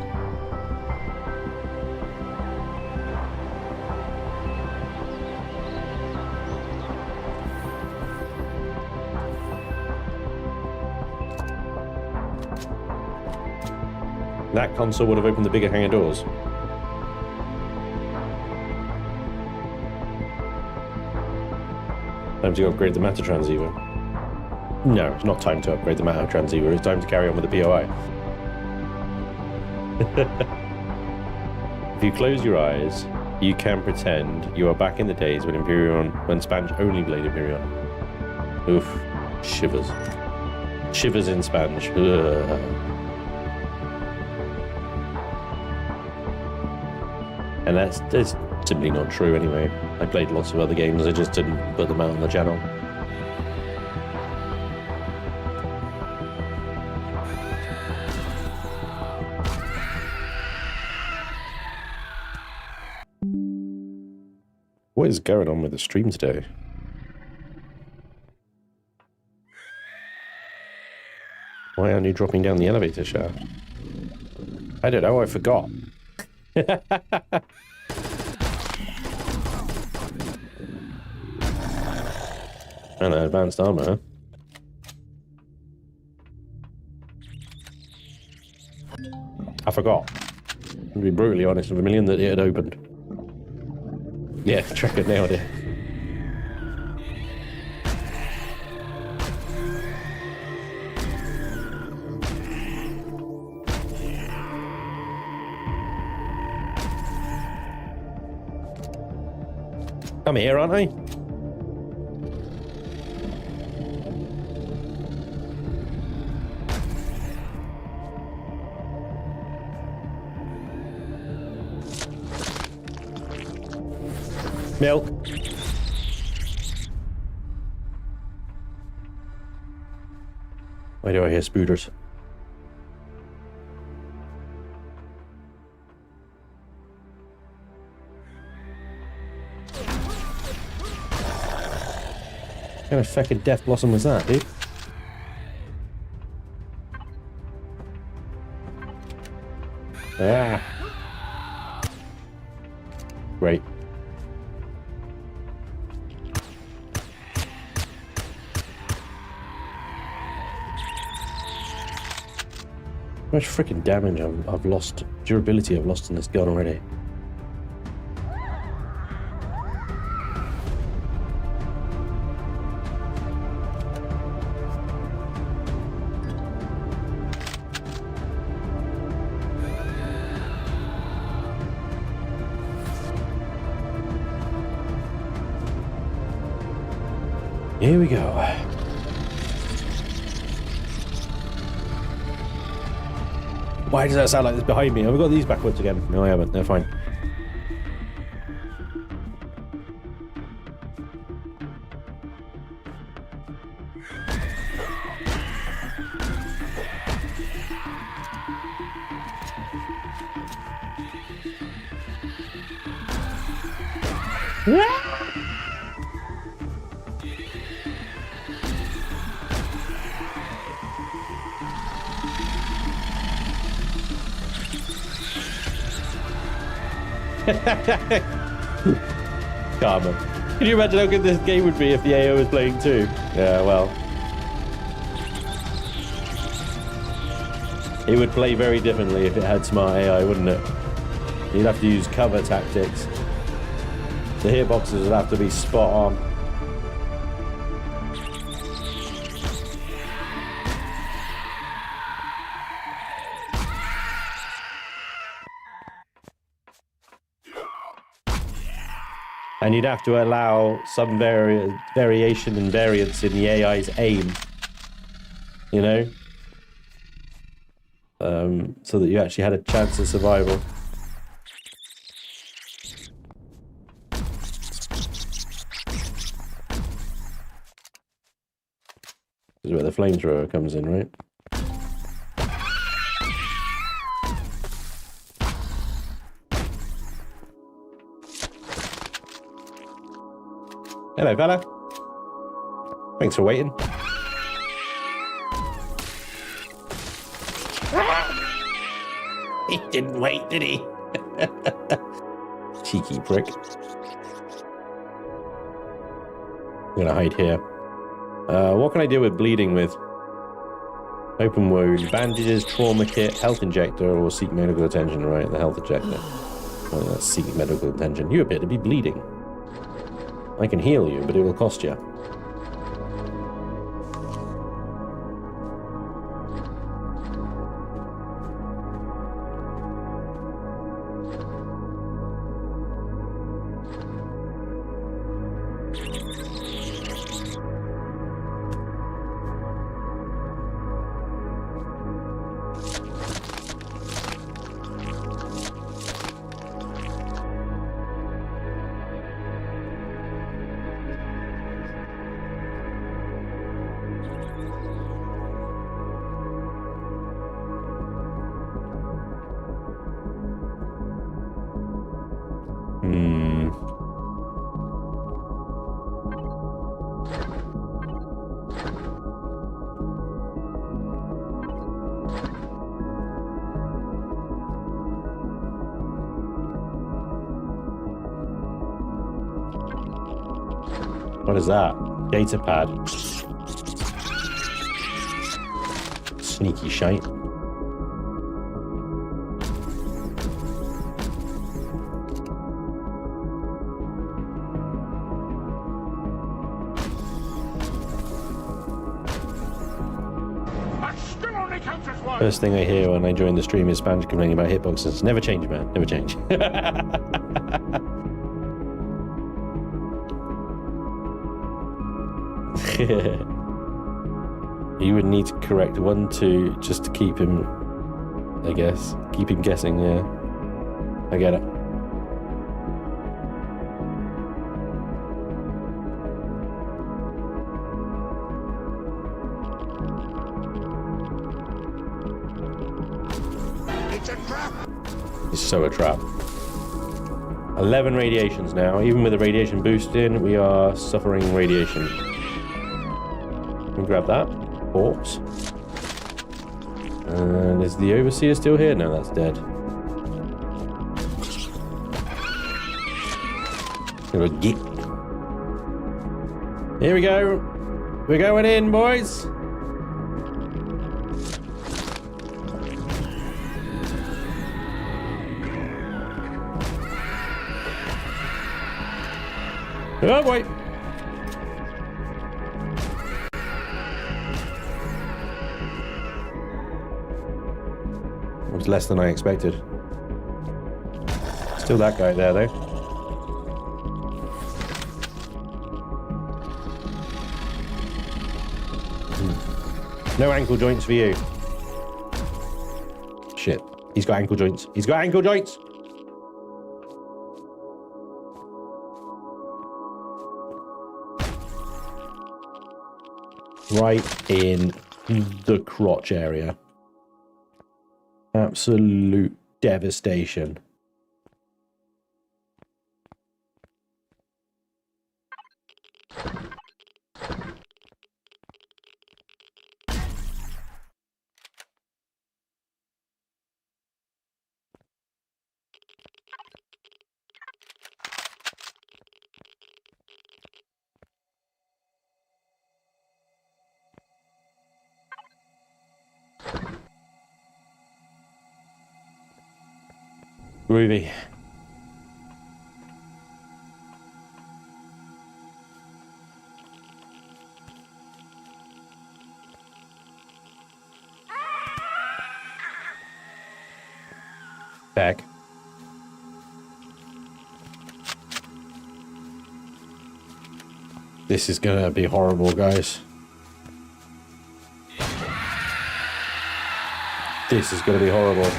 That console would have opened the bigger hangar doors. Time to upgrade the matter transceiver. No, it's not time to upgrade the matter transceiver. It's time to carry on with the POI. If you close your eyes, you can pretend you are back in the days when Spanj only played Empyrion. Oof, shivers. Shivers in Spanj. Ugh. And that's simply not true anyway. I played lots of other games, I just didn't put them out on the channel. What is going on with the stream today? Why aren't you dropping down the elevator shaft? I don't know, I forgot. And advanced armor, huh? I forgot. To be brutally honest with a million that it had opened. Yeah, Tracker nailed it. I'm here, aren't I? Milk. Why do I hear spooters? What kind of fucking death blossom was that, dude? Ah. Great. How much freaking damage I've lost, durability I've lost in this gun already. Here we go. Why does that sound like this behind me? Have I got these backwards again? No, I haven't. They're fine. Karma. Can you imagine how good this game would be if the AO was playing too? Yeah, well. It would play very differently if it had smart AI, wouldn't it? You'd have to use cover tactics. The hitboxes would have to be spot on. And you'd have to allow some variation and variance in the AI's aim, you know? So that you actually had a chance of survival. This is where the flamethrower comes in, right? Hello, fella. Thanks for waiting. He didn't wait, did he? Cheeky prick. I'm gonna hide here. What can I deal with bleeding with? Open wound, bandages, trauma kit, health injector, or seek medical attention. Right, the health injector. Oh, that's seek medical attention. You appear to be bleeding. I can heal you, but it will cost you. What is that? Data pad. Sneaky shite. First thing I hear when I join the stream is Spanj complaining about hitboxes. Never change, man. Never change. You would need to correct 1, 2 just to keep him, I guess. Keep him guessing, yeah. I get it. It's a trap! It's so a trap. 11 radiations now. Even with the radiation boost in, we are suffering radiation. Let me grab that. Corpse. And is the Overseer still here? No, that's dead. Here we go. We're going in, boys. Oh boy. It was less than I expected. Still that guy there though. No ankle joints for you. Shit. He's got ankle joints. He's got ankle joints. Right in the crotch area. Absolute devastation. Groovy. Back. This is gonna be horrible, guys. This is gonna be horrible.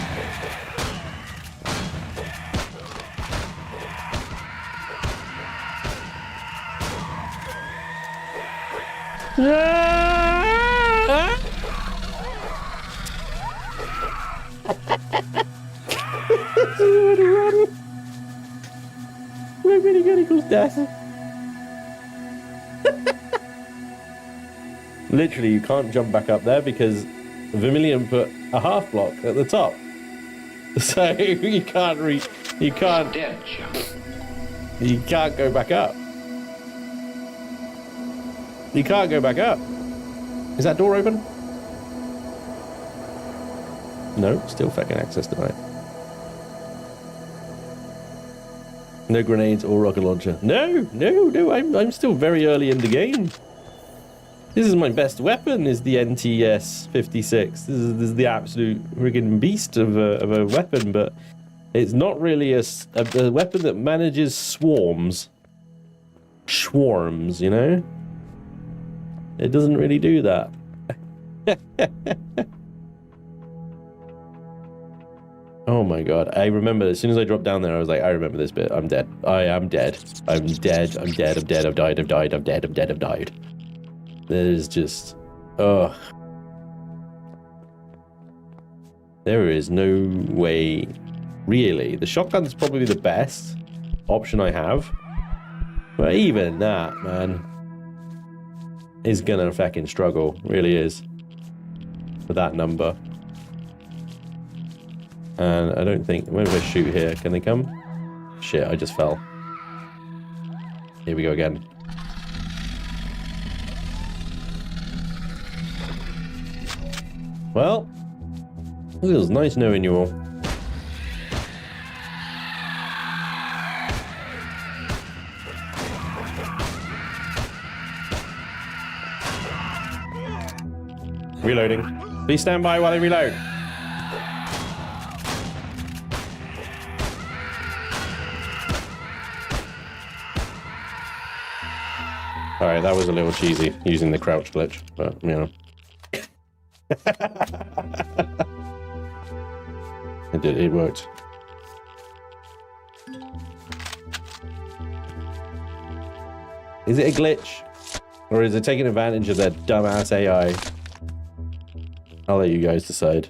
We're really gonna go death. Literally, you can't jump back up there because Vermilion put a half block at the top, so you can't you can't go back up. You can't go back up. Is that door open? No, still fucking access denied. No grenades or rocket launcher. No, I'm still very early in the game. This is my best weapon, is the NTS 56. This is the absolute friggin' beast of a weapon, but it's not really a weapon that manages swarms. Swarms, you know? It doesn't really do that. Oh my god, I remember as soon as I dropped down there, I was like, I remember this bit. I'm dead. I am dead. I'm dead. I'm dead. I'm dead. I've died. I've died. I'm dead. I'm dead. I've died. There's just... ugh. There is no way... Really, the shotgun's probably the best option I have. But even that, man, is gonna fucking struggle. Really is. For that number. And I don't think... Where do I shoot here? Can they come? Shit, I just fell. Here we go again. Well, it was nice knowing you all. Reloading. Please stand by while I reload. Alright, that was a little cheesy, using the crouch glitch, but, you know. It worked. Is it a glitch? Or is it taking advantage of their dumbass AI? I'll let you guys decide.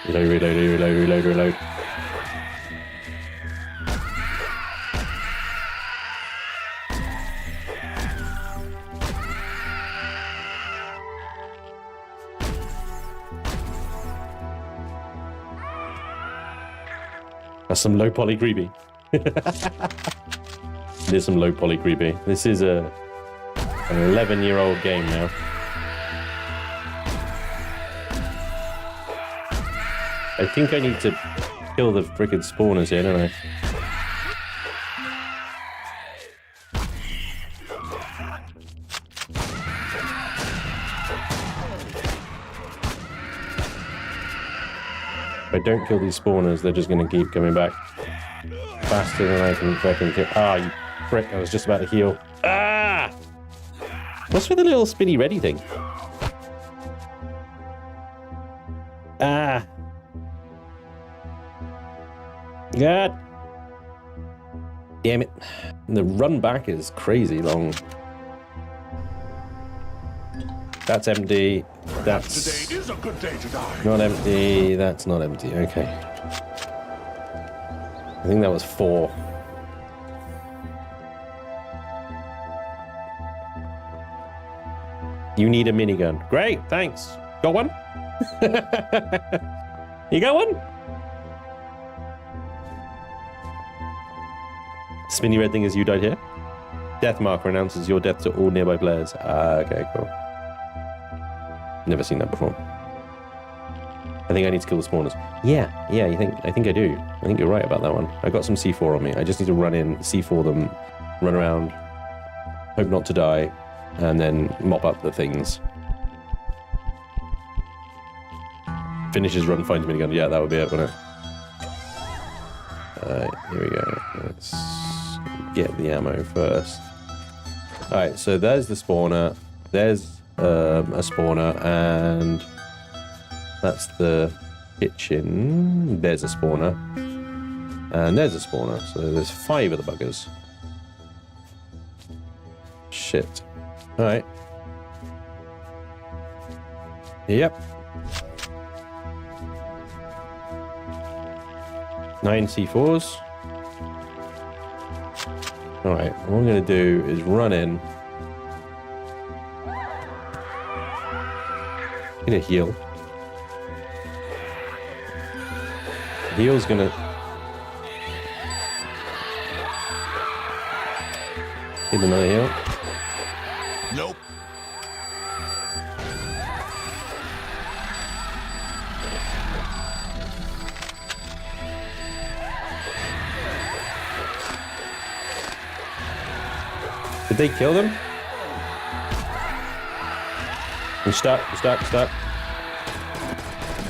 Reload. That's some low poly creepy. There's some low poly creepy. This is an 11-year-old game now. I think I need to kill the frickin' spawners here, don't I? If I don't kill these spawners, they're just gonna keep coming back faster than I can fucking kill. Ah, you prick, I was just about to heal. Ah! What's with the little spinny ready thing? Ah! God damn it. The run back is crazy long. That's empty. That's Today is a good day to die. not empty. That's not empty. Okay. I think that was 4. You need a minigun. Great, thanks. Got one? You got one? Spinny red thing is you died here? Death marker announces your death to all nearby players. Okay, cool. Never seen that before. I think I need to kill the spawners. Yeah, I think I do. I think you're right about that one. I got some C4 on me. I just need to run in, C4 them, run around, hope not to die, and then mop up the things. Finish his run, finds minigun. Yeah, that would be it, wouldn't it? Alright, here we go. Let's get the ammo first. Alright, so there's the spawner. There's a spawner, and that's the kitchen. There's a spawner. And there's a spawner. So there's 5 of the buggers. Shit. Alright. Yep. 9 C4s. Alright, what I'm going to do is run in. Get a heal. Heal's going to... Get another heal. Nope. Did they kill them? I'm stuck.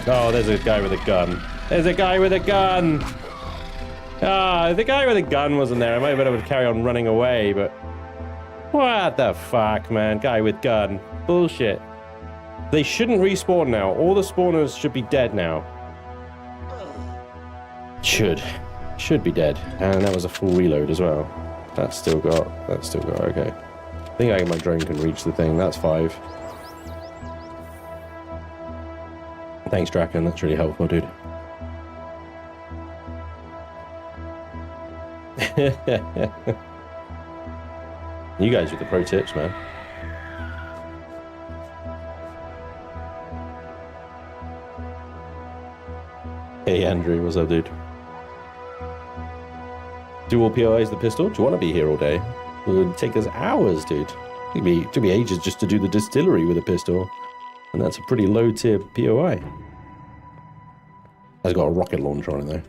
Oh, there's a guy with a gun. There's a guy with a gun! Ah, if the guy with a gun wasn't there, I might have been able to carry on running away, but... What the fuck, man? Guy with gun. Bullshit. They shouldn't respawn now. All the spawners should be dead now. Should be dead. And that was a full reload as well. That's still got, okay. I think my drone can reach the thing. That's 5. Thanks, Draken. That's really helpful, dude. You guys with the pro tips, man. Hey, Andrew. What's up, dude? Dual POIs the pistol? Do you want to be here all day? It would take us hours, dude. It took me ages just to do the distillery with a pistol. And that's a pretty low tier POI. Has got a rocket launcher on it, though.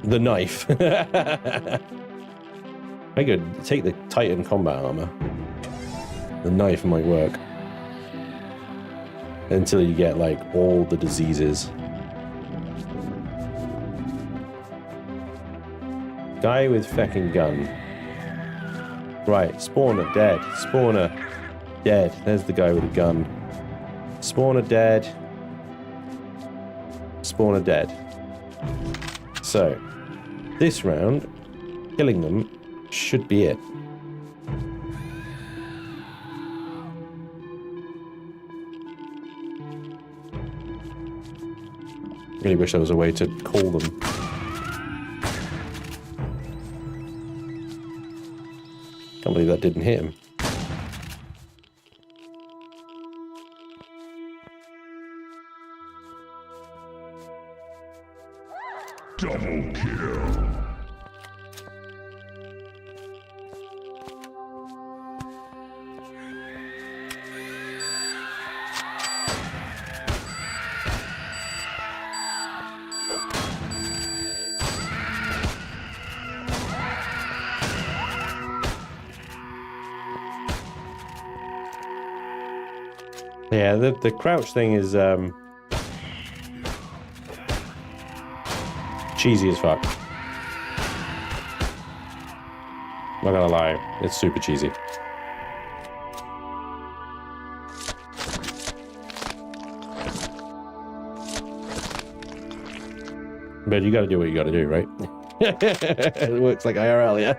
The knife. I could take the Titan combat armor. The knife might work. Until you get, like, all the diseases. Guy with fucking gun. Right, spawner dead. Spawner dead. There's the guy with a gun. Spawner dead. Spawner dead. So, this round, killing them should be it. Really wish there was a way to call them. Can't believe that didn't hit him. Double kill. Yeah, the crouch thing is cheesy as fuck. Not gonna lie, it's super cheesy. But you gotta do what you gotta do, right? It works like IRL, yeah.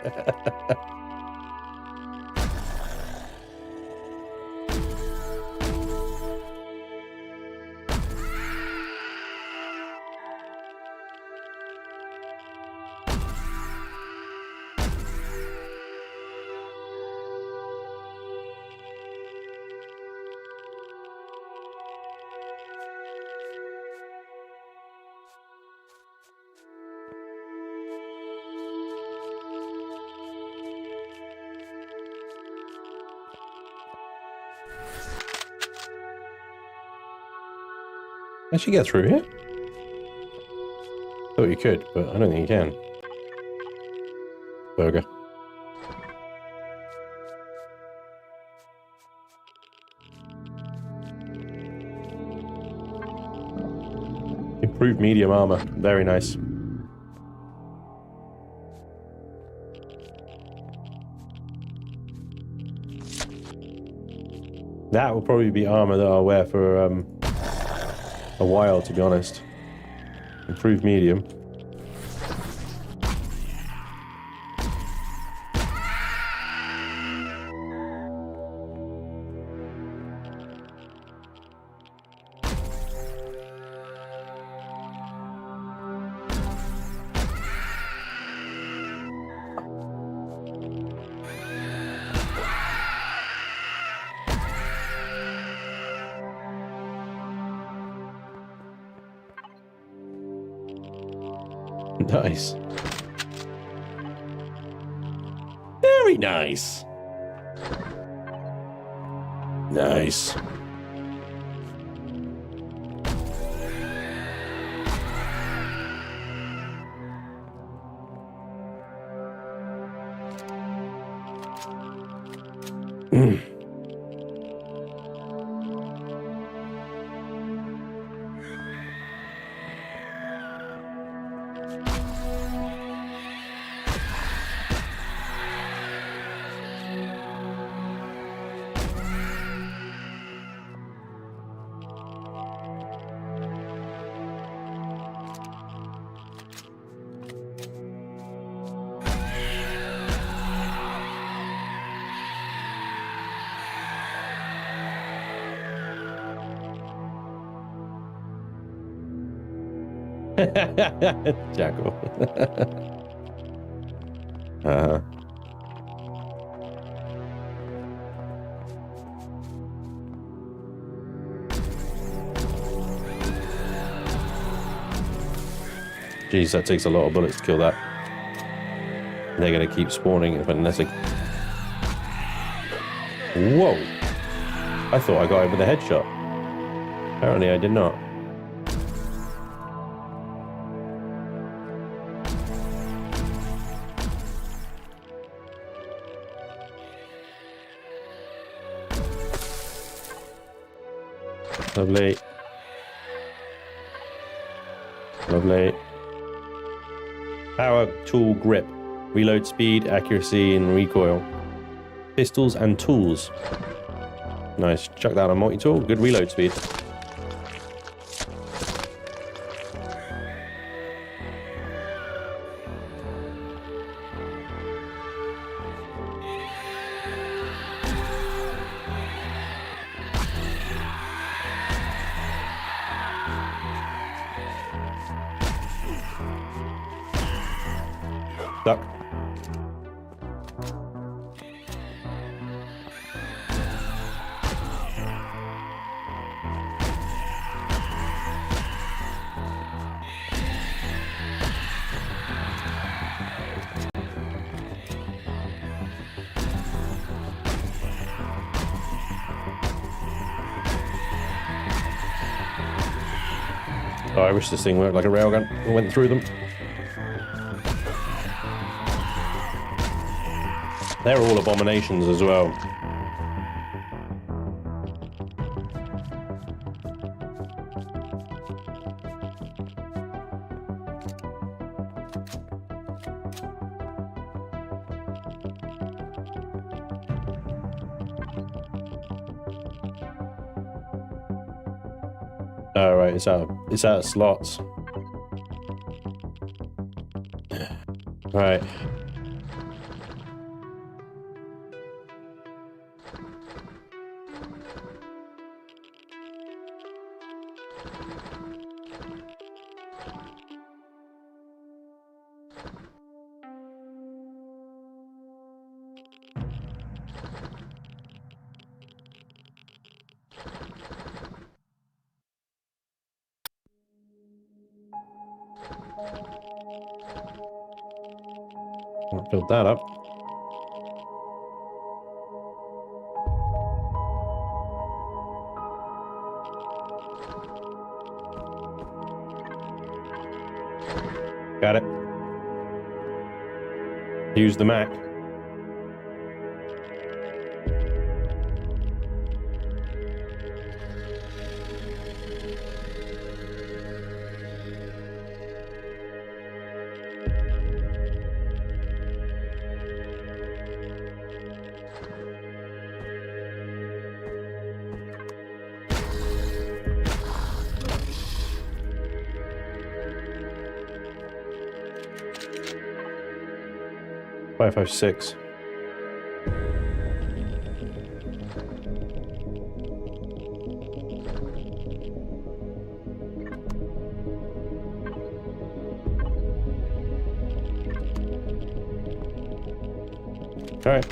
Actually get through here? Thought you could, but I don't think you can. Burger. Improved medium armor. Very nice. That will probably be armor that I'll wear for a while, to be honest. Improved medium. Nice. Very nice. Nice. Jackal. Jeez, that takes a lot of bullets to kill that. They're gonna keep spawning unless they... Whoa! I thought I got him with a headshot. Apparently I did not. Lovely. Lovely. Power, tool, grip. Reload speed, accuracy, and recoil. Pistols and tools. Nice. Chuck that on multi-tool. Good reload speed. Duck. Oh, I wish this thing worked like a railgun. It went through them. They're all abominations as well. Oh, right, it's out of slots. Right. I'll build that up. at it. Use the Mac. Five 6. All right.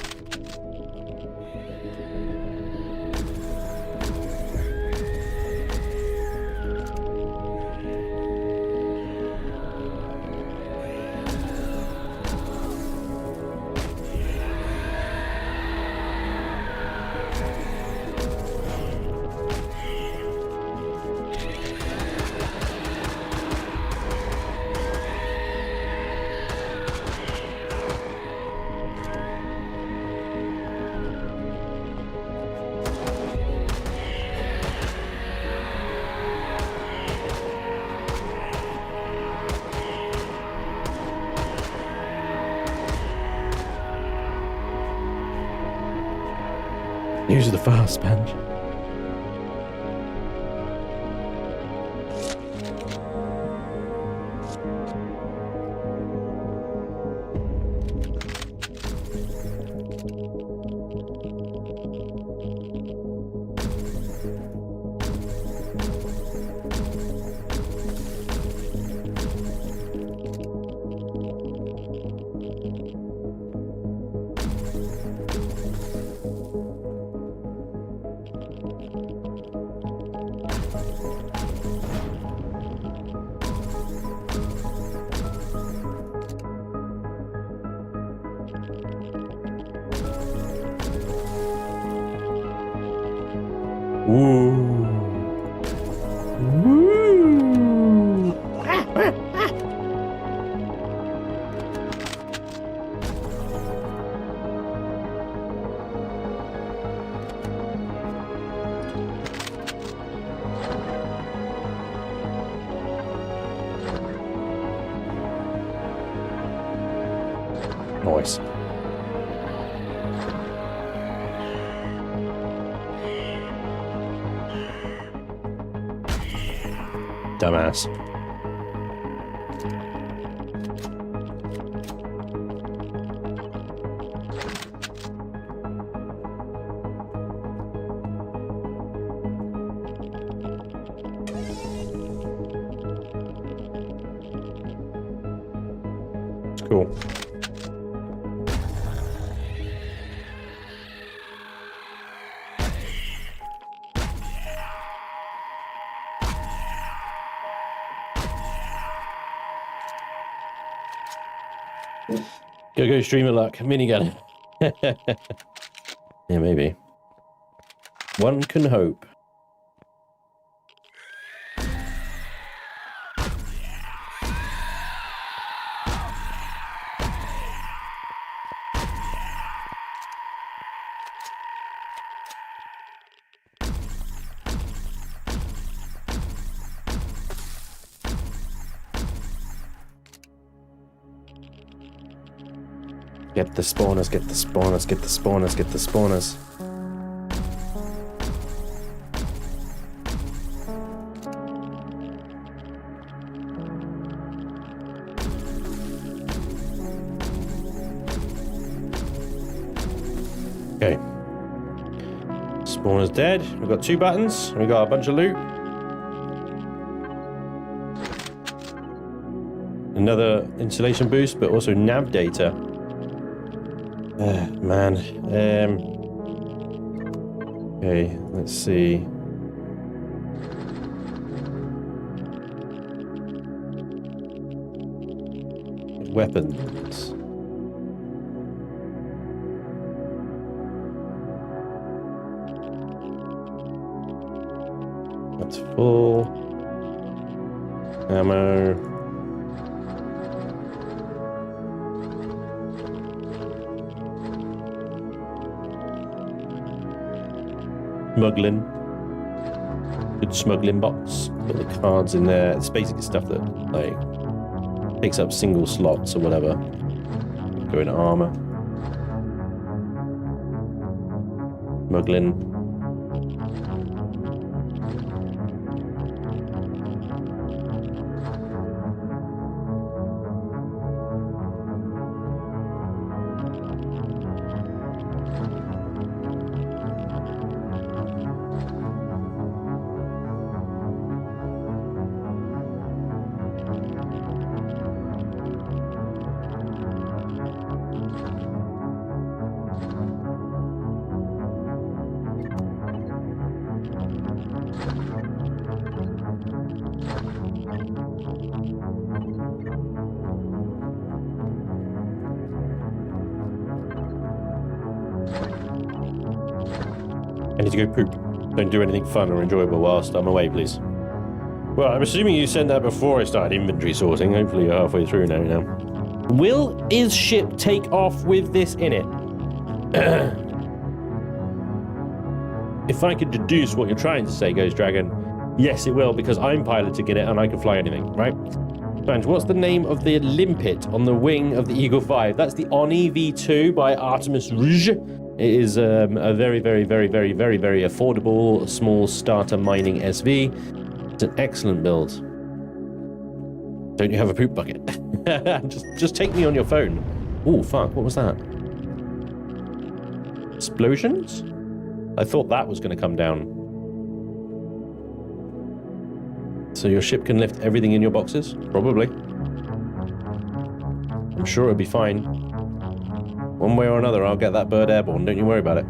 Use the file, Spanj. Ooh. Woo. Nice. Dumbass. It's cool. Go streamer luck, minigun. Yeah, maybe. One can hope. Get the spawners, get the spawners, get the spawners, get the spawners. Okay. Spawner's dead. We've got 2 buttons. We got a bunch of loot. Another installation boost, but also nav data. Man. Okay, let's see. Weapons. That's full. Ammo. Smuggling. Good smuggling box. Got the cards in there. It's basically stuff that, like, takes up single slots or whatever. Go in armor. Smuggling. I need to go poop. Don't do anything fun or enjoyable whilst I'm away, please. Well, I'm assuming you sent that before I started inventory sorting. Hopefully you're halfway through now. Will his ship take off with this in it? If I could deduce what you're trying to say, Ghost Dragon, yes, it will, because I'm piloting in it and I can fly anything, right? Spanj, what's the name of the limpet on the wing of the Eagle 5? That's the Oni V2 by Artemis Rouge. It is a very, very, very, very, very, very affordable, small starter mining SV. It's an excellent build. Don't you have a poop bucket? just take me on your phone. Oh, fuck, what was that? Explosions? I thought that was going to come down. So your ship can lift everything in your boxes? Probably. I'm sure it'll be fine. One way or another, I'll get that bird airborne. Don't you worry about it.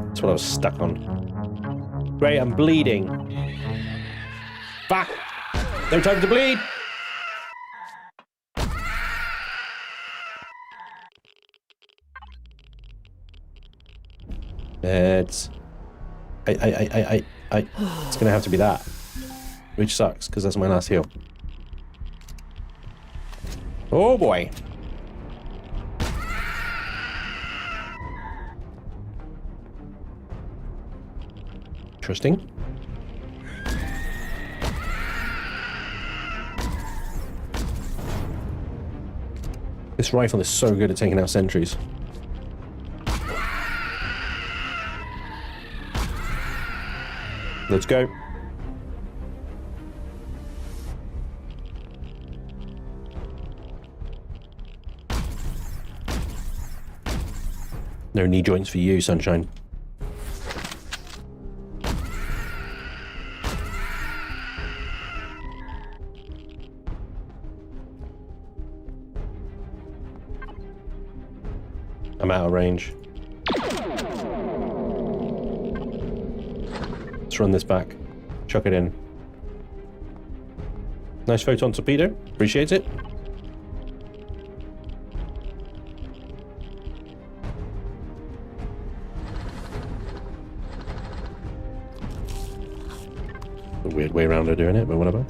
That's what I was stuck on. Great, I'm bleeding. Fuck! No time to bleed! It's gonna have to be that, which sucks because that's my last heal. Oh boy. Interesting. This rifle is so good at taking out sentries. Let's go. No knee joints for you, sunshine. I'm out of range. Let's run this back. Chuck it in. Nice photon torpedo. Appreciate it. A weird way around of doing it, but whatever.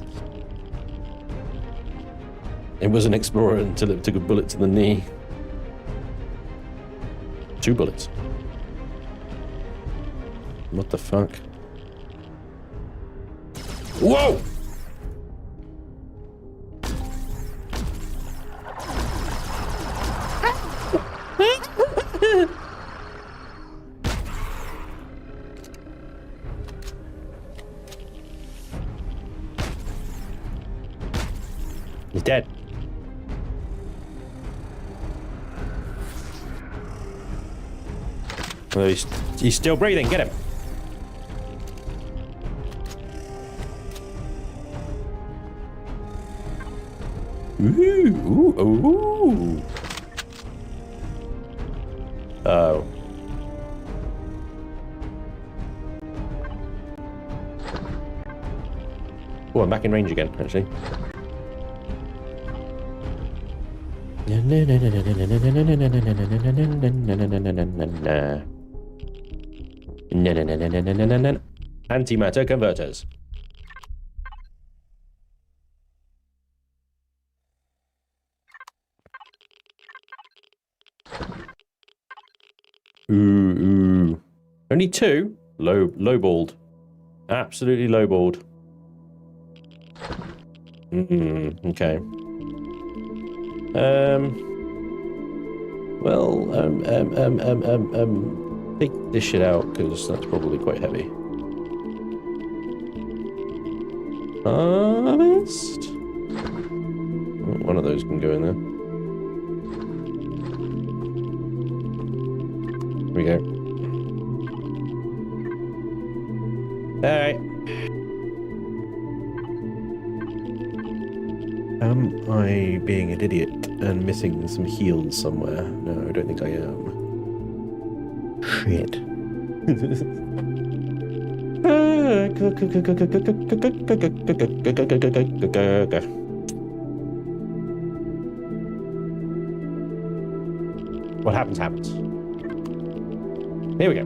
It was an explorer until it took a bullet to the knee. 2 bullets. What the fuck? Whoa! He's dead. Well, he's still breathing. Get him. Ooh, ooh. Oh. Oh, I'm back in range again, actually. Antimatter converters. Ooh. Only 2? Lowballed. Absolutely lowballed. Okay. Take this shit out, because that's probably quite heavy. Harvest? One of those can go in there. Here we go. Alright. Am I being an idiot and missing some heals somewhere? No, I don't think I am. Shit. What happens, happens. Here we go.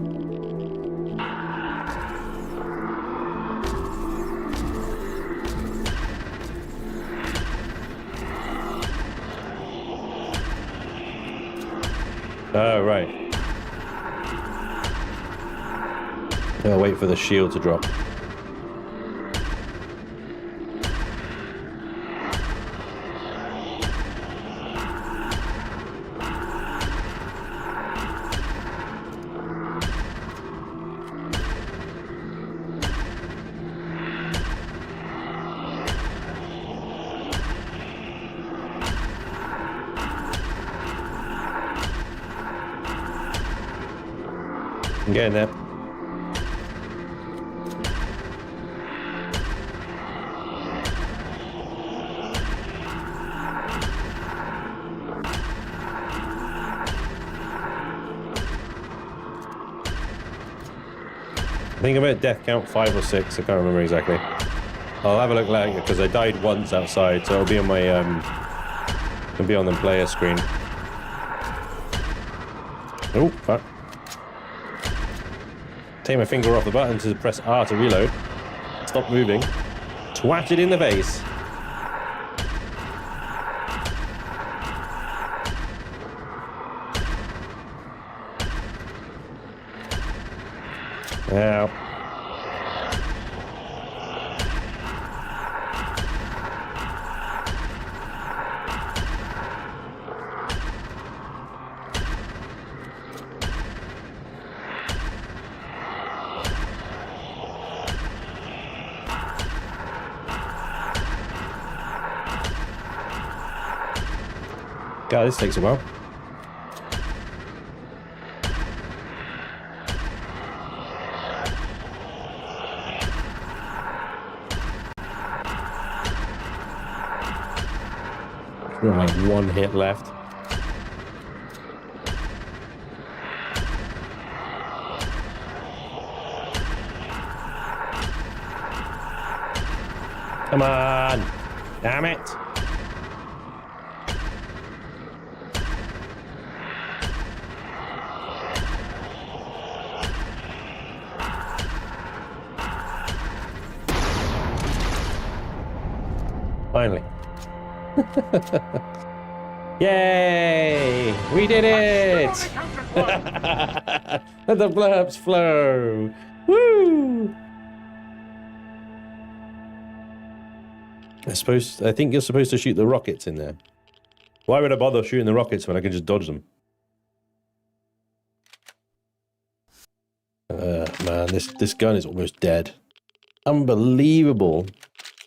Oh, right. I'll wait for the shield to drop. I'm getting there. I think I'm at death count 5 or 6. I can't remember exactly. I'll have a look later because I died once outside, so it'll be on my it'll be on the player screen. Oh fuck! Take my finger off the button to press R to reload. Stop moving. Twat it in the face. Ow. God, this takes a while. We're like 1 hit left. Come on! Damn it! Finally. Yay! We did it! Let the blurbs flow! Woo! I think you're supposed to shoot the rockets in there. Why would I bother shooting the rockets when I can just dodge them? Man, this gun is almost dead. Unbelievable.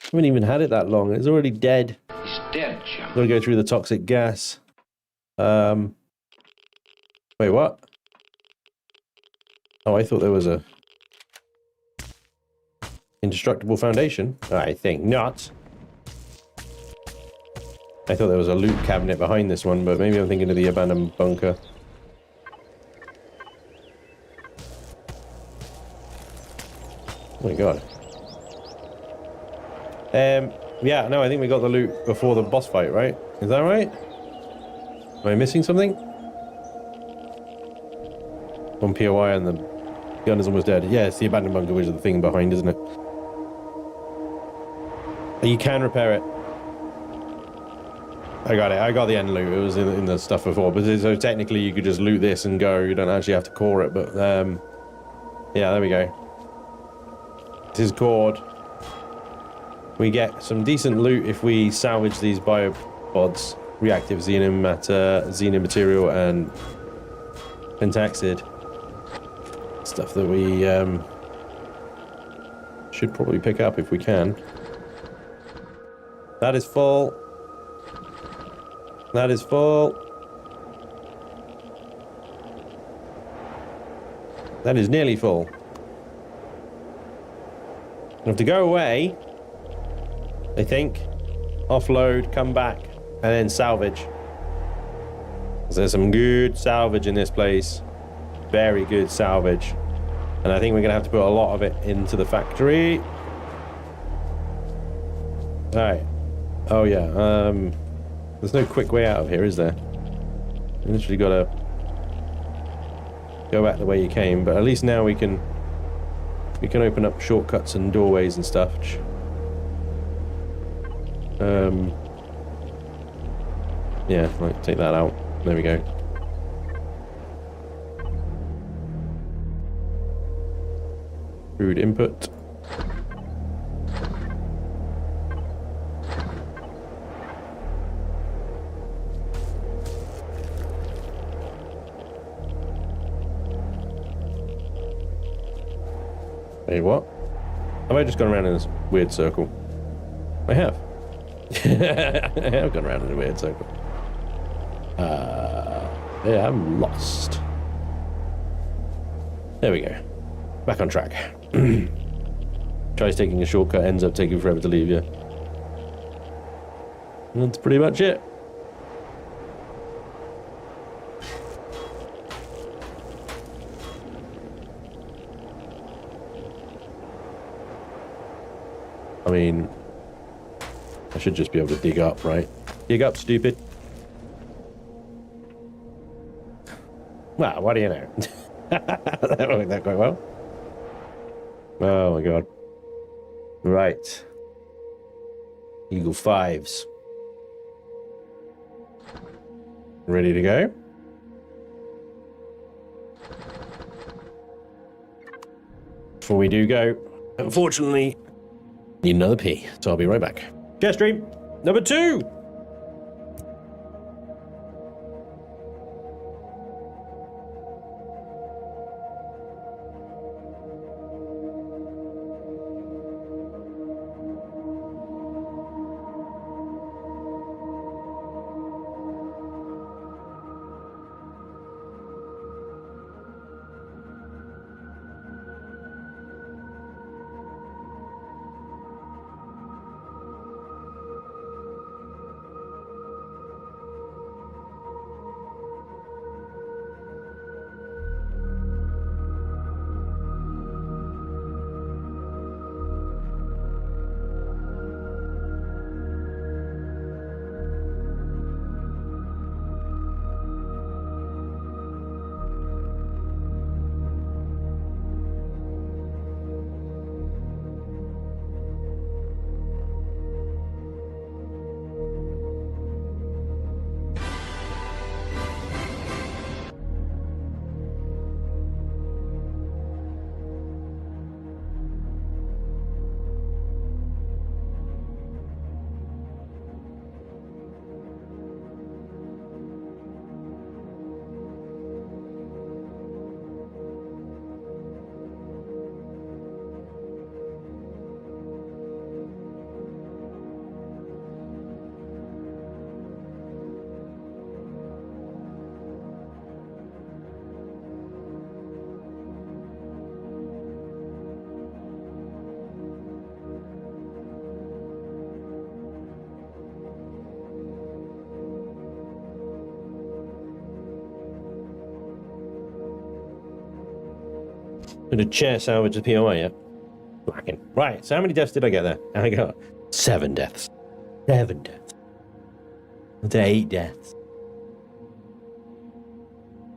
I haven't even had it that long. It's already dead. He's dead, chum. Gotta go through the toxic gas. Wait, what? Oh, I thought there was a indestructible foundation. I think not. I thought there was a loot cabinet behind this one, but maybe I'm thinking of the abandoned bunker. Oh my god. Yeah, no, I think we got the loot before the boss fight, right? Is that right? Am I missing something? One POI and the gun is almost dead. Yeah, it's the abandoned bunker, which is the thing behind, isn't it? You can repair it. I got it. I got the end loot. It was in the stuff before. But so technically you could just loot this and go. You don't actually have to core it. But yeah, there we go. This is cored. We get some decent loot if we salvage these biopods, reactive xenon matter, xenon material, and pentaxid. Stuff that we should probably pick up if we can. That is full. That is full. That is nearly full. We have to go away, I think, offload, come back, and then salvage. There's some good salvage in this place. Very good salvage. And I think we're going to have to put a lot of it into the factory. Alright. Oh yeah, there's no quick way out of here, is there? You literally got to go back the way you came, but at least now we can open up shortcuts and doorways and stuff. Yeah, right, take that out. There we go. Crude input. Hey, what? Have I just gone around in this weird circle? I have. I have gone around in a weird circle. Yeah, I'm lost. There we go. Back on track. Tries taking a shortcut, ends up taking forever to leave you. And that's pretty much it. I mean, I should just be able to dig up, right? Dig up, stupid. Well, what do you know? That worked that quite well. Oh my god. Right. Eagle 5s. Ready to go? Before we do go, unfortunately, need another pee, so I'll be right back. Share stream number 2. Did a chair salvage the POI yet? Blacking. Right, so how many deaths did I get there? I got 7 deaths. 7 deaths. That's 8 deaths.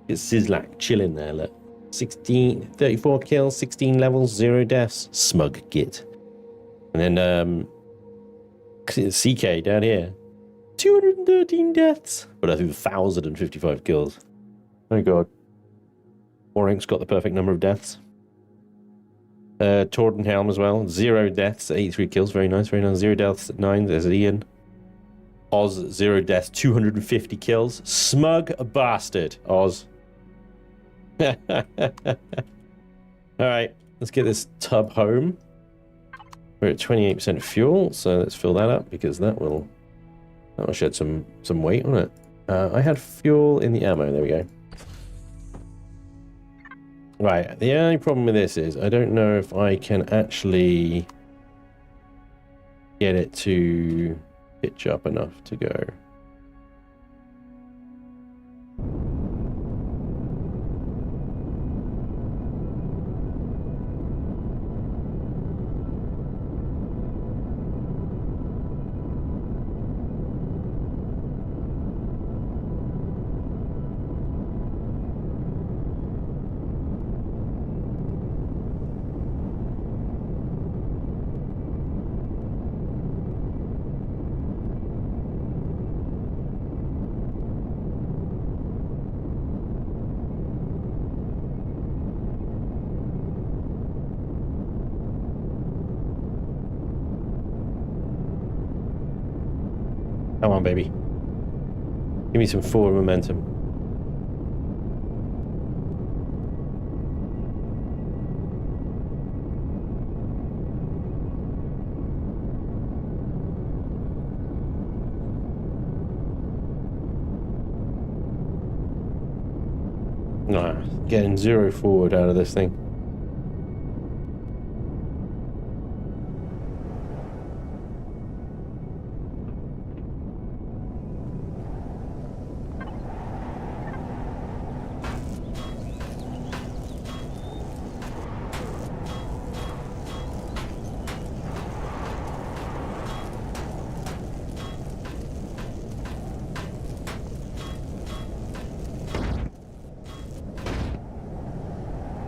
It's Sizzlack chilling there, look. 34 kills, 16 levels, 0 deaths. Smug git. And then CK down here. 213 deaths. But I think 1,055 kills. Oh god. Orink's got the perfect number of deaths. Tordenhelm as well. 0 deaths, 83 kills. Very nice, very nice. 0 deaths, 9. There's Ian. Oz, 0 deaths, 250 kills. Smug bastard, Oz. Alright, let's get this tub home. We're at 28% fuel, so let's fill that up because that will shed some weight on it. I had fuel in the ammo, there we go. Right, the only problem with this is I don't know if I can actually get it to pitch up enough to go. Come on, baby. Give me some forward momentum. Nah, getting 0 forward out of this thing.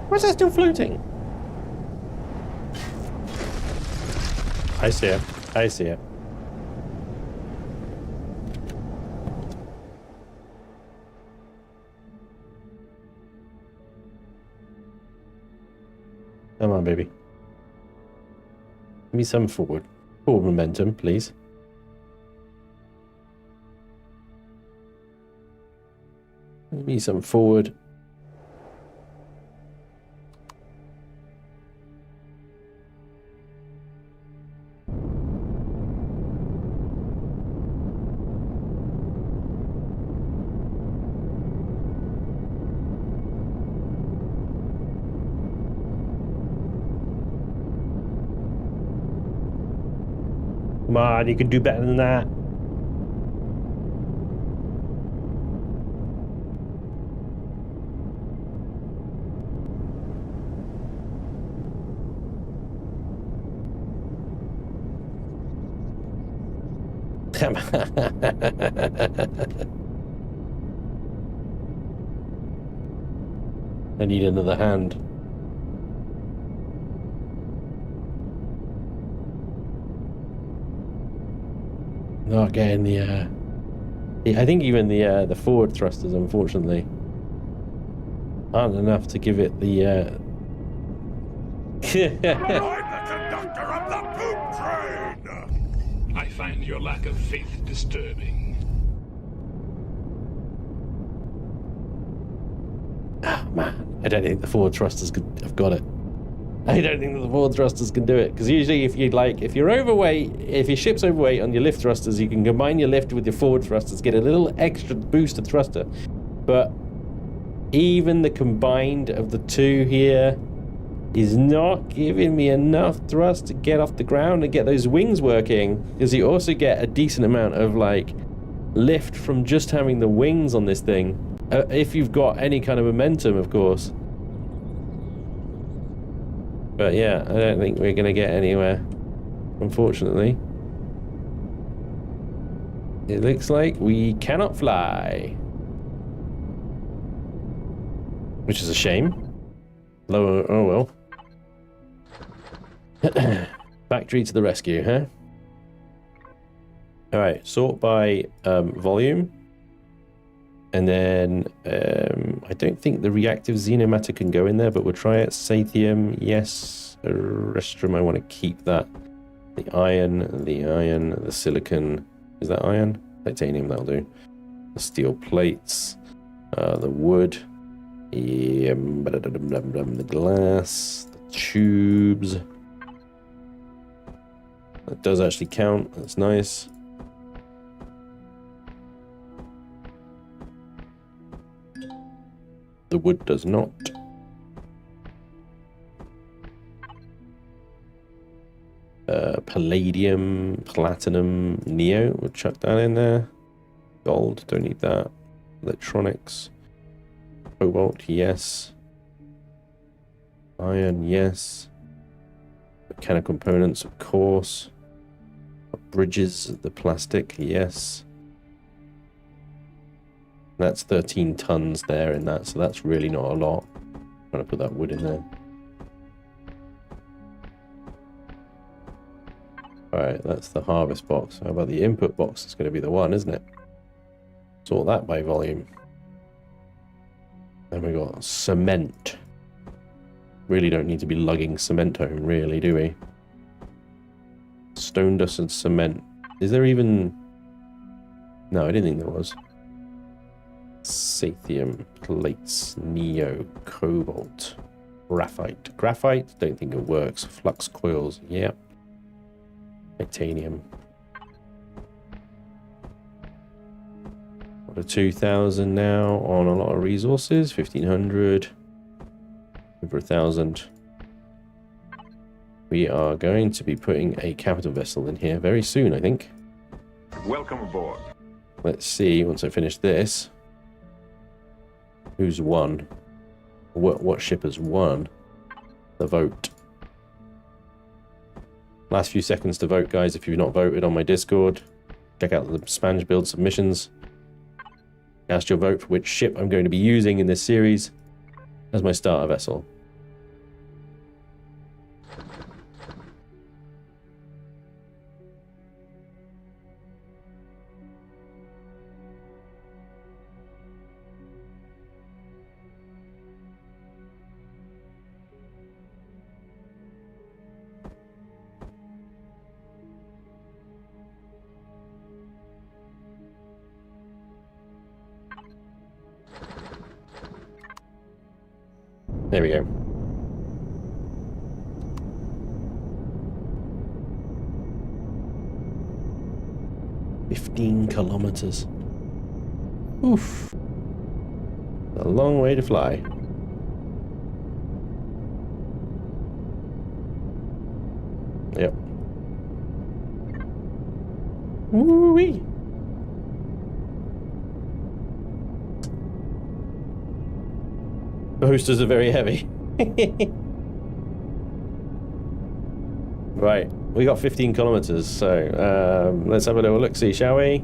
Why is that still floating? I see it. I see it. Come on, baby. Give me some forward momentum, please. Give me some forward. Come on, you can do better than that. Come on. I need another hand. Not getting the I think even the forward thrusters, unfortunately, aren't enough to give it the I'm the conductor of the poop train! I find your lack of faith disturbing. Oh man, I don't think the forward thrusters have got it. I don't think that the forward thrusters can do it, because usually if you're overweight, if your ship's overweight on your lift thrusters, you can combine your lift with your forward thrusters, get a little extra boosted thruster. But even the combined of the two here is not giving me enough thrust to get off the ground and get those wings working, because you also get a decent amount of like lift from just having the wings on this thing, if you've got any kind of momentum, of course. But yeah, I don't think we're going to get anywhere, unfortunately. It looks like we cannot fly. Which is a shame. Lower, oh well. Factory to the rescue, huh? All right, sort by volume. And then I don't think the reactive xenomatter can go in there, but we'll try it. Sathium, yes. Restrum, I want to keep that. The iron, the silicon. Is that iron? Titanium, that'll do. The steel plates, the wood, the glass, the tubes. That does actually count. That's nice. The wood does not. Palladium, platinum, neo. We'll chuck that in there. Gold, don't need that. Electronics. Cobalt, yes. Iron, yes. Mechanical components, of course. Bridges, the plastic, yes. That's 13 tons there in that, so that's really not a lot. I'm trying to put that wood in there. Alright, that's the harvest box. How about the input box? It's going to be the one, isn't it? Sort that by volume. Then we got cement. Really don't need to be lugging cement home, really, do we? Stone dust and cement. Is there even... No, I didn't think there was. Sathium, plates, neo, cobalt, graphite. Graphite? Don't think it works. Flux coils, yep. Titanium. What a 2,000 now on a lot of resources. 1,500. Over 1,000. We are going to be putting a capital vessel in here very soon, I think. Welcome aboard. Let's see, once I finish this. Who's won? What ship has won? The vote. Last few seconds to vote, guys. If you've not voted on my Discord, check out the Spanj build submissions. Cast your vote for which ship I'm going to be using in this series as my starter vessel. There we go. "15 kilometers. Oof. A long way to fly. Yep. Woo-wee. Boosters are very heavy. Right, we got 15 kilometers, so let's have a little look-see, shall we?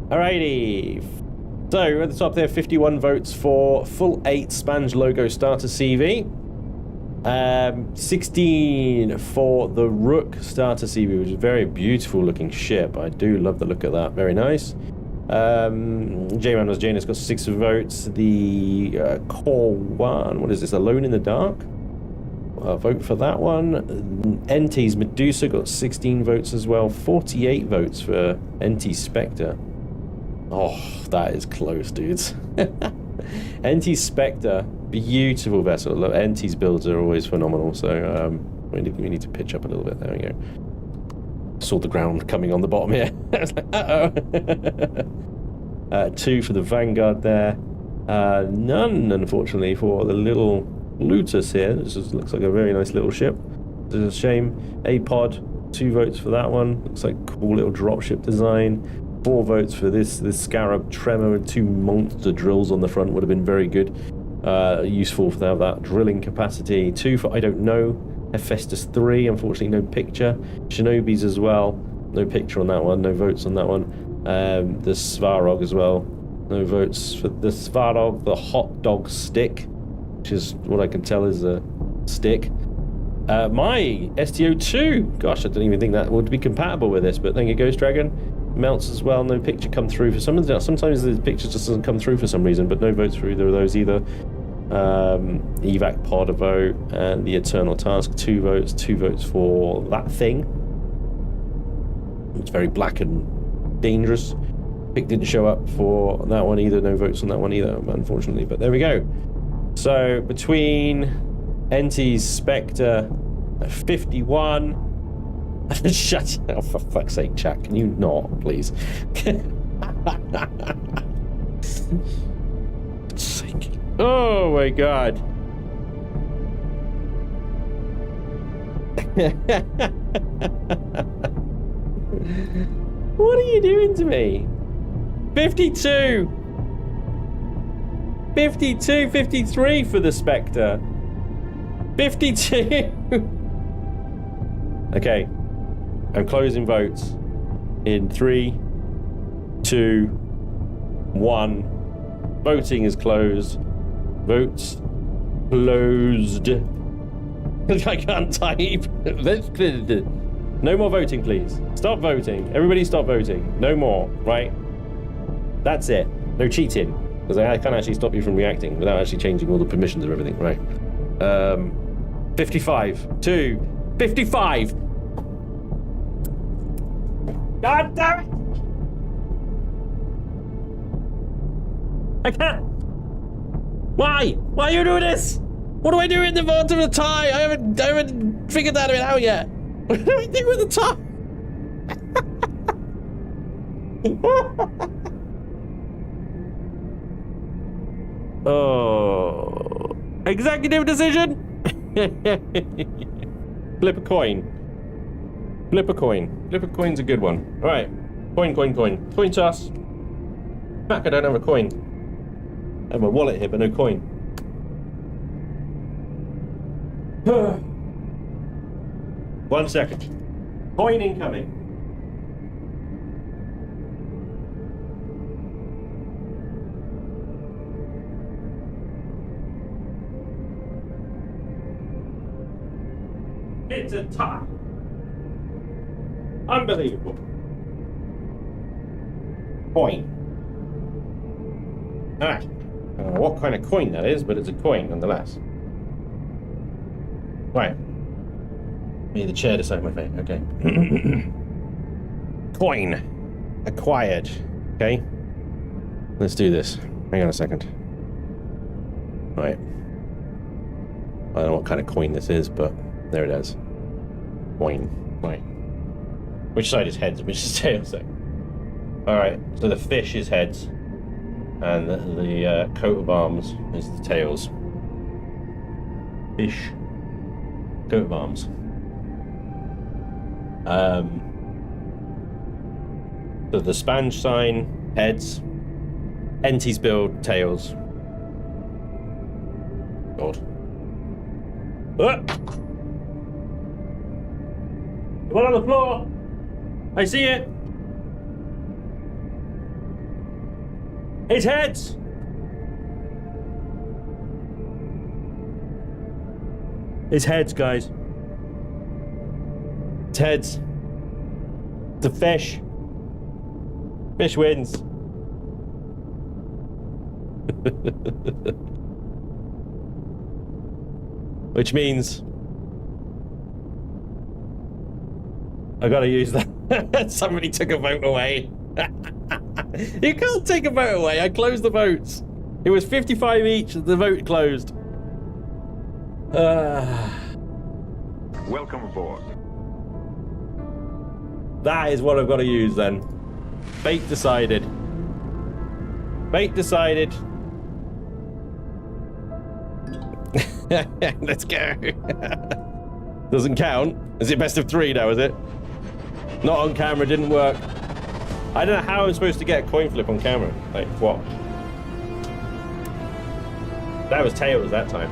Alrighty. So, at the top there, 51 votes for full 8 Spanj logo starter CV. 16 for the Rook starter CV, which is a very beautiful looking ship. I do love the look of that, very nice. J-Man was Janus got 6 votes. The Core 1, what is this, Alone in the Dark? Vote for that one. NT's Medusa got 16 votes as well. 48 votes for NT Spectre. Oh, that is close, dudes. NT Spectre, beautiful vessel. Look, NT's builds are always phenomenal, so we need to pitch up a little bit. There we go. Saw the ground coming on the bottom here. I was like, uh-oh. 2 for the Vanguard there. None, unfortunately, for the little Lutus here. This looks like a very nice little ship. It's a shame. A-Pod, 2 votes for that one. Looks like cool little dropship design. 4 votes for this Scarab Tremor with 2 monster drills on the front would have been very good. Useful to have that drilling capacity. 2 for I don't know. Hephaestus 3, unfortunately no picture. Shinobis as well, no picture on that one, no votes on that one. The Svarog as well, no votes for the Svarog, the hot dog stick, which is what I can tell is a stick. My STO2. Gosh, I don't even think that would be compatible with this, but thank you, Ghost Dragon. Melts as well. No picture come through for some of the. Sometimes the picture just doesn't come through for some reason, but no votes for either of those either. Evac Pod a vote, and the Eternal Task 2 votes. 2 votes for that thing. It's very black and dangerous. Pick didn't show up for that one either. No votes on that one either, unfortunately. But there we go. So between Enti's Spectre 51. Shut up, for fuck's sake, chat. Can you not, please? Sake. Oh my god. What are you doing to me? 52! 52, 53 for the Spectre. 52! Okay. I'm closing votes in 3, 2, 1. Voting is closed. Votes closed. I can't type. No more voting, please. Stop voting. Everybody stop voting. No more, right? That's it. No cheating. Because I can't actually stop you from reacting without actually changing all the permissions of everything, right? 55 to 55. God damn it! I can't. Why? Why are you doing this? What do I do in the bottom of the tie? I haven't figured that out yet. What do I do with the tie? Oh, executive decision. Flip a coin. Flip a coin. Flip a coin's a good one. All right. Coin, coin, coin. Coin toss. Fuck, I don't have a coin. I have my wallet here, but no coin. 1 second. Coin incoming. It's a tie. Unbelievable. Coin. Alright. I don't know what kind of coin that is, but it's a coin nonetheless. Right. Made the chair decide my fate. Okay. Coin. Acquired. Okay. Let's do this. Hang on a second. Right. I don't know what kind of coin this is, but there it is. Coin. Right. Which side is heads and which is tails? Alright, so the fish is heads. And the coat of arms is the tails. Fish. Coat of arms. So the Spanj sign, heads. Enti's build, tails. God. One on the floor! I see it! It's heads! It's heads, guys. It's heads. It's a fish. Fish wins. Which means I gotta use that. Somebody took a vote away. You can't take a vote away. I closed the votes. It was 55 each. The vote closed. Welcome aboard. That is what I've got to use then. Fate decided. Fate decided. Let's go. Doesn't count. Is it best of 3 now, is it? Not on camera, didn't work. I don't know how I'm supposed to get a coin flip on camera. Like, what? That was tails that time.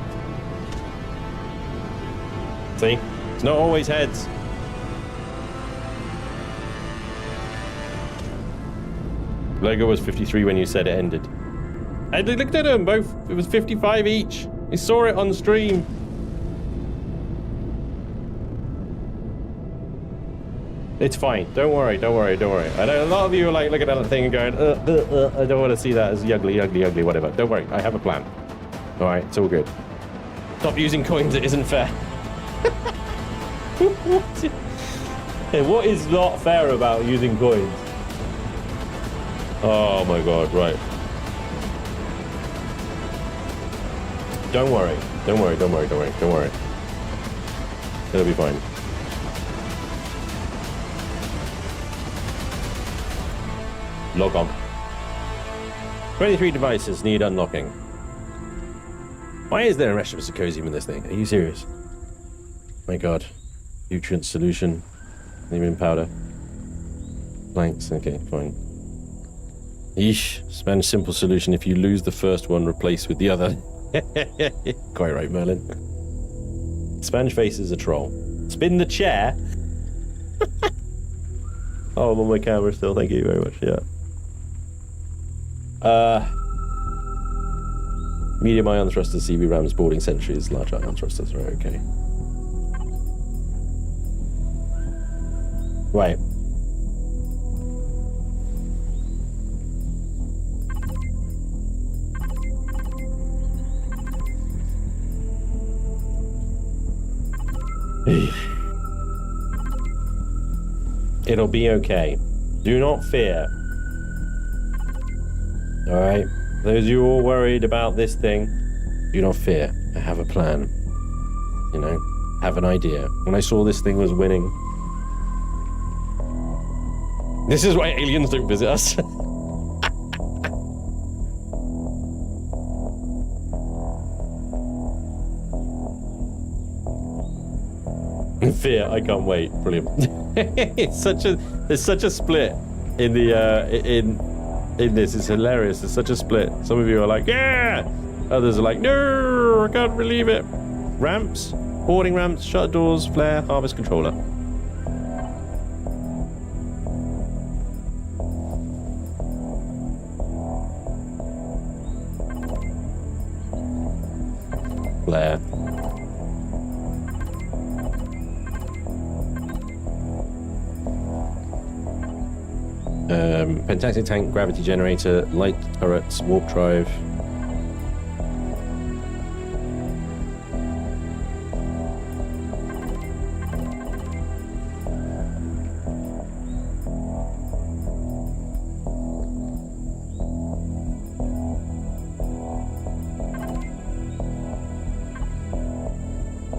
See? It's not always heads. Logo was 53 when you said it ended. I looked at them both. It was 55 each. I saw it on stream. It's fine. Don't worry. Don't worry. Don't worry. I know a lot of you are like looking at that thing and going, I don't want to see that as ugly, ugly, ugly, whatever. Don't worry. I have a plan. All right. It's all good. Stop using coins. It isn't fair. What is not fair about using coins? Oh my god, right. Don't worry. Don't worry, don't worry, don't worry, don't worry. It'll be fine. Log on. 23 devices need unlocking. Why is there a rest of a symposium in this thing? Are you serious? My god. Nutrient solution. Even powder. Blanks, okay, fine. Yeesh. Spanj simple solution. If you lose the first one, replace with the other. Quite right, Merlin. Spanj face is a troll. Spin the chair. Oh, I'm on my camera still. Thank you very much. Yeah. Medium ion thrusters, CV rams, boarding sentries, large ion thrusters. Right, okay. Right. It'll be okay. Do not fear. Alright? Those of you all worried about this thing, do not fear. I have a plan. You know? Have an idea. When I saw this thing was winning... This is why aliens don't visit us. Fear, I can't wait. Brilliant. There's such a split in the in this. It's hilarious. There's such a split. Some of you are like, yeah. Others are like, no, I can't believe it. Ramps, boarding ramps, shut doors, flare, harvest controller. Flare. Pentactic tank, gravity generator, light turrets, warp drive.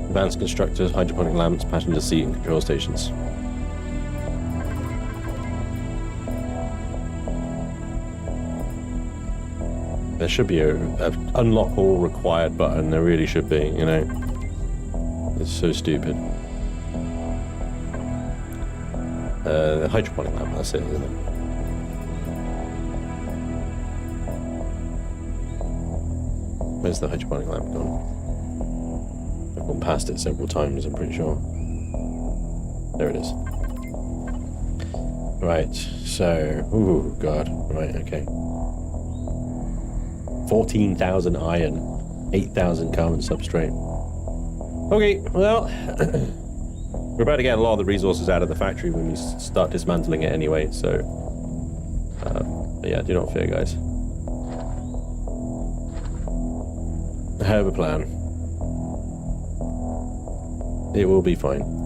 Advanced constructors, hydroponic lamps, passenger seat and control stations. There should be a unlock all required button. There really should be, you know. It's so stupid. The hydroponic lamp, that's it, isn't it? Where's the hydroponic lamp gone? I've gone past it several times, I'm pretty sure. There it is. Right, so... Ooh, God. Right, okay. 14,000 iron, 8,000 carbon substrate. Okay, well, we're about to get a lot of the resources out of the factory when we start dismantling it anyway, so... but yeah, do not fear, guys. I have a plan. It will be fine.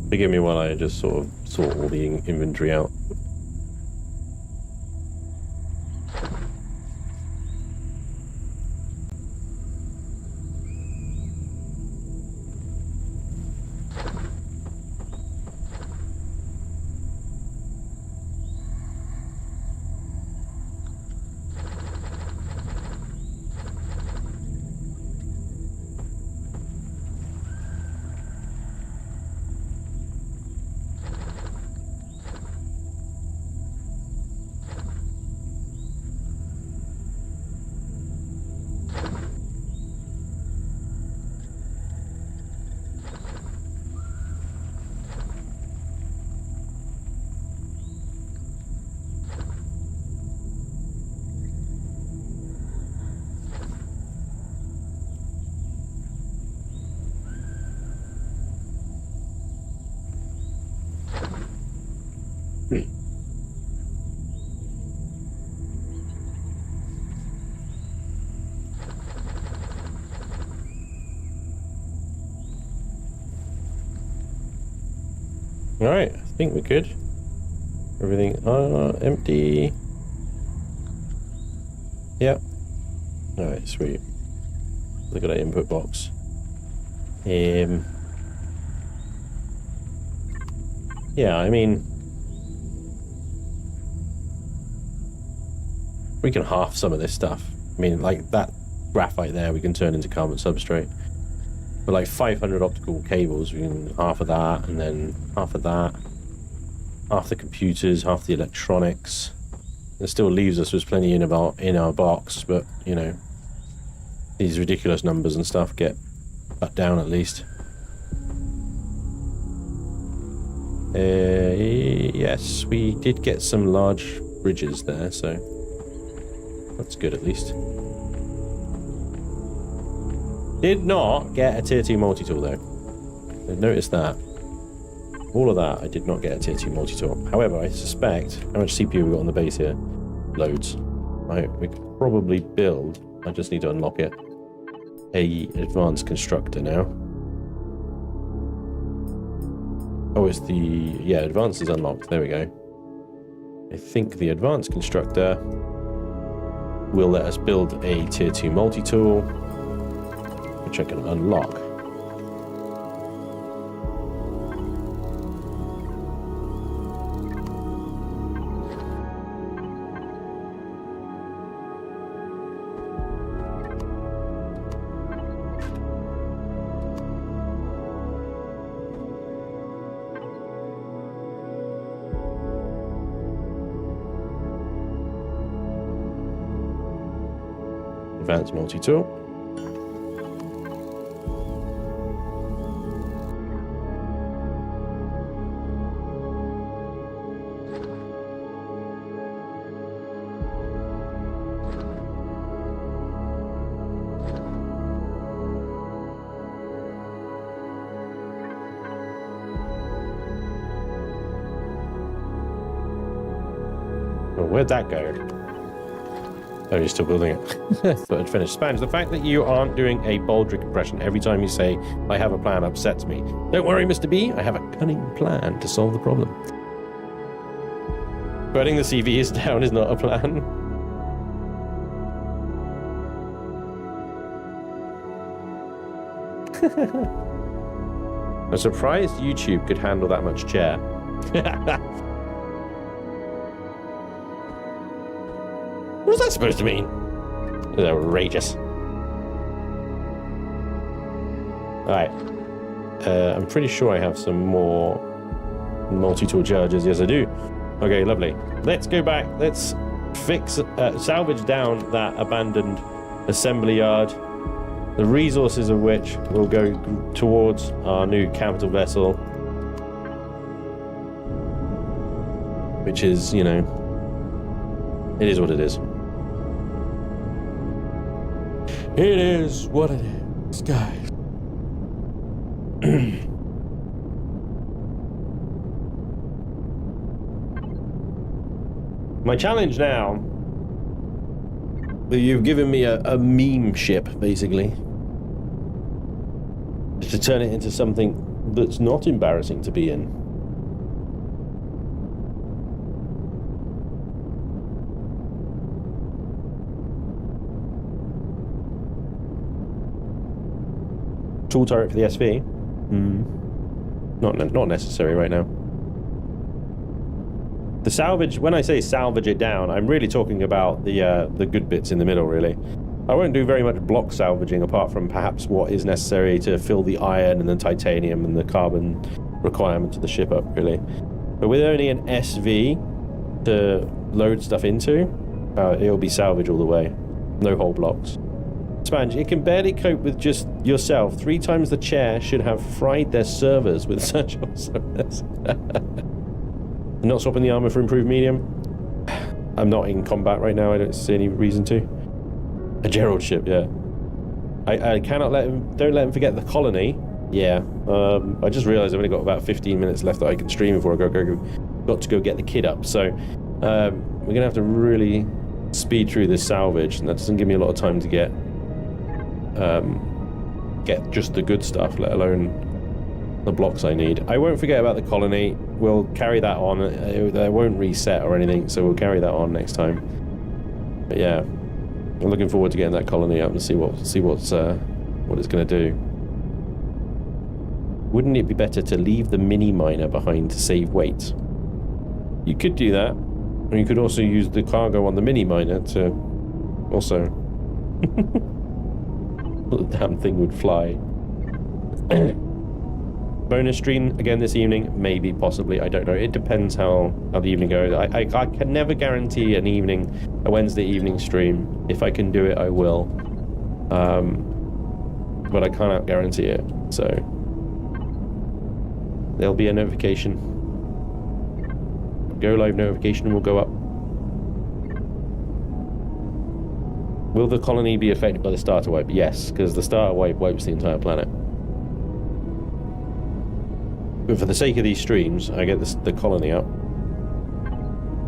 Forgive me while I just sort of sort all the inventory out. Alright, I think we're good. Everything empty. Yep. Alright, sweet. Look at that input box. Yeah, I mean, we can half some of this stuff. I mean, like that graphite there, we can turn into carbon substrate. But like 500 optical cables, we can half of that, and then half of that. Half the computers, half the electronics. It still leaves us with plenty in our box, but you know, these ridiculous numbers and stuff get cut down at least. Yes, we did get some large bridges there, so that's good at least. Did not get a tier 2 multi-tool though. I noticed that. All of that, I did not get a tier 2 multi-tool. However, I suspect, how much CPU we got on the base here? Loads. We could probably build, I just need to unlock it, a advanced constructor now. Oh, it's the, yeah, advanced is unlocked, there we go. I think the advanced constructor will let us build a tier 2 multi-tool, which I can unlock. Advanced multi-tool. Well, where'd that go? Oh, you're still building it. But I'd finished. Spanj, the fact that you aren't doing a Baldric impression every time you say, I have a plan, upsets me. Don't worry, Mr. B, I have a cunning plan to solve the problem. Putting the CVs down is not a plan. I'm surprised YouTube could handle that much chair. What's that supposed to mean? It's outrageous. Alright. I'm pretty sure I have some more multi-tool chargers. Yes, I do. Okay, lovely. Let's go back. Let's fix, salvage down that abandoned assembly yard. The resources of which will go towards our new capital vessel. Which is, you know, it is what it is. It is what it is, guys. My challenge now, you've given me a meme ship, basically. To turn it into something that's not embarrassing to be in. Tool turret for the SV? Not necessary right now. The salvage, when I say salvage it down, I'm really talking about the good bits in the middle, really. I won't do very much block salvaging apart from perhaps what is necessary to fill the iron and the titanium and the carbon requirements of the ship up, really. But with only an SV to load stuff into, it'll be salvage all the way. No whole blocks. Spanj, it can barely cope with just yourself. 3 times the chair should have fried their servers with such awesomeness. Not swapping the armor for improved medium? I'm not in combat right now. I don't see any reason to. A Gerald ship, yeah. I cannot let him... Don't let him forget the colony. Yeah. I just realized I've only got about 15 minutes left that I can stream before I got to go get the kid up. So, we're going to have to really speed through this salvage, and that doesn't give me a lot of time to get just the good stuff, let alone the blocks I need. I won't forget about the colony. we'll carry that on. It won't reset or anything, so we'll carry that on next time. But yeah, I'm looking forward to getting that colony up and see what it's going to do. Wouldn't it be better to leave the mini miner behind to save weight? You could do that, or you could also use the cargo on the mini miner to also. The damn thing would fly. Bonus stream again this evening, maybe, possibly, I don't know. It depends how the evening goes. I can never guarantee a Wednesday evening stream. If I can do it, I will. But I cannot guarantee it. So there'll be a notification. Go live notification will go up. Will the colony be affected by the starter wipe? Yes, because the starter wipe wipes the entire planet. But for the sake of these streams, I get the colony up,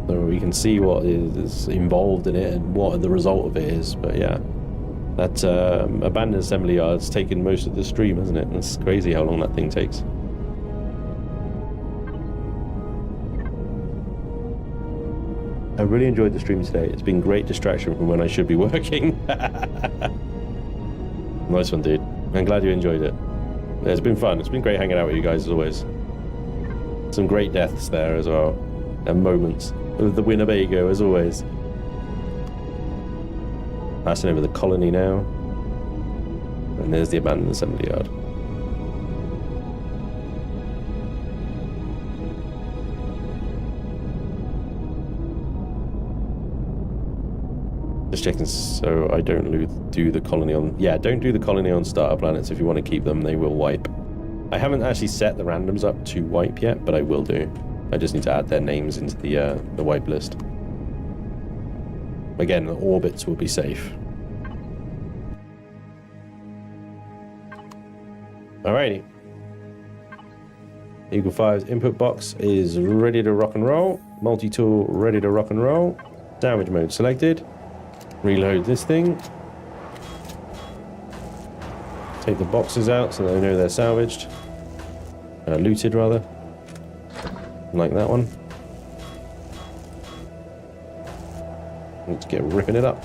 so we can see what is involved in it and what the result of it is. But yeah, that abandoned assembly yard's taken most of the stream, isn't it? It's crazy how long that thing takes. I really enjoyed the stream today. It's been great distraction from when I should be working. Nice one, dude. I'm glad you enjoyed it. It's been fun. It's been great hanging out with you guys as always. Some great deaths there as well. And moments with the Winnebago as always. Passing over the colony now. And there's the abandoned assembly yard. Just checking so I don't do the colony on... Yeah, don't do the colony on starter planets. If you want to keep them, they will wipe. I haven't actually set the randoms up to wipe yet, but I will do. I just need to add their names into the wipe list. Again, the orbits will be safe. Alrighty. Eagle 5's input box is ready to rock and roll. Multi-tool ready to rock and roll. Salvage mode selected. Reload this thing. Take the boxes out so they know they're salvaged. Looted, rather. Like that one. Let's get ripping it up.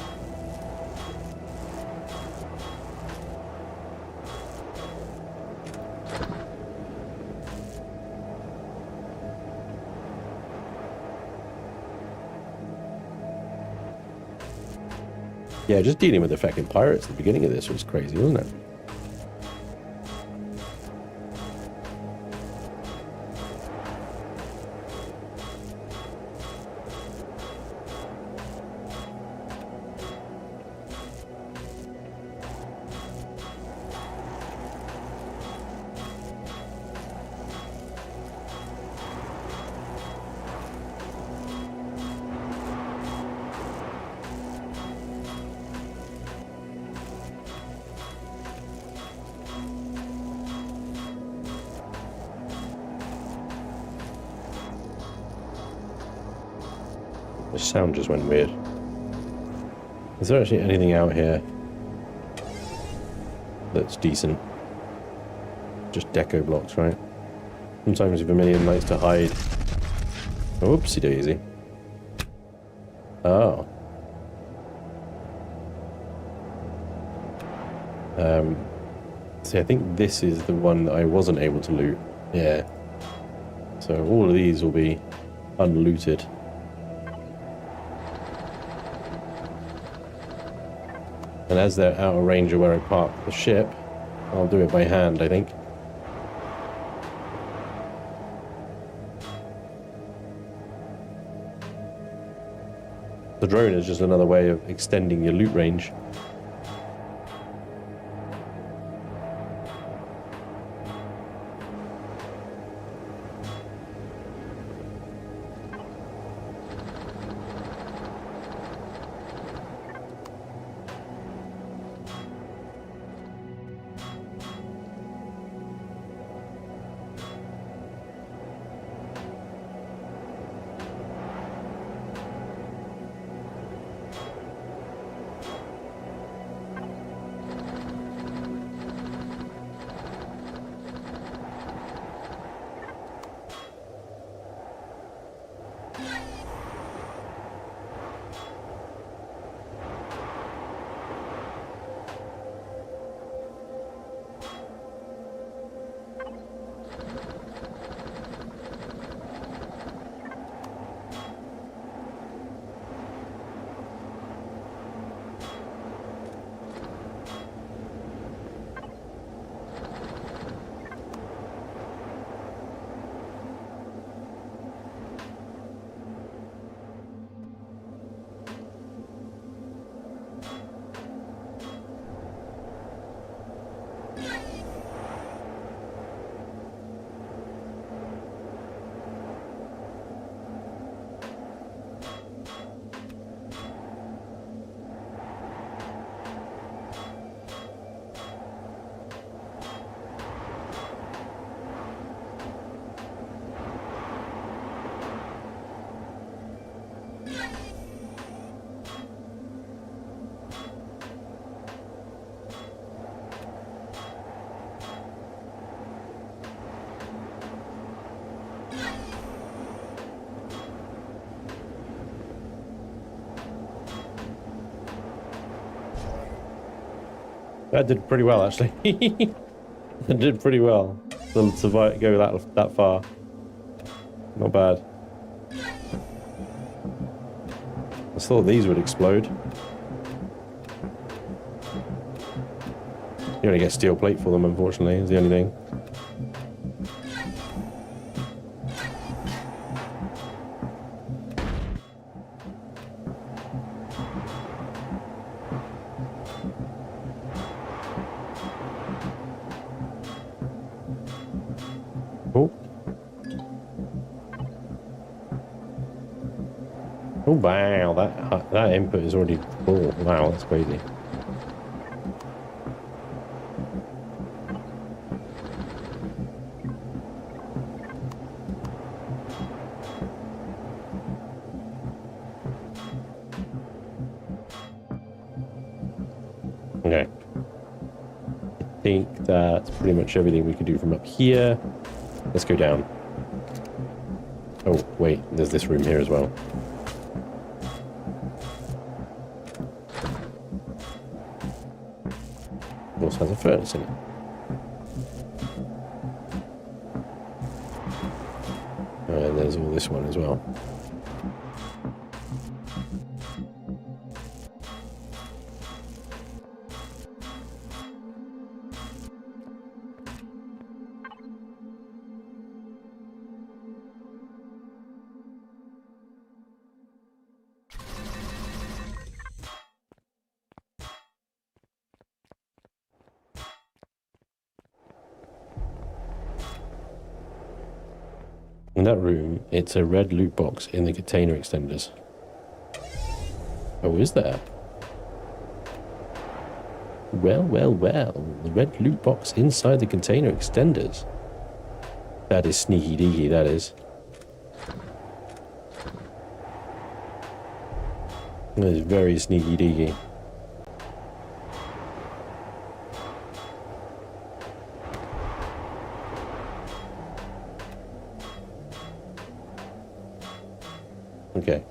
Yeah, just dealing with the fucking pirates at the beginning of this was crazy, wasn't it? The sound just went weird. Is there actually anything out here that's decent? Just deco blocks, right? Sometimes Vermilion likes to hide. Oopsie daisy. Oh. See, I think this is the one that I wasn't able to loot. Yeah. So all of these will be unlooted. And as they're out of range of where I park the ship, I'll do it by hand, I think. The drone is just another way of extending your loot range. That did pretty well, actually. That did pretty well to survive, go that far. Not bad. I thought these would explode. You only get steel plate for them, unfortunately, is the only thing. Oh. Oh wow, that input is already full. Wow, that's crazy. Okay. I think that's pretty much everything we can do from up here. Let's go down. Oh, wait, there's this room here as well. It also has a furnace in it. And there's all this one as well. In that room, it's a red loot box in the container extenders. Oh, is there? Well, well, well. The red loot box inside the container extenders. That is sneaky deaky, that is. That is very sneaky deaky. Okay.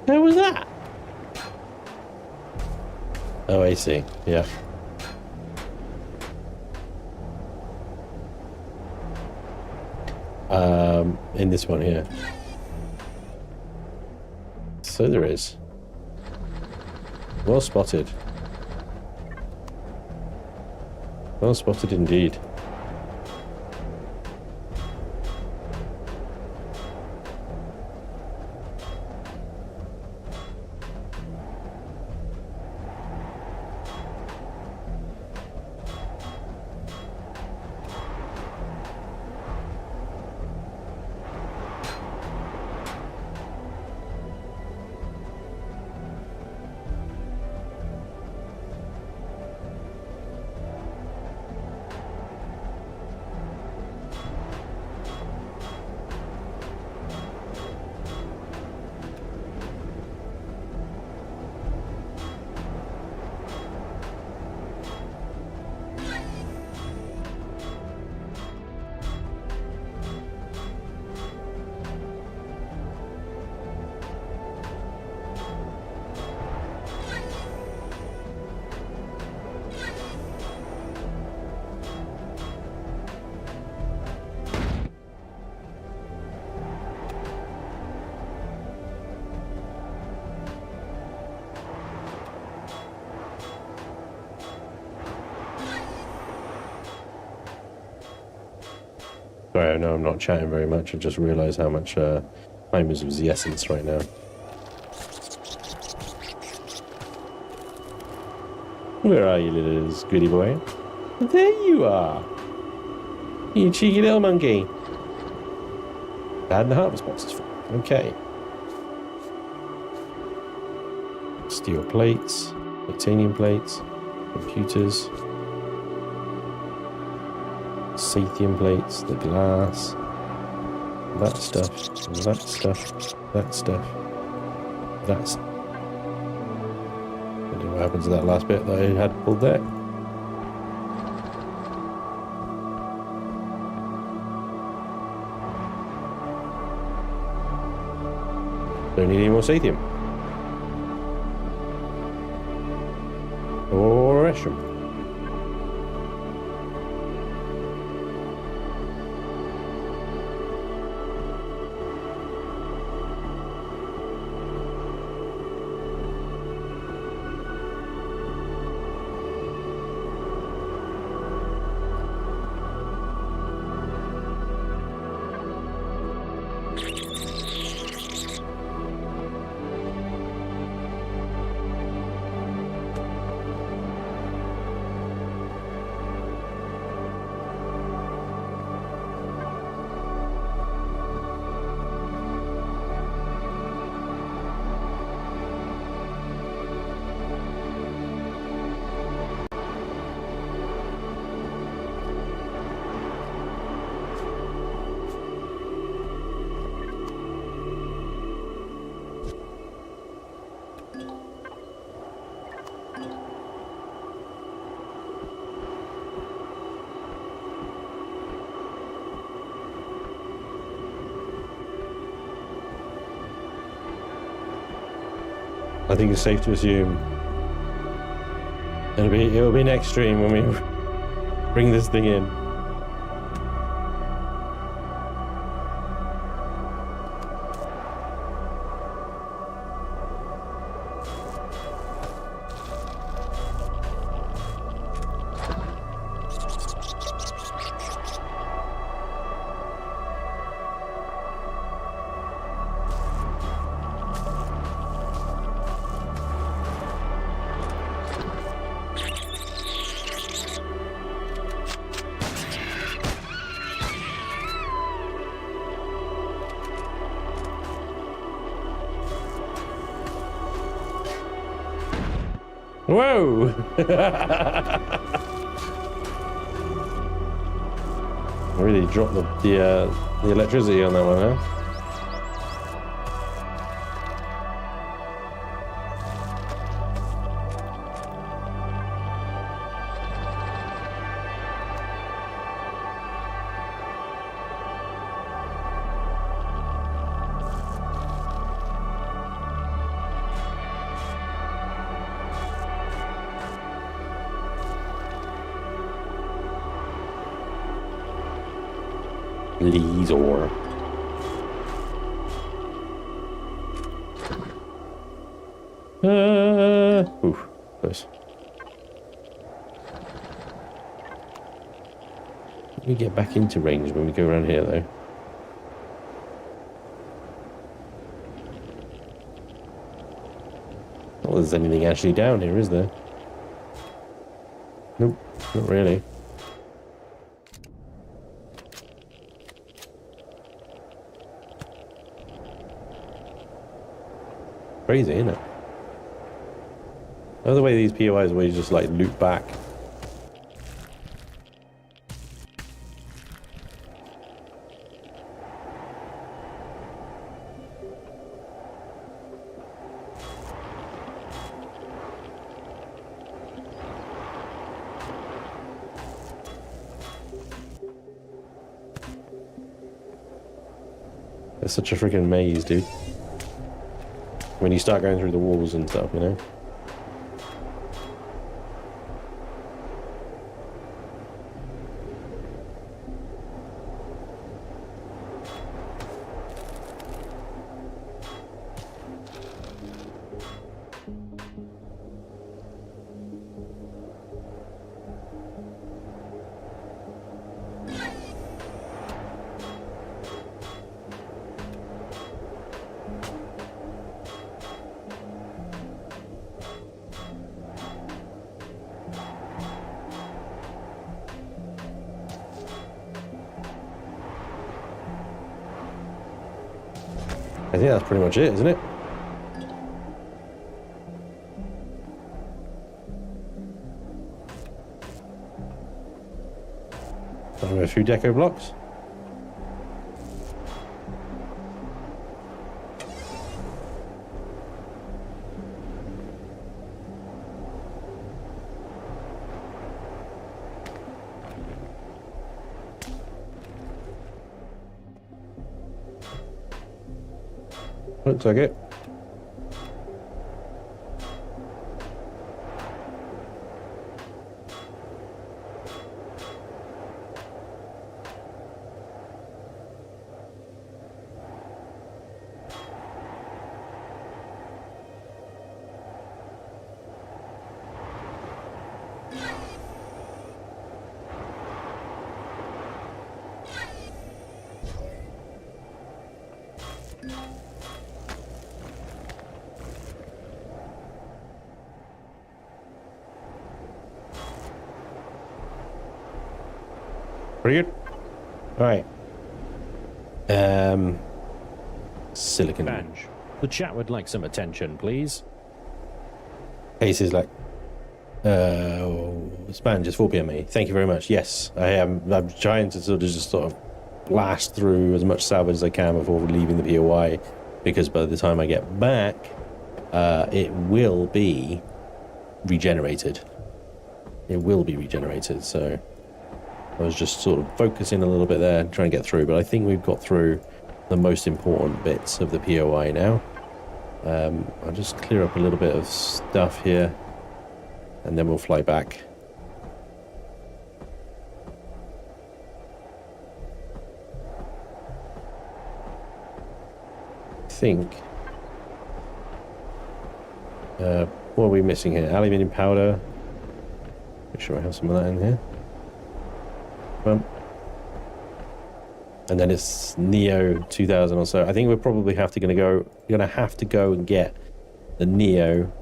How was that? Oh, I see. Yeah. In this one here. So there is. Well spotted. Well spotted indeed. Sorry, I know I'm not chatting very much. I just realised how much time is of the essence right now. Where are you, little goody boy? There you are! You cheeky little monkey. Bad the harvest box is full. Okay. Steel plates, titanium plates, computers. Sathium plates, the glass, that stuff, that stuff, that stuff, that's... I don't know what happened to that last bit that I had pulled there. Don't need any more Sathium. question. I think it's safe to assume it'll be an extreme when we bring this thing in. Whoa! Really dropped the electricity on that one, huh? Leazor. Oof, close. We get back into range when we go around here, though. Not that there's anything actually down here, is there? Nope, not really. Crazy, isn't it? The other way these POIs always just like loop back. It's such a freaking maze, dude. When you start going through the walls and stuff, you know? I think that's pretty much it, isn't it? A few deco blocks. Looks like it. Pretty good. All right. Silicon. Spanj, the chat would like some attention, please. Cases like Spanj is 4 PM. Thank you very much. Yes, I am. I'm trying to sort of blast through as much salvage as I can before leaving the POI, because by the time I get back, it will be regenerated. It will be regenerated. So I was just sort of focusing a little bit there, trying to get through. But I think we've got through the most important bits of the POI now. I'll just clear up a little bit of stuff here, and then we'll fly back. I think. What are we missing here? Aluminium powder. Make sure I have some of that in here. And then it's Neo 2000 or so. I think we're probably have to go and get the Neo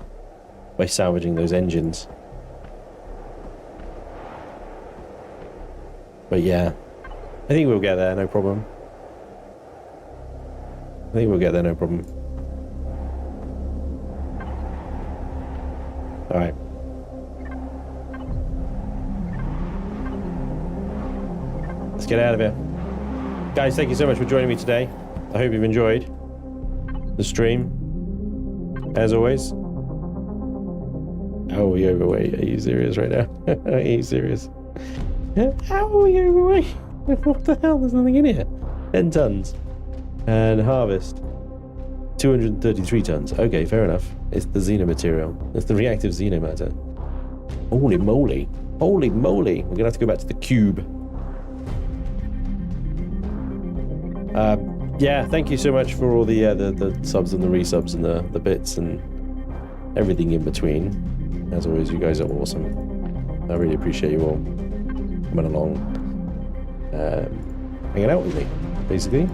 by salvaging those engines. But yeah, I think we'll get there, no problem. I think we'll get there, no problem. All right. Let's get out of here. Guys, thank you so much for joining me today. I hope you've enjoyed the stream. As always. How are we overweight? Are you serious right now? Are you serious? How are we overweight? What the hell? There's nothing in here. 10 tons. And harvest. 233 tons. Okay, fair enough. It's the xeno material. It's the reactive xeno matter. Holy moly. Holy moly. We're going to have to go back to the cube. Yeah, thank you so much for all the subs and the resubs and the bits and everything in between. As always, you guys are awesome. I really appreciate you all coming along, hanging out with me, basically,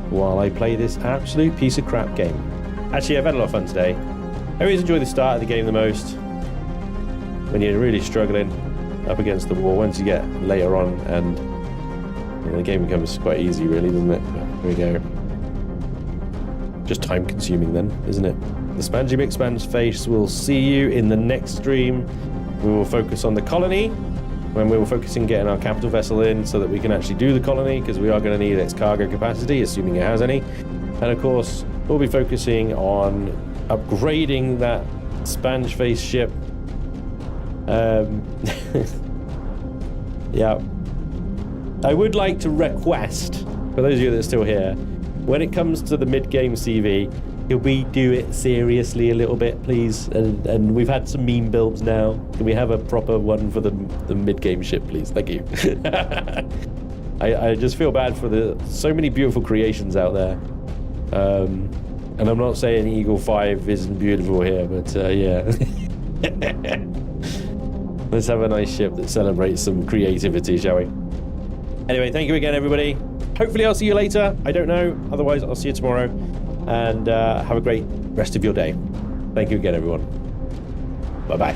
while I play this absolute piece of crap game. Actually, I've had a lot of fun today. I always enjoy the start of the game the most, when you're really struggling up against the wall. Once you get later on, and the game becomes quite easy, really, doesn't it? But here we go. Just time consuming then, isn't it? The Spangy McSpanj face will see you in the next stream. We will focus on the colony, when we were focusing getting our capital vessel in so that we can actually do the colony, because we are going to need its cargo capacity, assuming it has any. And of course, we'll be focusing on upgrading that Spanj face ship. Yeah. I would like to request, for those of you that are still here, when it comes to the mid-game CV, can we do it seriously a little bit, please? And we've had some meme builds now. Can we have a proper one for the mid-game ship, please? Thank you. I just feel bad for so many beautiful creations out there. And I'm not saying Eagle 5 isn't beautiful here, but yeah. Let's have a nice ship that celebrates some creativity, shall we? Anyway, thank you again, everybody. Hopefully I'll see you later. I don't know. Otherwise, I'll see you tomorrow. And have a great rest of your day. Thank you again, everyone. Bye-bye.